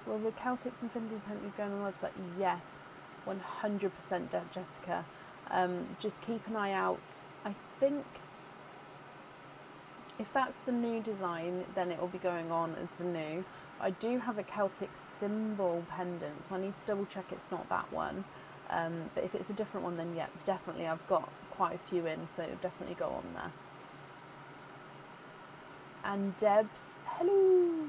Will the Celtics Infinity Paint go on the website? Yes, 100% Jessica. Just keep an eye out. I think if that's the new design, then it will be going on as the new. I do have a Celtic symbol pendant, so I need to double check it's not that one. But if it's a different one, then yeah, definitely. I've got quite a few in, so it'll definitely go on there. And Debs, hello.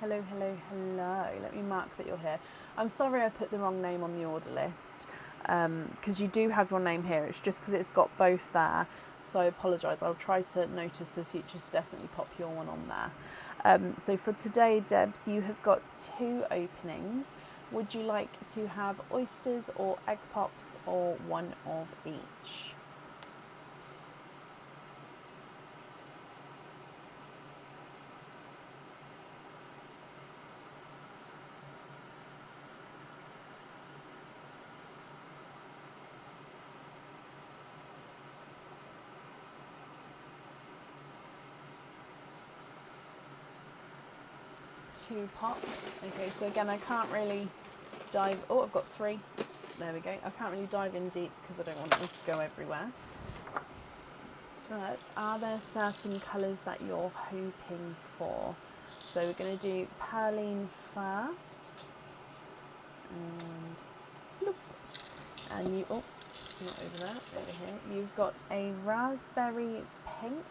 Hello, hello, hello. Let me mark that you're here. I'm sorry I put the wrong name on the order list, because you do have your name here. It's just because it's got both there. So I apologise. I'll try to notice for future to definitely pop your one on there. So for today, Debs, you have got 2 openings. Would you like to have oysters or egg pops or one of each? Two pops. Okay, so again, I can't really dive. Oh, I've got 3. There we go. I can't really dive in deep because I don't want them to go everywhere. But are there certain colours that you're hoping for? So we're going to do Perline first. And look. And you, oh, not over there, over here. You've got a raspberry pink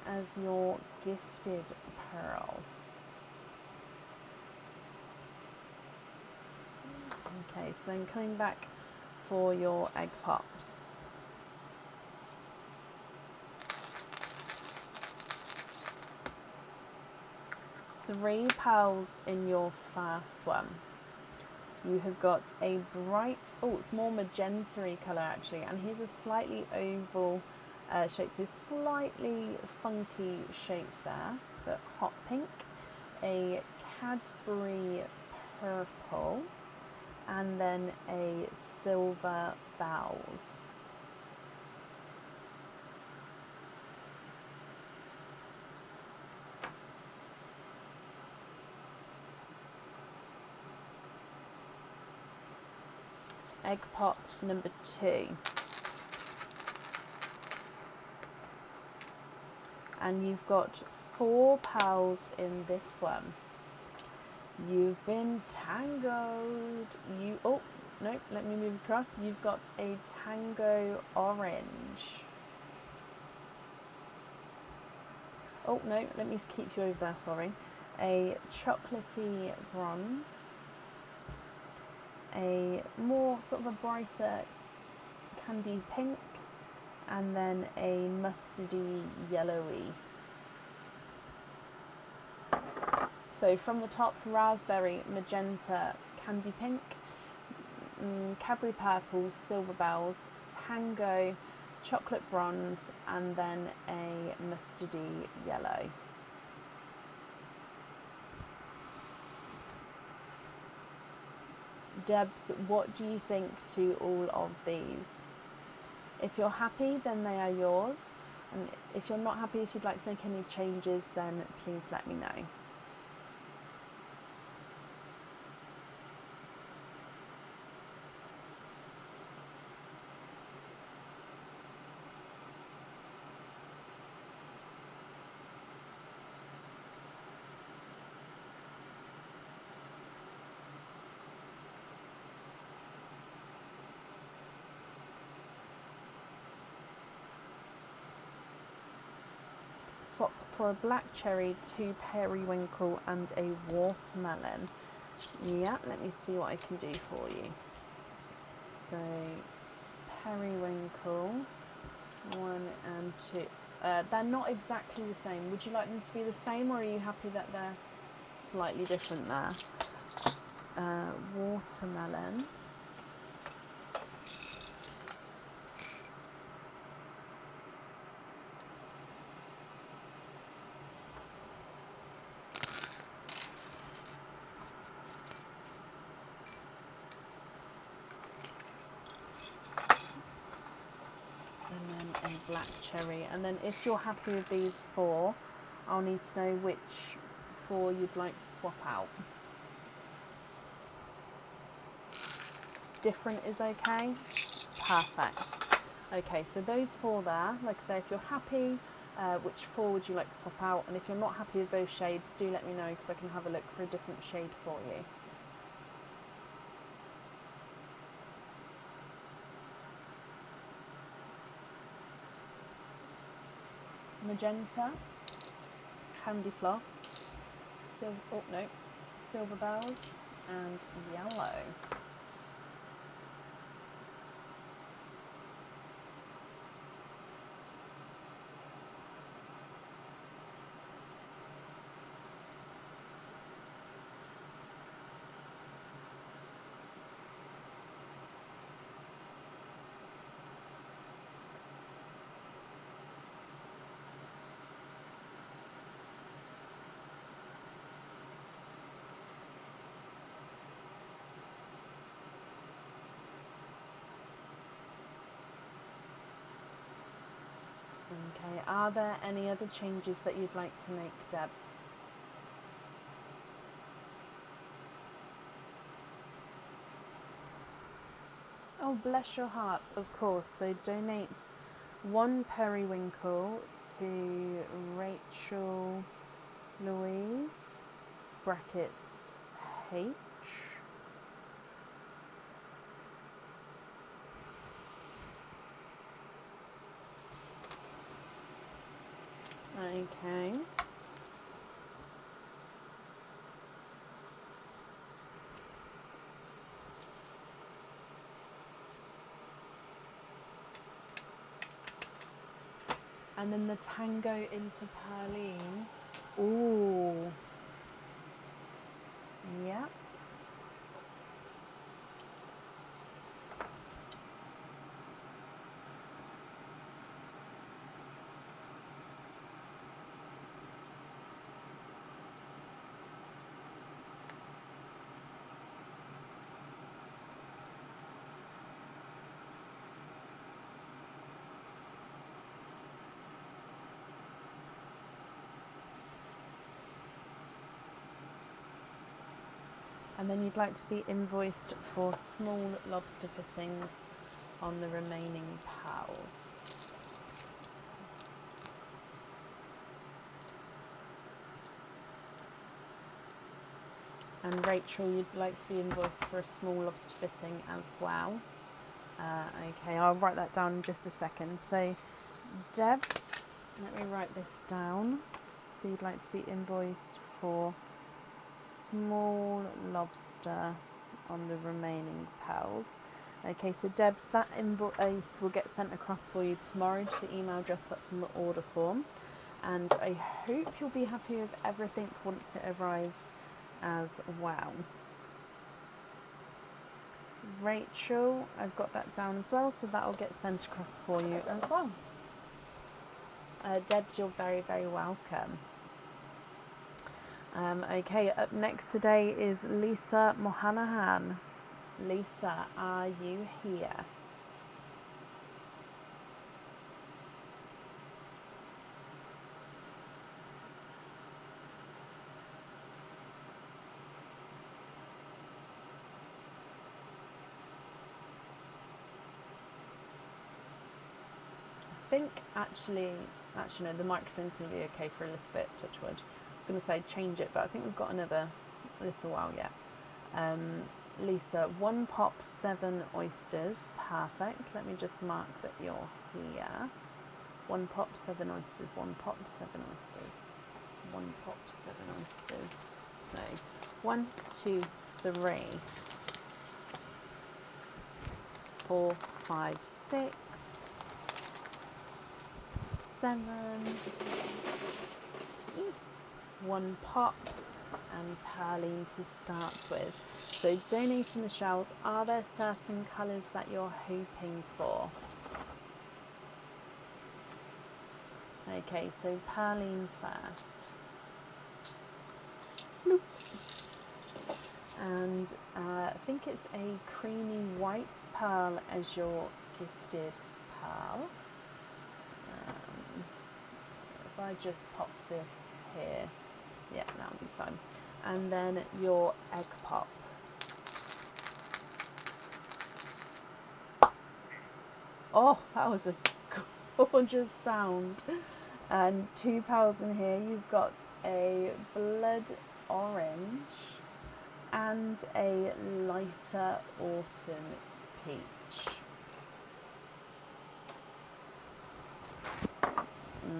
as your gifted pearl. Okay, so then coming back for your egg pops. Three pearls in your first one. You have got a bright, oh, it's more magenta-y colour actually, and here's a slightly oval shape, so slightly funky shape there, but hot pink, a Cadbury purple, and then a silver bells. egg pot number 2. And you've got 4 pals in this one. You've been tangoed. Oh, no, let me move across. You've got a tango orange. Oh, no, let me keep you over there, sorry. A chocolatey bronze. A more sort of a brighter candy pink. And then a mustardy yellowy. So from the top, raspberry, magenta, candy pink, Cadbury purple, silver bells, tango, chocolate bronze, and then a mustardy yellow. Debs, what do you think to all of these? If you're happy, then they are yours. And if you're not happy, if you'd like to make any changes, then please let me know. Swap for a black cherry, 2 periwinkle and a watermelon. Yeah, let me see what I can do for you. So periwinkle, 1 and 2. They're not exactly the same. Would you like them to be the same, or are you happy that they're slightly different there? Watermelon. And then a black cherry. And then if you're happy with these 4, I'll need to know which 4 you'd like to swap out. Different is okay? Perfect. Okay, so those 4 there, like I say, if you're happy, which 4 would you like to swap out? And if you're not happy with those shades, do let me know, because I can have a look for a different shade for you. Magenta, candy floss, silver bells, and yellow. Okay, are there any other changes that you'd like to make, Debs? Oh, bless your heart, of course. So donate 1 periwinkle to Rachel Louise, brackets H. Okay. And then the tango into Perline. Ooh. Yep. And then you'd like to be invoiced for small lobster fittings on the remaining pals. And Rachel, you'd like to be invoiced for a small lobster fitting as well. Okay, I'll write that down in just a second. So, Debs, let me write this down. So you'd like to be invoiced for small lobster on the remaining pals. Okay, so Debs, that invoice will get sent across for you tomorrow to the email address that's on the order form. And I hope you'll be happy with everything once it arrives as well. Rachel, I've got that down as well, so that'll get sent across for you as well. Debs, you're very, very welcome. Okay, up next today is Lisa Mohanahan. Lisa, are you here? I think actually no, the microphone's going to be okay for a little bit, touch wood. I was going to say change it, but I think we've got another little while yet. Lisa, 1 pop, 7 oysters, perfect. Let me just mark that you're here. 1 pop, 7 oysters, 1 pop, 7 oysters, 1 pop, 7 oysters. So 1, 2, 3, 4, 5, 6, 7, 1 pop, and Pearline to start with. So donating the shells, are there certain colours that you're hoping for? Okay, so Pearline first. Bloop. And I think it's a creamy white pearl as your gifted pearl. If I just pop this here, yeah, that'll be fun. And then your egg pop. Oh, that was a gorgeous sound. And 2 pals in here, you've got a blood orange and a lighter autumn peach.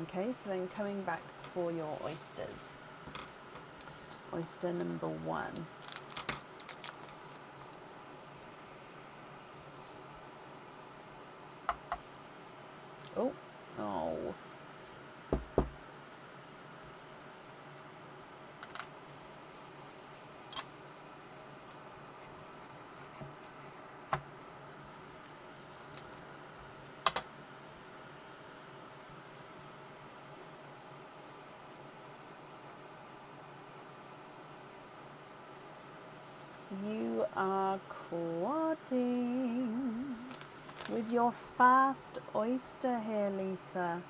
Okay, so then coming back for your oysters. Oyster number 1. Oh. You are quadding with your first oyster here, Lisa.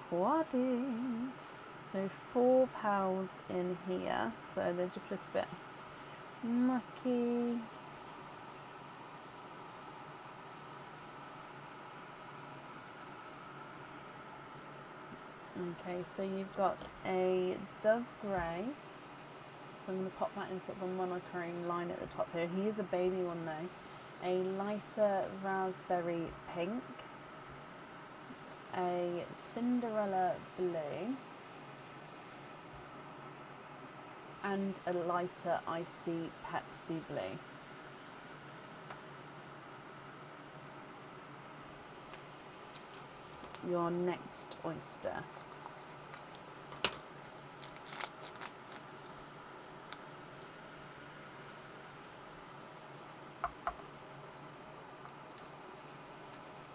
Quadding. So 4 pals in here. So they're just a little bit mucky. Okay, so you've got a dove grey. So I'm going to pop that in sort of a monochrome line at the top here. He is a baby one though. A lighter raspberry pink. A Cinderella blue. And a lighter icy Pepsi blue. Your next oyster.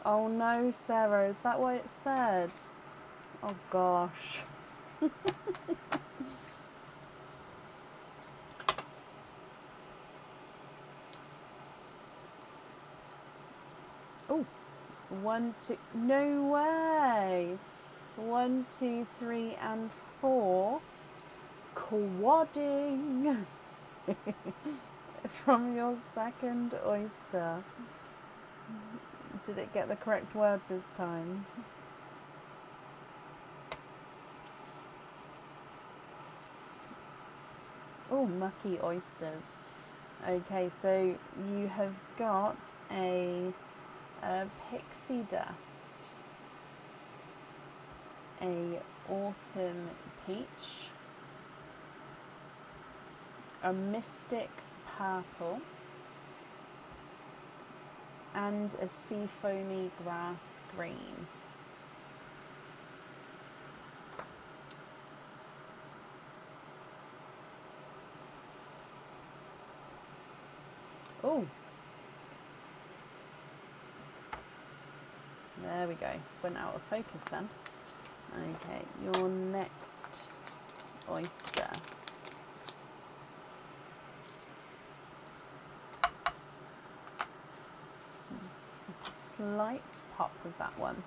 Oh no, Sarah, is that what it said? Oh gosh. Oh, 1, 2, no way. 1, 2, 3, and 4. quadding from your second oyster. Did it get the correct word this time? Oh, mucky oysters. Okay, so you have got a pixie dust, a autumn peach, a mystic purple, and a sea foamy grass green. Oh, there we go. Went out of focus then. Okay, your next oyster. Slight pop with that one.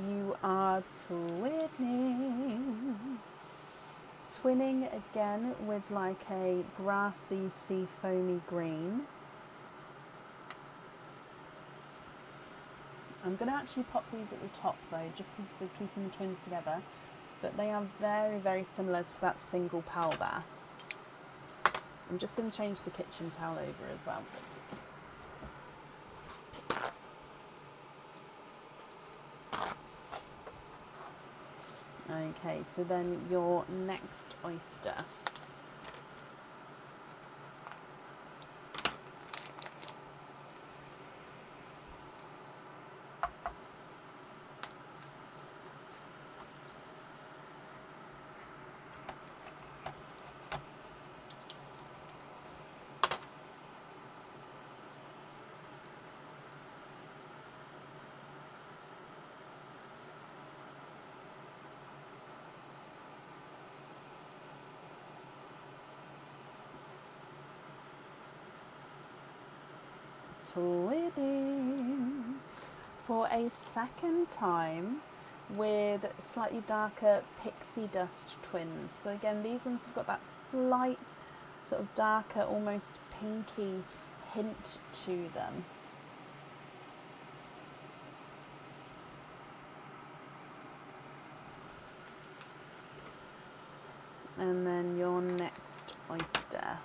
You are twinning. Twinning again with like a grassy sea foamy green. I'm going to actually pop these at the top though, just because they're keeping the twins together. But they are very, very similar to that single pal there. I'm just going to change the kitchen towel over as well. Okay, so then your next oyster. Twinning for a second time with slightly darker pixie dust twins. So again, these ones have got that slight sort of darker, almost pinky hint to them. And then your next oyster.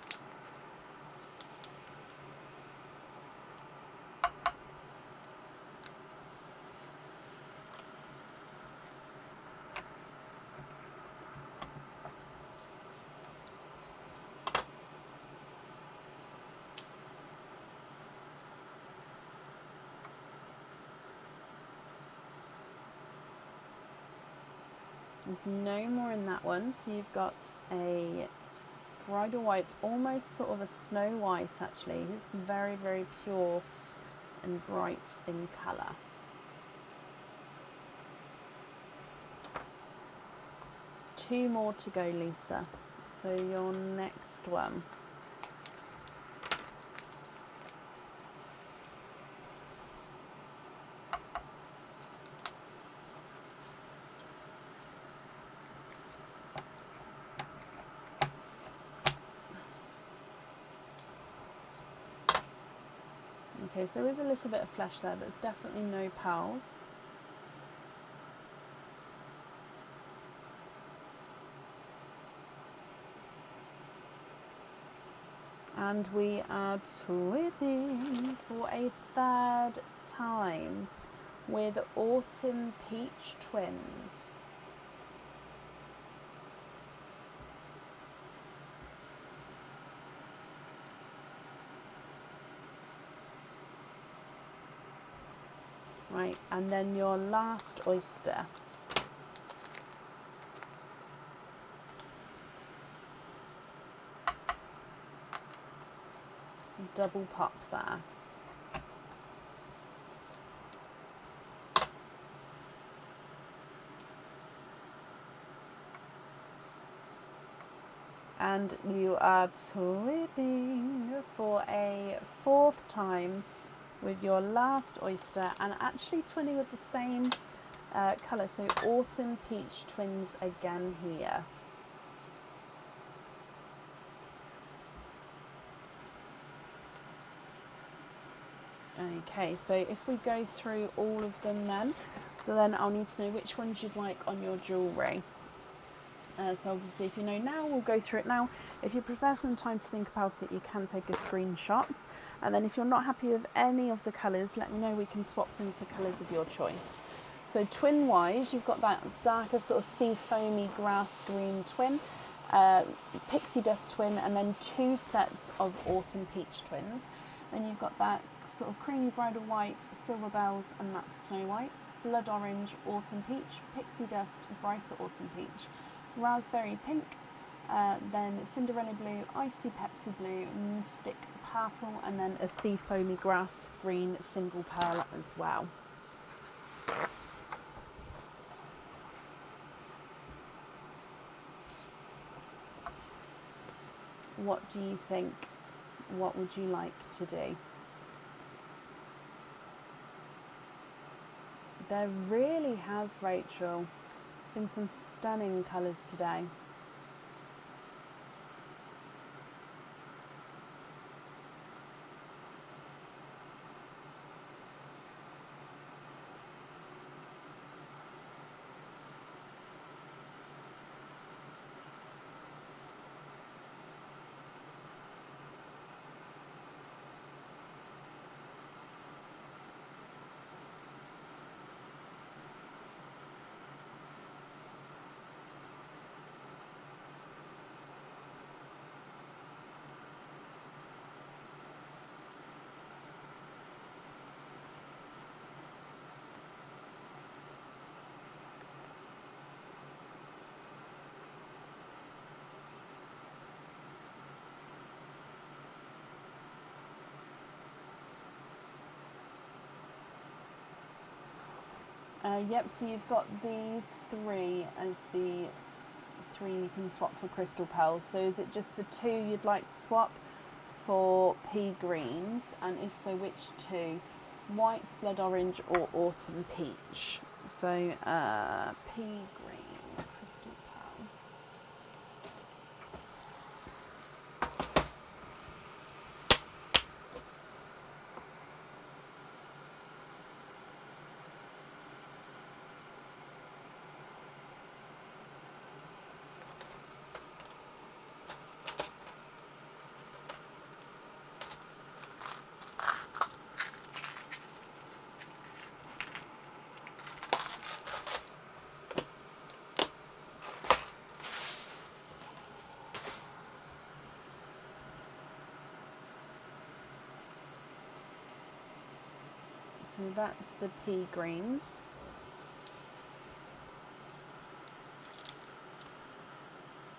There's no more in that one, so you've got a bridal white, almost sort of a snow white actually. It's very, very pure and bright in colour. Two more to go, Lisa. So your next one. Okay, so there is a little bit of flesh there, but there's definitely no pals. And we are twinning for a third time with autumn peach twins. Right, and then your last oyster. Double pop there. And you are twinning for a 4th time with your last oyster, and actually twinning with the same colour. So autumn peach twins again here. Okay, so if we go through all of them then, so then I'll need to know which ones you'd like on your jewellery. So obviously if you know now, we'll go through it now. If you prefer some time to think about it, you can take a screenshot. And then if you're not happy with any of the colours, let me know, we can swap them for colours of your choice. So twin wise, you've got that darker sort of sea foamy grass green twin, pixie dust twin, and then 2 sets of autumn peach twins. Then you've got that sort of creamy bridal white, silver bells, and that's snow white, blood orange, autumn peach, pixie dust, brighter autumn peach, raspberry pink, then Cinderella blue, icy Pepsi blue, mystic purple, and then a sea foamy grass green single pearl as well. What do you think? What would you like to do? There really has, Rachel, been some stunning colours today. Yep, so you've got these 3 as the 3 you can swap for crystal pearls. So is it just the 2 you'd like to swap for pea greens? And if so, which 2? White, blood orange, or autumn peach? So pea green, crystal pearl. So that's the pea greens.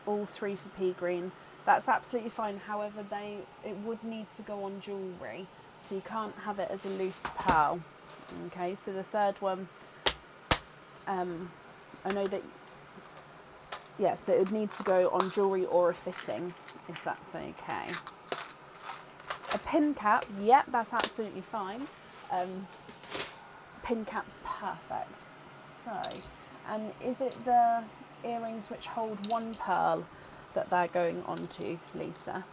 All 3 for pea green. That's absolutely fine. However, it would need to go on jewellery, so you can't have it as a loose pearl. Okay, so the 3rd one, I know that, yeah, so it would need to go on jewellery or a fitting, if that's okay. A pin cap, yep, that's absolutely fine. Pin cap's perfect. So, and is it the earrings which hold 1 pearl that they're going on to, Lisa?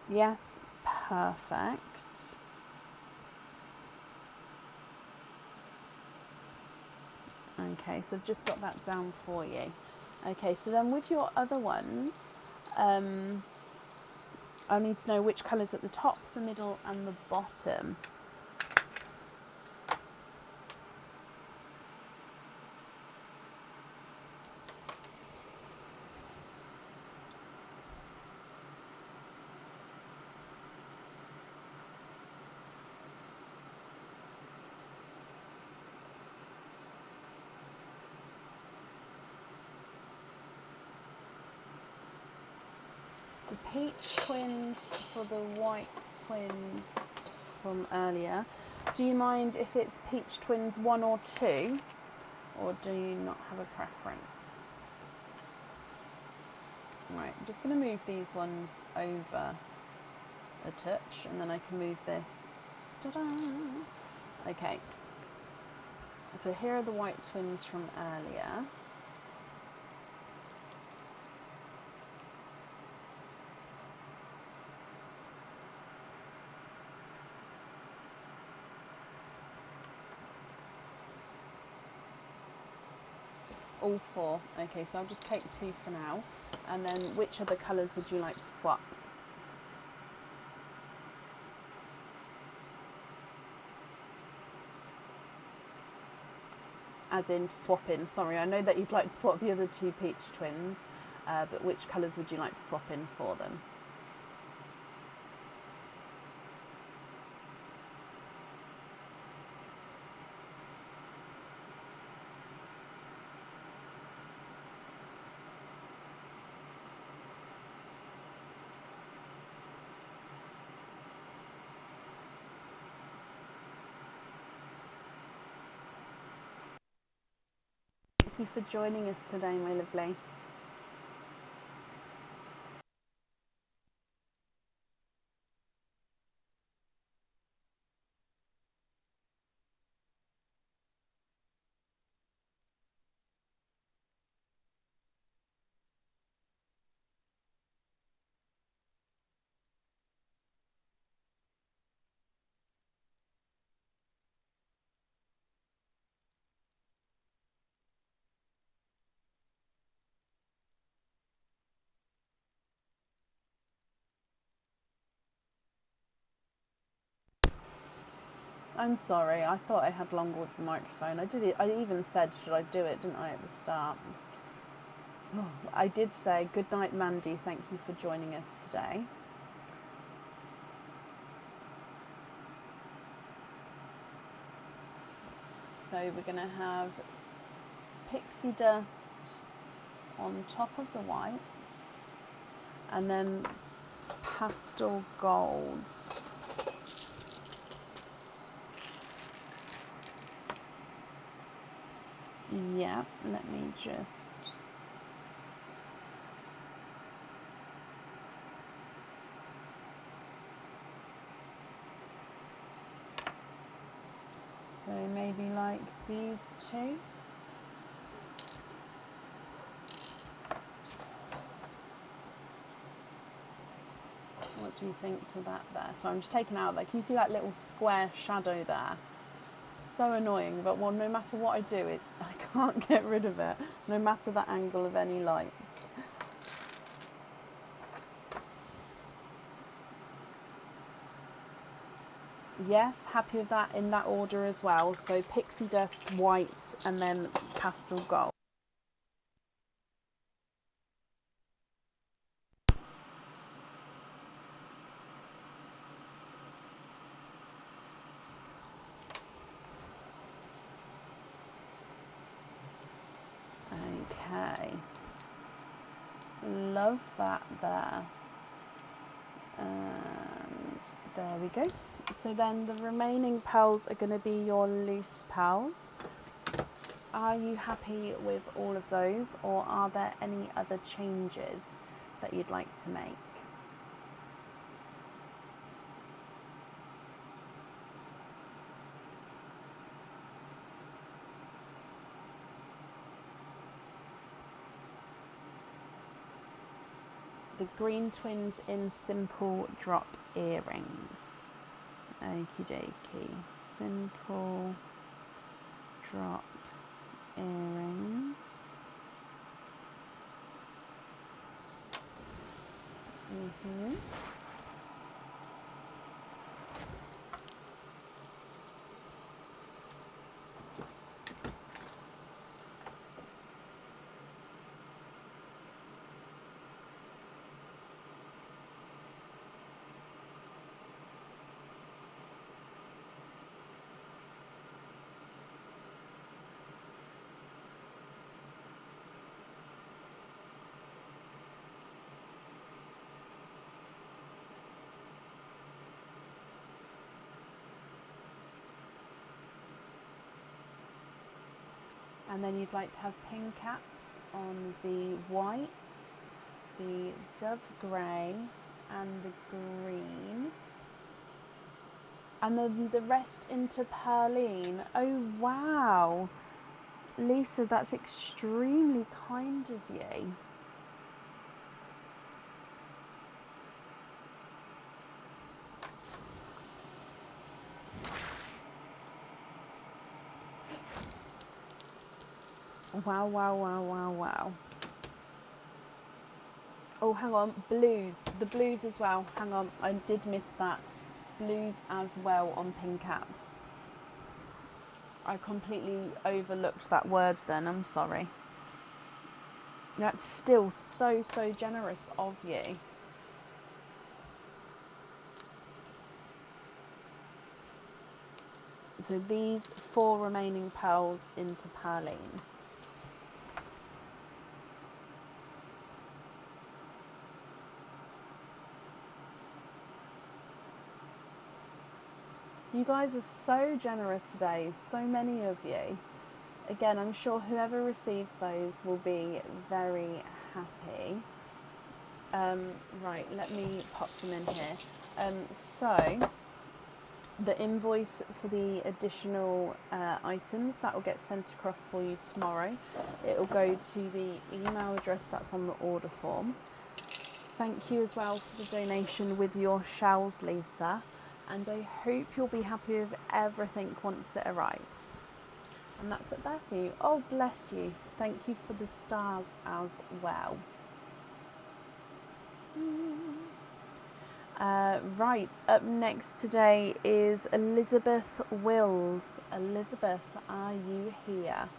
Yes, perfect. Okay, so I've just got that down for you. Okay, so then with your other ones, I need to know which colours at the top, the middle, and the bottom. The peach twins for the white twins from earlier. Do you mind if it's peach twins 1 or 2? Or do you not have a preference? Right, I'm just going to move these ones over a touch and then I can move this. Ta-da! Okay. So here are the white twins from earlier. All 4. Okay, so I'll just take 2 for now. And then which other colours would you like to swap? As in to swap in. Sorry, I know that you'd like to swap the other 2 peach twins, but which colours would you like to swap in for them? Thank you for joining us today, my lovely. I'm sorry, I thought I had longer with the microphone. I even said, should I do it, didn't I, at the start? Oh, I did say, good night, Mandy. Thank you for joining us today. So we're going to have pixie dust on top of the whites and then pastel golds. Yeah, let me just... So maybe like these 2. What do you think to that there? So I'm just taking out there. Can you see that little square shadow there? So annoying, but well, no matter what I do, I can't get rid of it, no matter the angle of any lights. Yes, happy with that in that order as well. So pixie dust, white, and then pastel gold. Okay, love that there. And there we go. So then the remaining pearls are going to be your loose pearls. Are you happy with all of those, or are there any other changes that you'd like to make? The green twins in simple drop earrings. Okie dokie. Simple drop earrings. And then you'd like to have pin caps on the white, the dove grey and the green. And then the rest into Perline. Oh wow. Lisa, that's extremely kind of you. Wow, wow, wow, wow, wow. Oh, hang on, blues. The blues as well. Hang on, I did miss that. Blues as well on pin caps. I completely overlooked that word then, I'm sorry. That's still so, so generous of you. So these 4 remaining pearls into Perline. You guys are so generous today, so many of you. Again, I'm sure whoever receives those will be very happy. Right, let me pop them in here. So, the invoice for the additional items, that will get sent across for you tomorrow. It will go to the email address that's on the order form. Thank you as well for the donation with your shells, Lisa. And I hope you'll be happy with everything once it arrives. And that's it there for you. Oh, bless you. Thank you for the stars as well. Right, up next today is Elizabeth Wills. Elizabeth, are you here?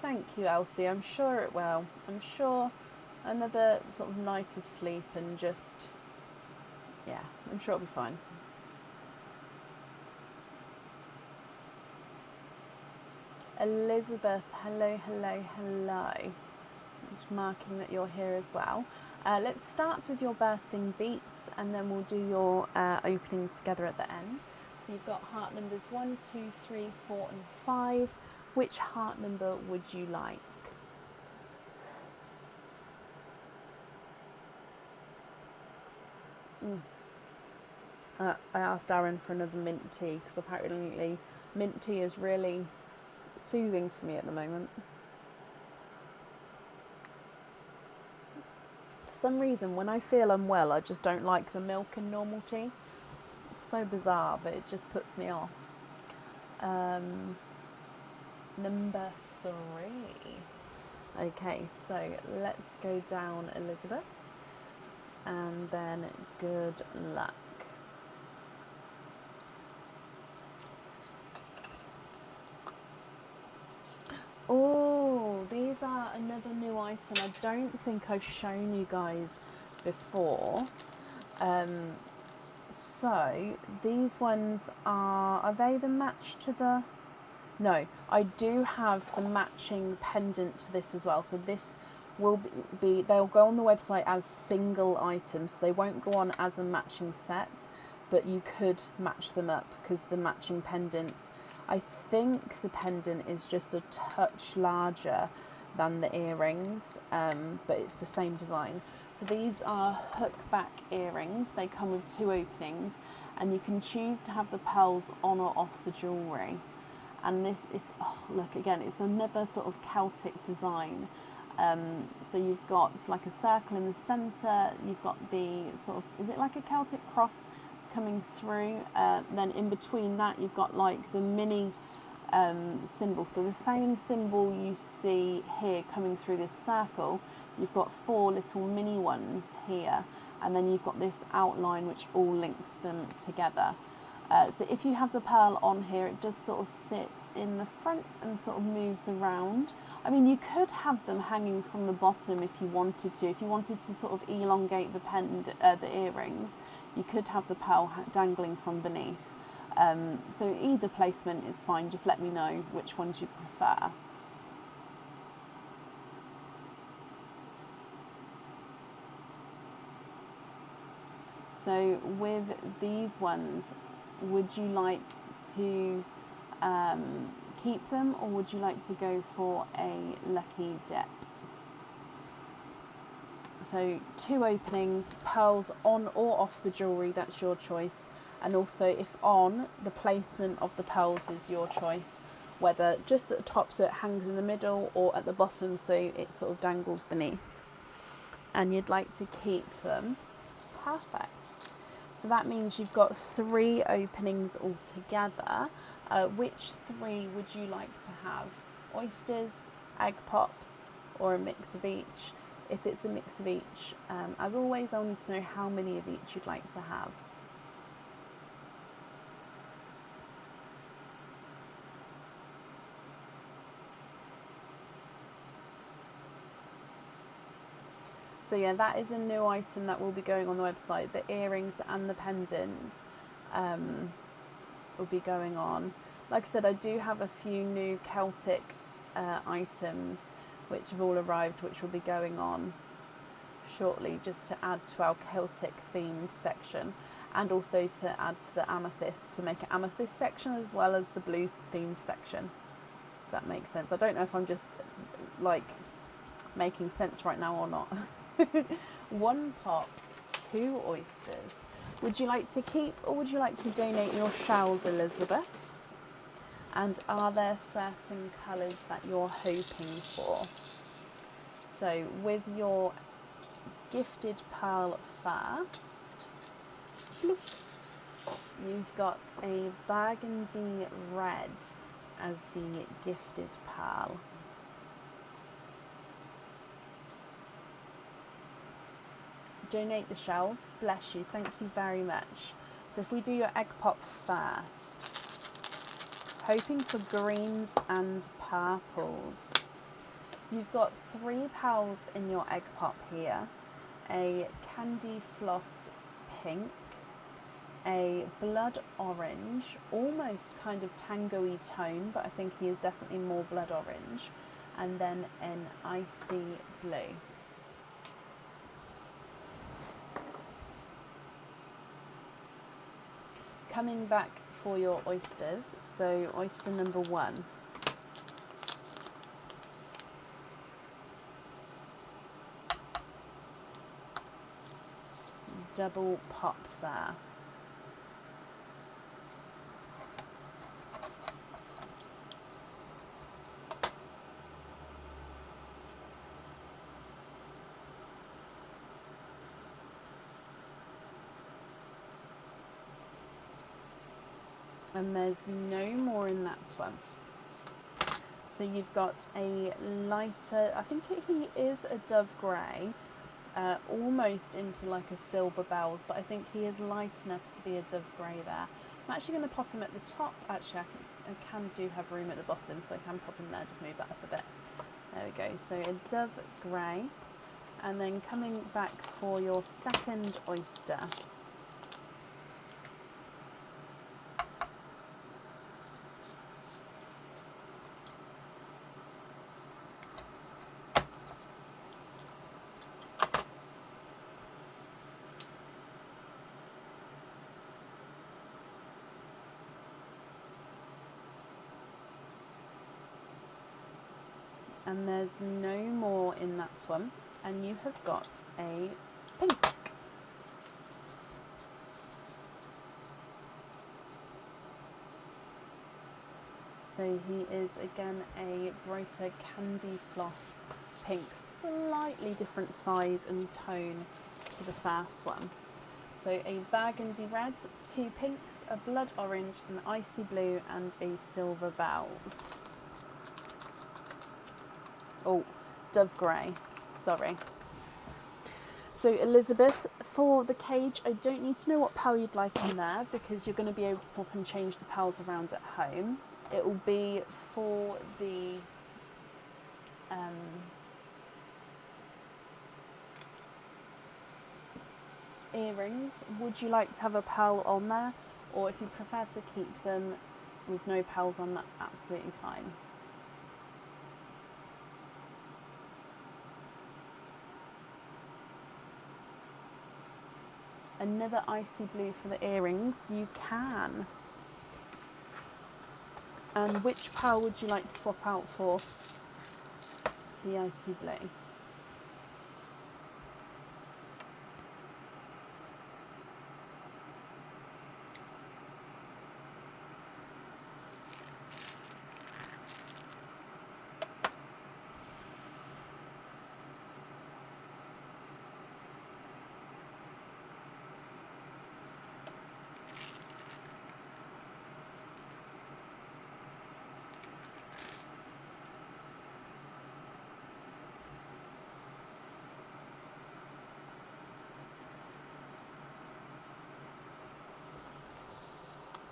Thank you, Elsie. I'm sure it will. I'm sure another sort of night of sleep and just, yeah, I'm sure it'll be fine. Elizabeth, hello, hello, hello. Just marking that you're here as well. Let's start with your bursting beats and then we'll do your openings together at the end. So you've got heart numbers 1, 2, 3, 4 and 5. Which heart number would you like? I asked Aaron for another mint tea because apparently mint tea is really soothing for me at the moment. For some reason, when I feel unwell, I just don't like the milk in normal tea. It's so bizarre, but it just puts me off. Number 3. Okay, so let's go down, Elizabeth, and then good luck. Oh, these are another new item. I don't think I've shown you guys before. So these ones are they the match to the... No, I do have the matching pendant to this as well. So this will be they'll go on the website as single items. So they won't go on as a matching set, but you could match them up because the matching pendant, I think the pendant is just a touch larger than the earrings, but it's the same design. So these are hook back earrings. They come with 2 openings and you can choose to have the pearls on or off the jewellery. And this is, oh, look, again, it's another sort of Celtic design. So you've got like a circle in the centre, you've got the sort of, is it like a Celtic cross coming through? Then in between that, you've got like the mini symbol. So the same symbol you see here coming through this circle, you've got 4 little mini ones here. And then you've got this outline which all links them together. So if you have the pearl on here, it does sort of sit in the front and sort of moves around. I mean, you could have them hanging from the bottom if you wanted to. If you wanted to sort of elongate the earrings, you could have the pearl dangling from beneath. So either placement is fine. Just let me know which ones you prefer. So with these ones, would you like to keep them, or would you like to go for a lucky dip? So 2 openings, pearls on or off the jewellery, that's your choice. And also if on, the placement of the pearls is your choice, whether just at the top so it hangs in the middle, or at the bottom so it sort of dangles beneath. And you'd like to keep them. Perfect. So that means you've got 3 openings altogether. Which 3 would you like to have? Oysters, egg pops, or a mix of each? If it's a mix of each, as always, I'll need to know how many of each you'd like to have. So yeah, that is a new item that will be going on the website. The earrings and the pendant will be going on. Like I said, I do have a few new Celtic items which have all arrived, which will be going on shortly, just to add to our Celtic themed section, and also to add to the amethyst, to make an amethyst section as well as the blue themed section, if that makes sense. I don't know if I'm just like making sense right now or not. 1 pop, 2 oysters. Would you like to keep, or would you like to donate your shells, Elizabeth? And are there certain colours that you're hoping for? So with your gifted pearl first, bloop, you've got a burgundy red as the gifted pearl. Donate the shells, bless you, thank you very much. So if we do your egg pop first, hoping for greens and purples. You've got 3 pearls in your egg pop here. A candy floss pink, a blood orange, almost kind of tango-y tone, but I think he is definitely more blood orange, and then an icy blue. Coming back for your oysters, so oyster number 1. Double pop there. And there's no more in that one. So you've got a lighter, I think he is a dove grey, almost into like a silver bells, but I think he is light enough to be a dove grey there. I'm actually going to pop him at the top. Actually, I can do have room at the bottom, so I can pop him there, just move that up a bit. There we go, so a dove grey. And then coming back for your second oyster. And there's no more in that one, and you have got a pink. So he is again a brighter candy floss pink, slightly different size and tone to the first one. So a burgundy red, 2 pinks, a blood orange, an icy blue, and a silver bells. Oh, dove grey, sorry. So Elizabeth, for the cage, I don't need to know what pearl you'd like in there, because you're going to be able to swap and change the pearls around at home. It will be for the earrings. Would you like to have a pearl on there, or if you prefer to keep them with no pearls on, that's absolutely fine. another icy blue for the earrings, you can. And which pearl would you like to swap out for the icy blue?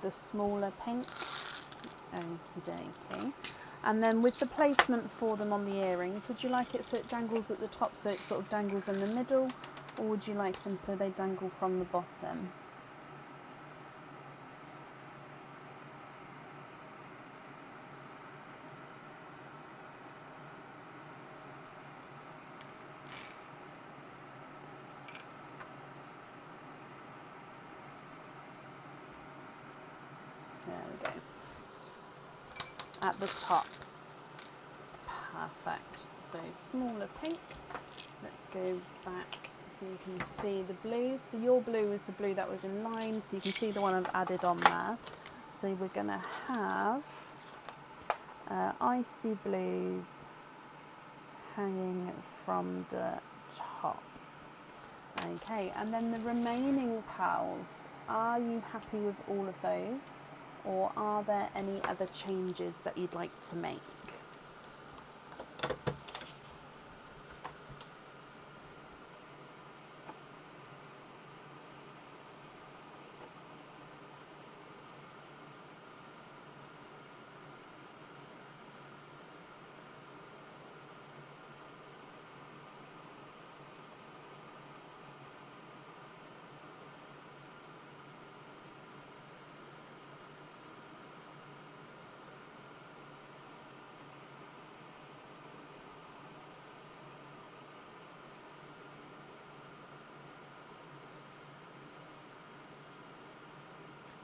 The smaller pink. Okie dokie. And then with the placement for them on the earrings, would you like it so it dangles at the top, so it sort of dangles in the middle, or would you like them so they dangle from the bottom? There we go. At the top. Perfect. So smaller pink. Let's go back so you can see the blue. So your blue is the blue that was in line, so you can see the one I've added on there. So we're going to have icy blues hanging from the top. Okay, and then the remaining pearls, are you happy with all of those, or are there any other changes that you'd like to make?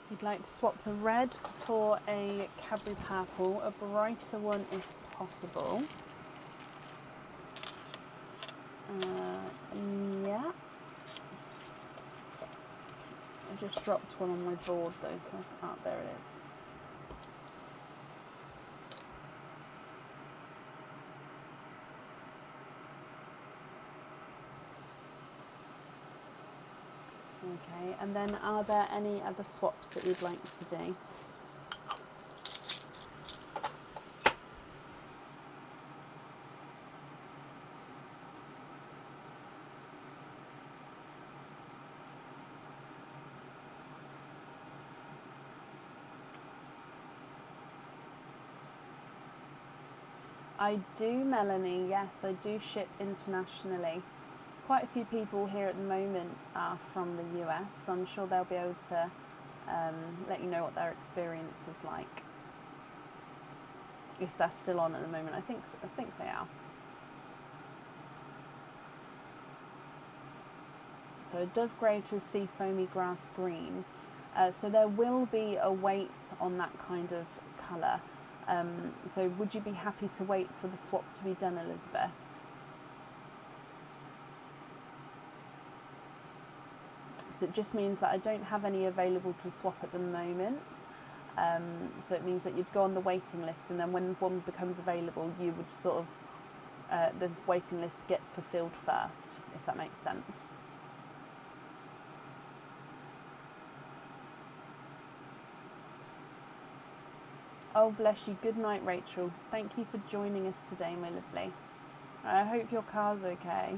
You'd like to swap the red for a Cadbury purple, a brighter one if possible. Yeah. I just dropped one on my board though, so there it is. Okay, and then are there any other swaps that you'd like to do? I do, Melanie, yes, I do ship internationally. Quite a few people here at the moment are from the US, so I'm sure they'll be able to let you know what their experience is like. If they're still on at the moment, I think they are. So a dove grey to a sea foamy grass green. So there will be a wait on that kind of colour. So would you be happy to wait for the swap to be done, Elizabeth? So it just means that I don't have any available to swap at the moment. So it means that you'd go on the waiting list, and then when one becomes available, you would sort of, the waiting list gets fulfilled first, if that makes sense. Oh, bless you. Good night, Rachel. Thank you for joining us today, my lovely. I hope your car's okay.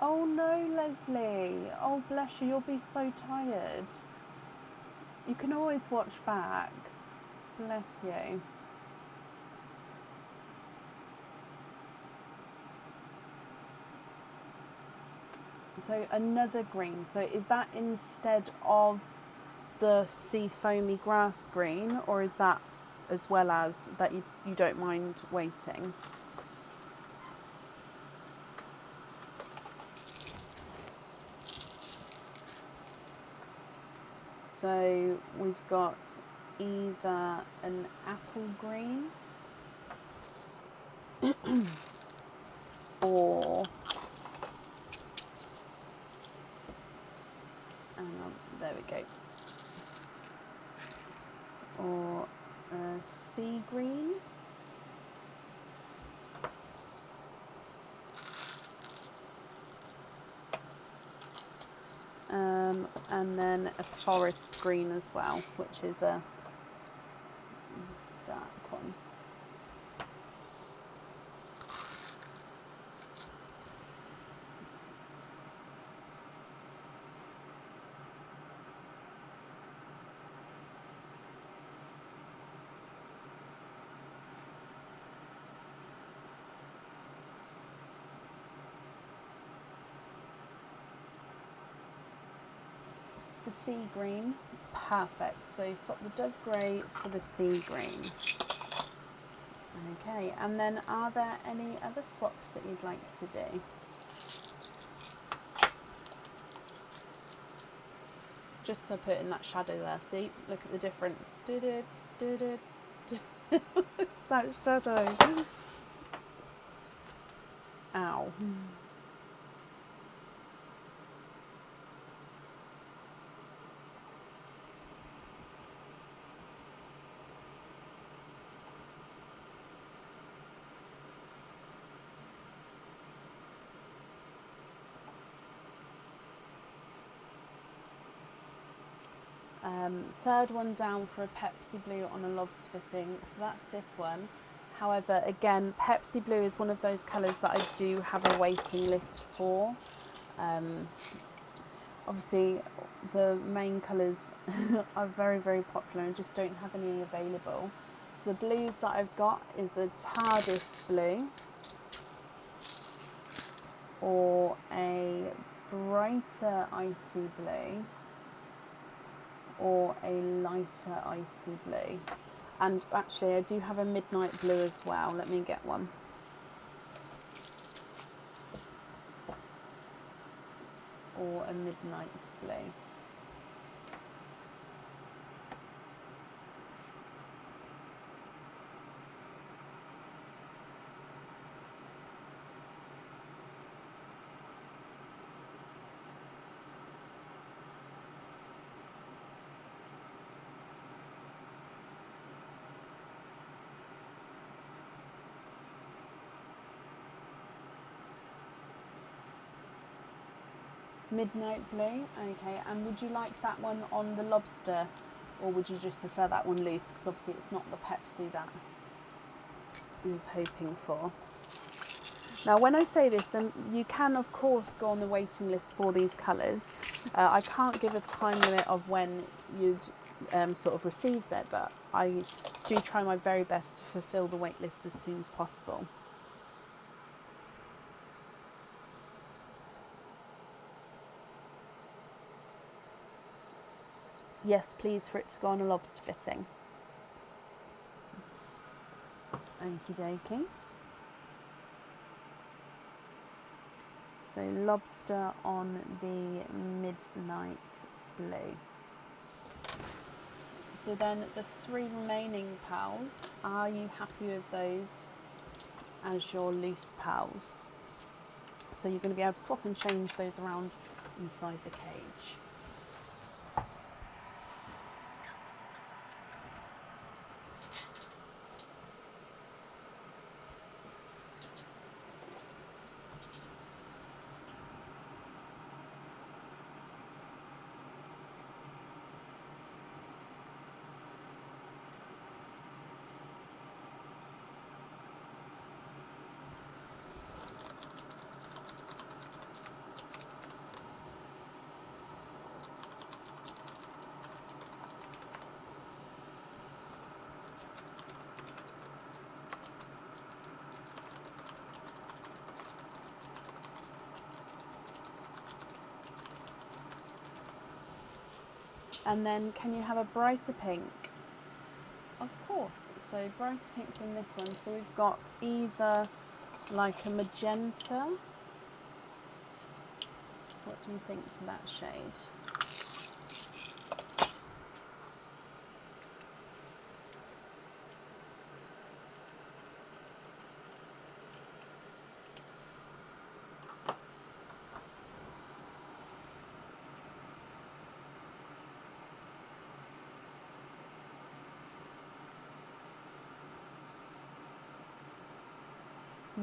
Oh no, Leslie. Oh, bless you. You'll be so tired. You can always watch back. Bless you. So another green. So is that instead of the sea foamy grass green, or is that as well as that you don't mind waiting? So we've got either an apple green or there we go, or a sea green, and then a forest green as well, which is a dark one. The sea green, perfect. So swap the dove grey for the sea green. Okay, and then are there any other swaps that you'd like to do? Just to put in that shadow there. See, look at the difference. It's that shadow. Ow. Third one down for a Pepsi Blue on a lobster fitting, so that's this one. However, again, Pepsi Blue is one of those colours that I do have a waiting list for. Obviously, the main colours are very, very popular and just don't have any available. So the blues that I've got is a TARDIS blue, or a brighter icy blue, or a lighter icy blue. And actually I do have a midnight blue as well. Let me get one. Or a midnight blue. Midnight blue, okay. And would you like that one on the lobster, or would you just prefer that one loose? Because obviously it's not the Pepsi that I was hoping for. Now, when I say this, then you can of course go on the waiting list for these colours. I can't give a time limit of when you'd sort of receive that, but I do try my very best to fulfil the wait list as soon as possible. Yes, please, for it to go on a lobster fitting. Okie dokie. So lobster on the midnight blue. So then the 3 remaining pals, are you happy with those as your loose pals? So you're going to be able to swap and change those around inside the cage. And then can you have a brighter pink? Of course. So brighter pink from this one. So we've got either like a magenta. What do you think to that shade?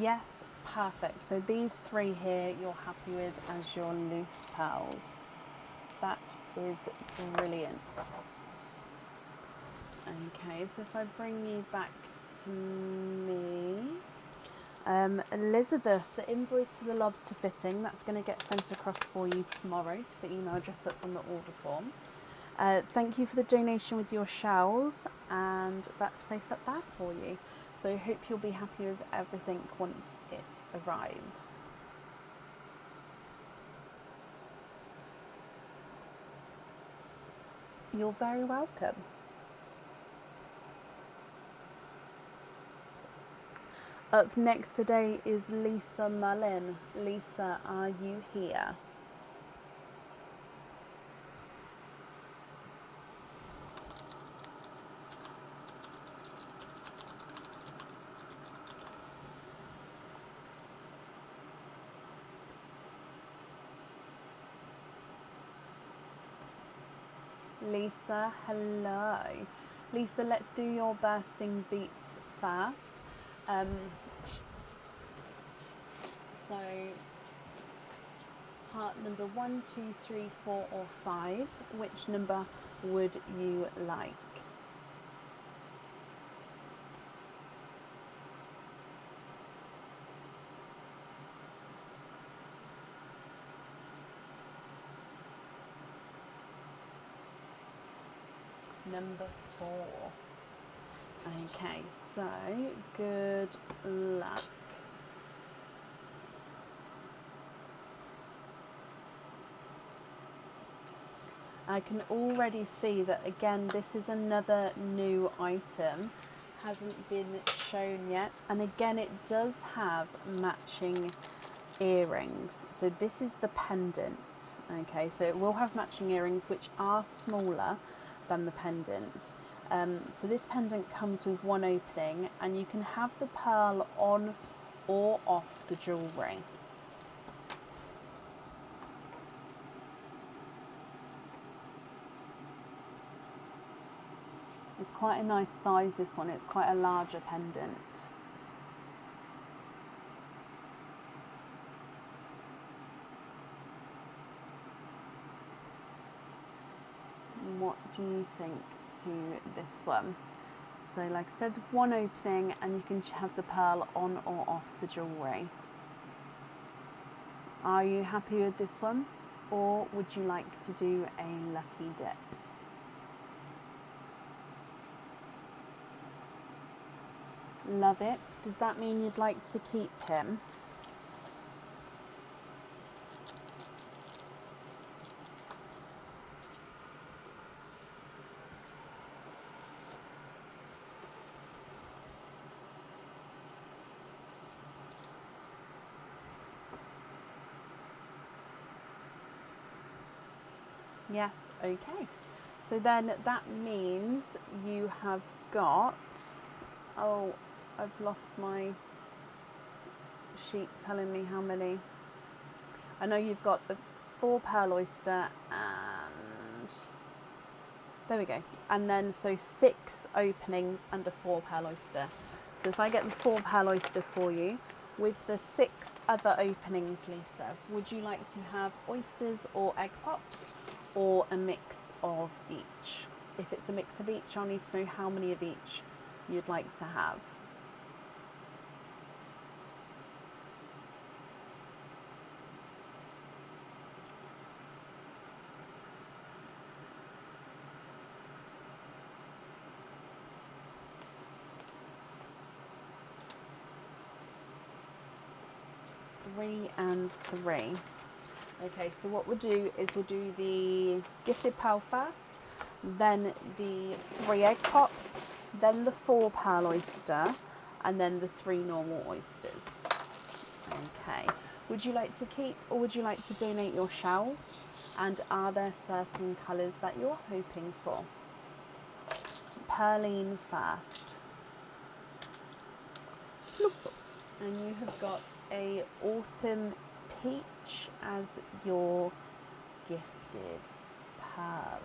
Yes, perfect. So these three here you're happy with as your loose pearls. That is brilliant. Okay, so if I bring you back to me, Elizabeth, the invoice for the lobster fitting, that's going to get sent across for you tomorrow to the email address that's on the order form. Thank you for the donation with your shells, and that's safe up there for you. So I hope you'll be happy with everything once it arrives. You're very welcome. Up next today is Lisa Mullin. Lisa, are you here? Lisa, hello. Lisa, let's do your bursting beats first. So heart number 1, 2, 3, 4 or 5, which number would you like? Number 4. Okay, so good luck. I can already see that again this is another new item, hasn't been shown yet, and again it does have matching earrings. So this is the pendant. Okay, so it will have matching earrings which are smaller than the pendant. So this pendant comes with one opening, and you can have the pearl on or off the jewellery. It's quite a nice size, this one. It's quite a larger pendant. What do you think to this one? So like I said, one opening, and you can have the pearl on or off the jewellery. Are you happy with this one, or would you like to do a lucky dip? Love it. Does that mean you'd like to keep him? Yes, okay. So then that means you have got, oh, I've lost my sheet telling me how many. I know you've got a 4 pearl oyster and, there we go. And then so 6 openings and a 4 pearl oyster. So if I get the 4 pearl oyster for you, with the 6 other openings, Lisa, would you like to have oysters or egg pops, or a mix of each? If it's a mix of each, I'll need to know how many of each you'd like to have. Three and 3. Okay, so what we'll do is we'll do the gifted pearl first, then the 3 egg pops, then the 4 pearl oyster, and then the 3 normal oysters. Okay, would you like to keep or would you like to donate your shells? And are there certain colours that you're hoping for? Pearline first. And you have got a autumn peach as your gifted pearl.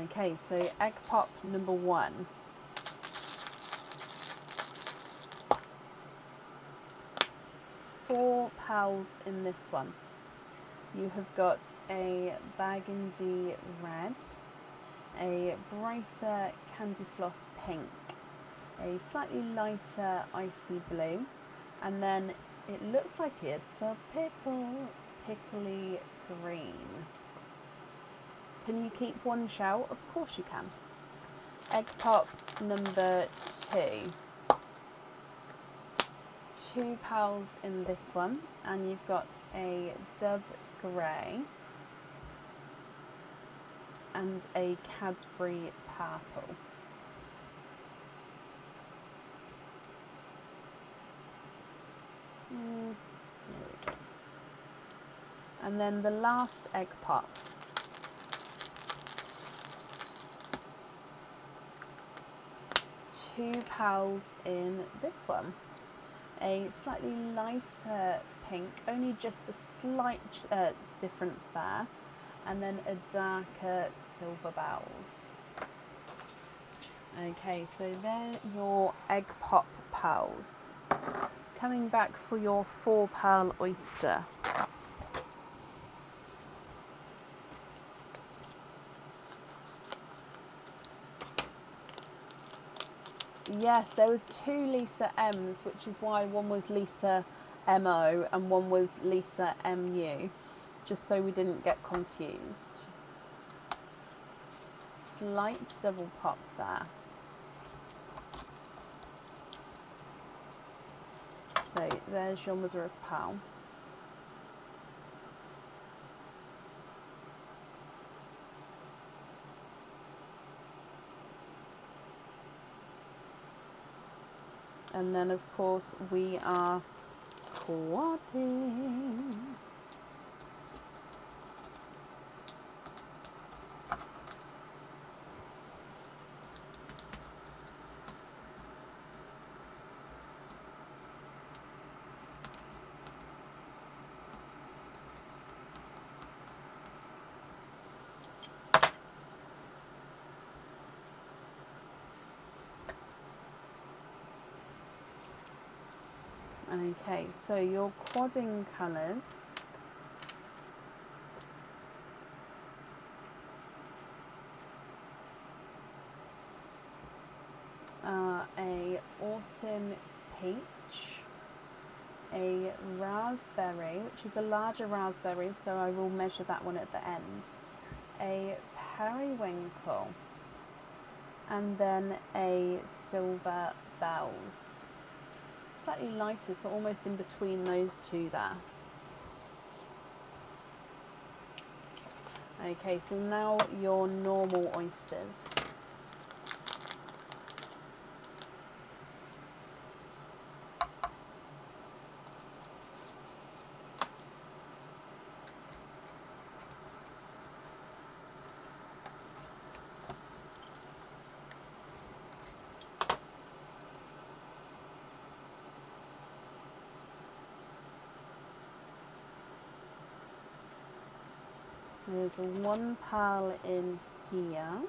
Okay, so egg pop number 1. Four pearls in this one. You have got a burgundy red, a brighter candy floss pink, a slightly lighter icy blue, and then it looks like it's a pickly green. Can you keep one shell? Of course you can. Egg pop number 2. 2 pearls in this one, and you've got a dove grey and a Cadbury purple. There we go. And then the last egg pop. 2 pearls in this one. A slightly lighter pink, only just a slight difference there, and then a darker silver bells. Okay, so they're your egg pop pearls. Coming back for your 4 pearl oyster. Yes, there was 2 Lisa M's, which is why one was Lisa MO and one was Lisa MU, just so we didn't get confused. Slight double pop there. So there's your mother of pearl. And then, of course, we are quadding. Okay, so your quadding colours are a autumn peach, a raspberry, which is a larger raspberry, so I will measure that one at the end, a periwinkle, and then a silver bells. Slightly lighter, so almost in between those 2 there. Okay, so now your normal oysters. There's 1 pearl in here.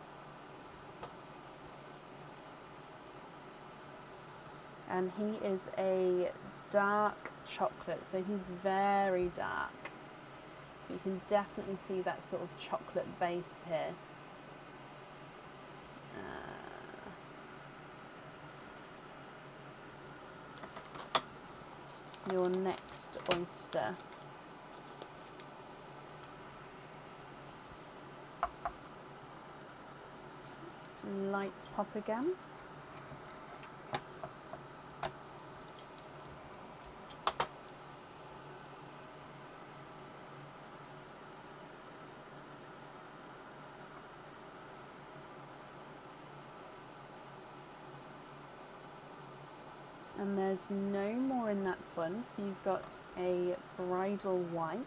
And he is a dark chocolate, so he's very dark. You can definitely see that sort of chocolate base here. Your next oyster. Light pop again. And there's no more in that one, so you've got a bridal white.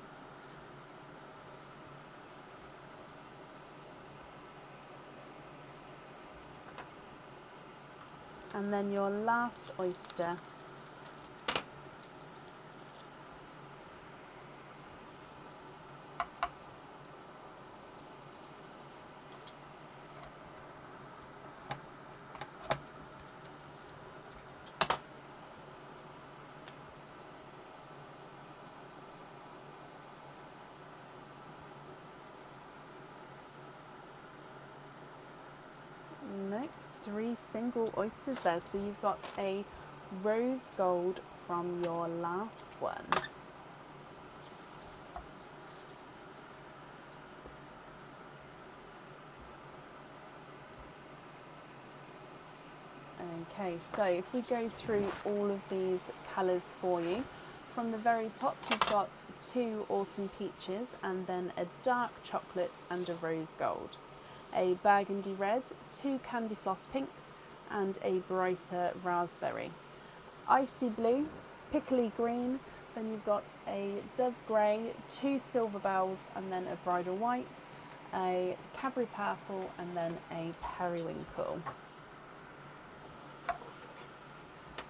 And then your last oyster. Nope, 3 single oysters there. So you've got a rose gold from your last one. Okay, so if we go through all of these colours for you, from the very top you've got 2 autumn peaches and then a dark chocolate and a rose gold, a burgundy red, 2 candy floss pinks and a brighter raspberry, icy blue, pickly green, then you've got a dove grey, 2 silver bells and then a bridal white, a Cadbury purple and then a periwinkle.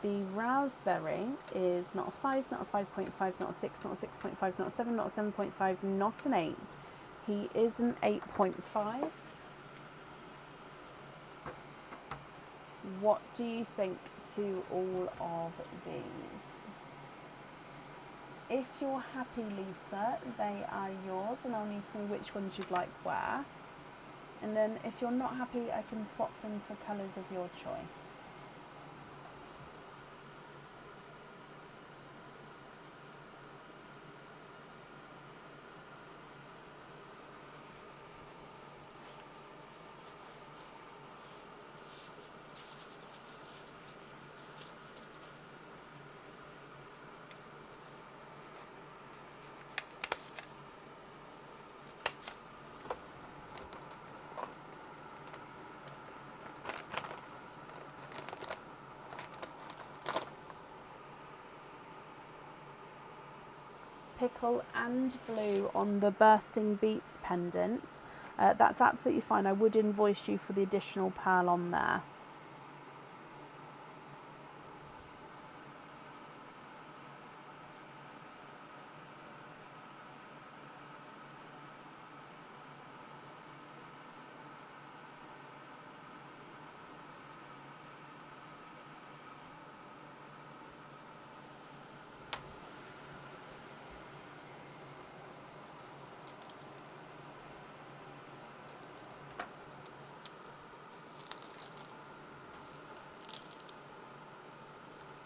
The raspberry is not a 5, not a 5.5, not a 6, not a 6.5, not a 7, not a 7.5, not an 8. He is an 8.5. What do you think to all of these? If you're happy, Lisa, they are yours, and I'll need to know which ones you'd like where. And then if you're not happy, I can swap them for colours of your choice. Pickle and blue on the bursting beets pendant. That's absolutely fine. I would invoice you for the additional pearl on there.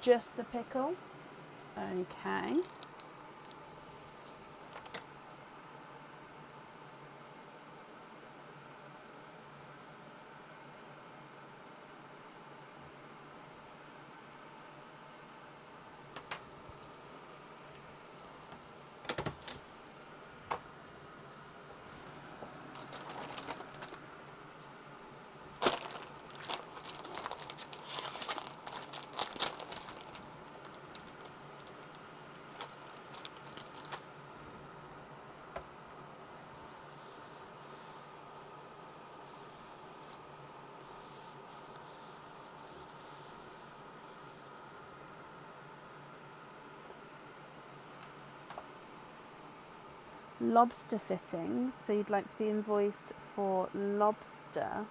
Just the pickle. Okay. Lobster fitting, so you'd like to be invoiced for lobster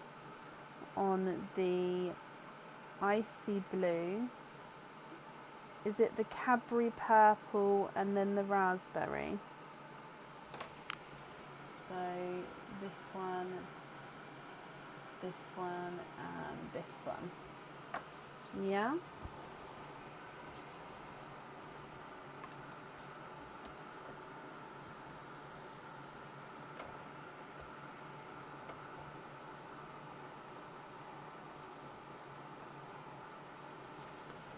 on the icy blue. Is it the Cadbury purple and then the raspberry? So this one, and this one. Yeah?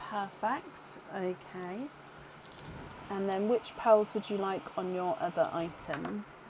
Perfect, okay. And then which pearls would you like on your other items?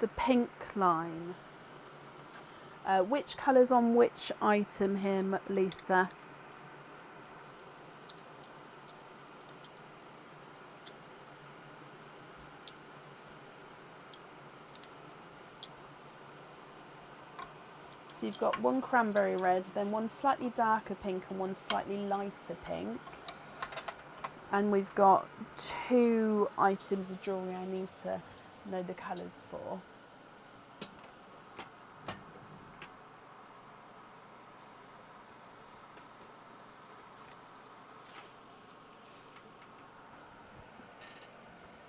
The pink line. Which colour's on which item here, Lisa? So you've got one cranberry red, then one slightly darker pink and one slightly lighter pink. And we've got 2 items of jewellery I need to know the colours for.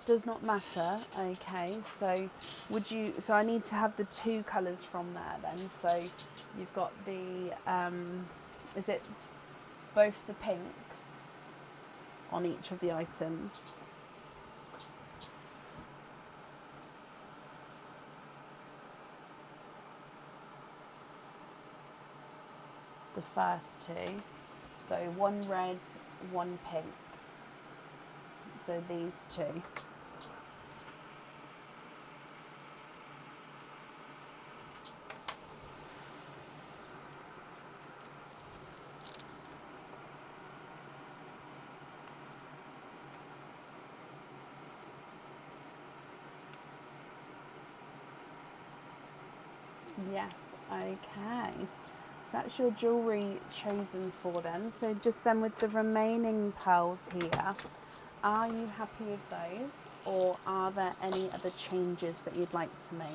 Does not matter. Okay, so so I need to have the 2 colours from there then. So you've got the is it both the pinks on each of the items? The first 2. So 1 red, 1 pink. So these 2. Yes, okay. So that's your jewellery chosen for then. So just then with the remaining pearls here, are you happy with those, or are there any other changes that you'd like to make?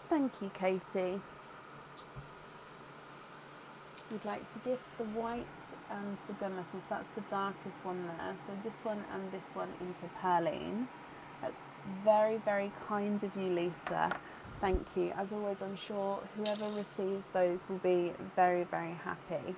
Thank you, Katie. We'd like to gift the white and the gunmetal, so that's the darkest one there. So this one and this one into Perline. That's very, very kind of you, Lisa. Thank you. As always, I'm sure whoever receives those will be very, very happy.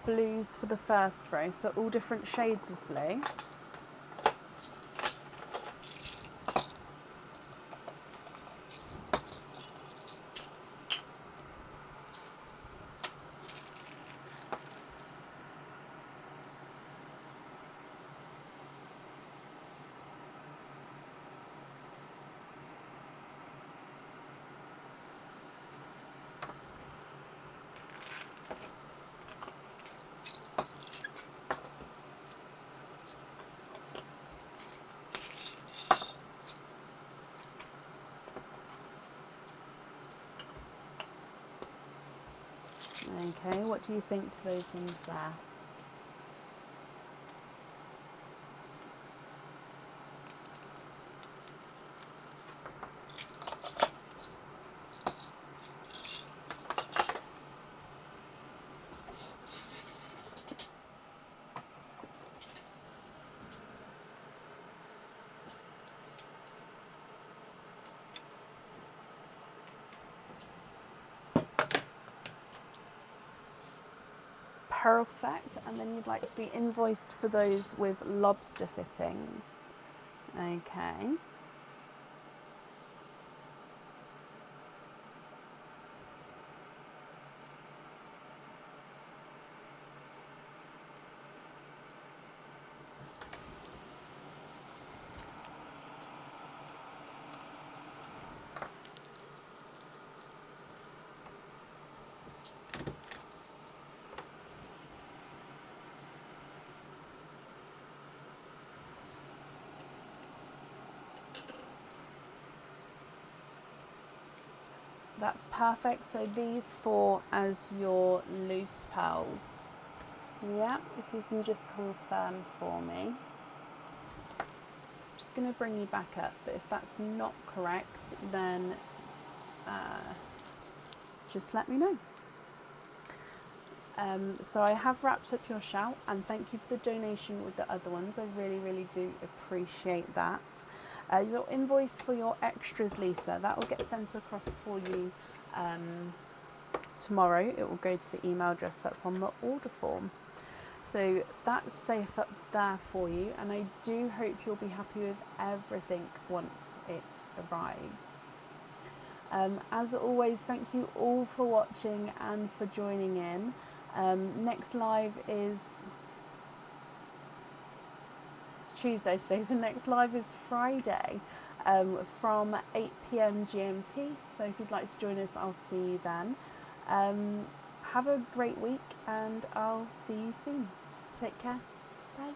Blues for the first row, so all different shades of blue. Okay, what do you think to those ones there? Perfect, and then you'd like to be invoiced for those with lobster fittings. Okay. That's perfect. So these four as your loose pearls. Yeah, if you can just confirm for me. Just going to bring you back up, but if that's not correct, then just let me know. So I have wrapped up your shout, and thank you for the donation with the other ones. I really, really do appreciate that. Your invoice for your extras, Lisa, that will get sent across for you tomorrow. It will go to the email address that's on the order form. So that's safe up there for you, and I do hope you'll be happy with everything once it arrives. As always, thank you all for watching and for joining in. Next live is Tuesday today, so next live is Friday from 8 p.m. GMT. So if you'd like to join us, I'll see you then. Have a great week, and I'll see you soon. Take care. Bye.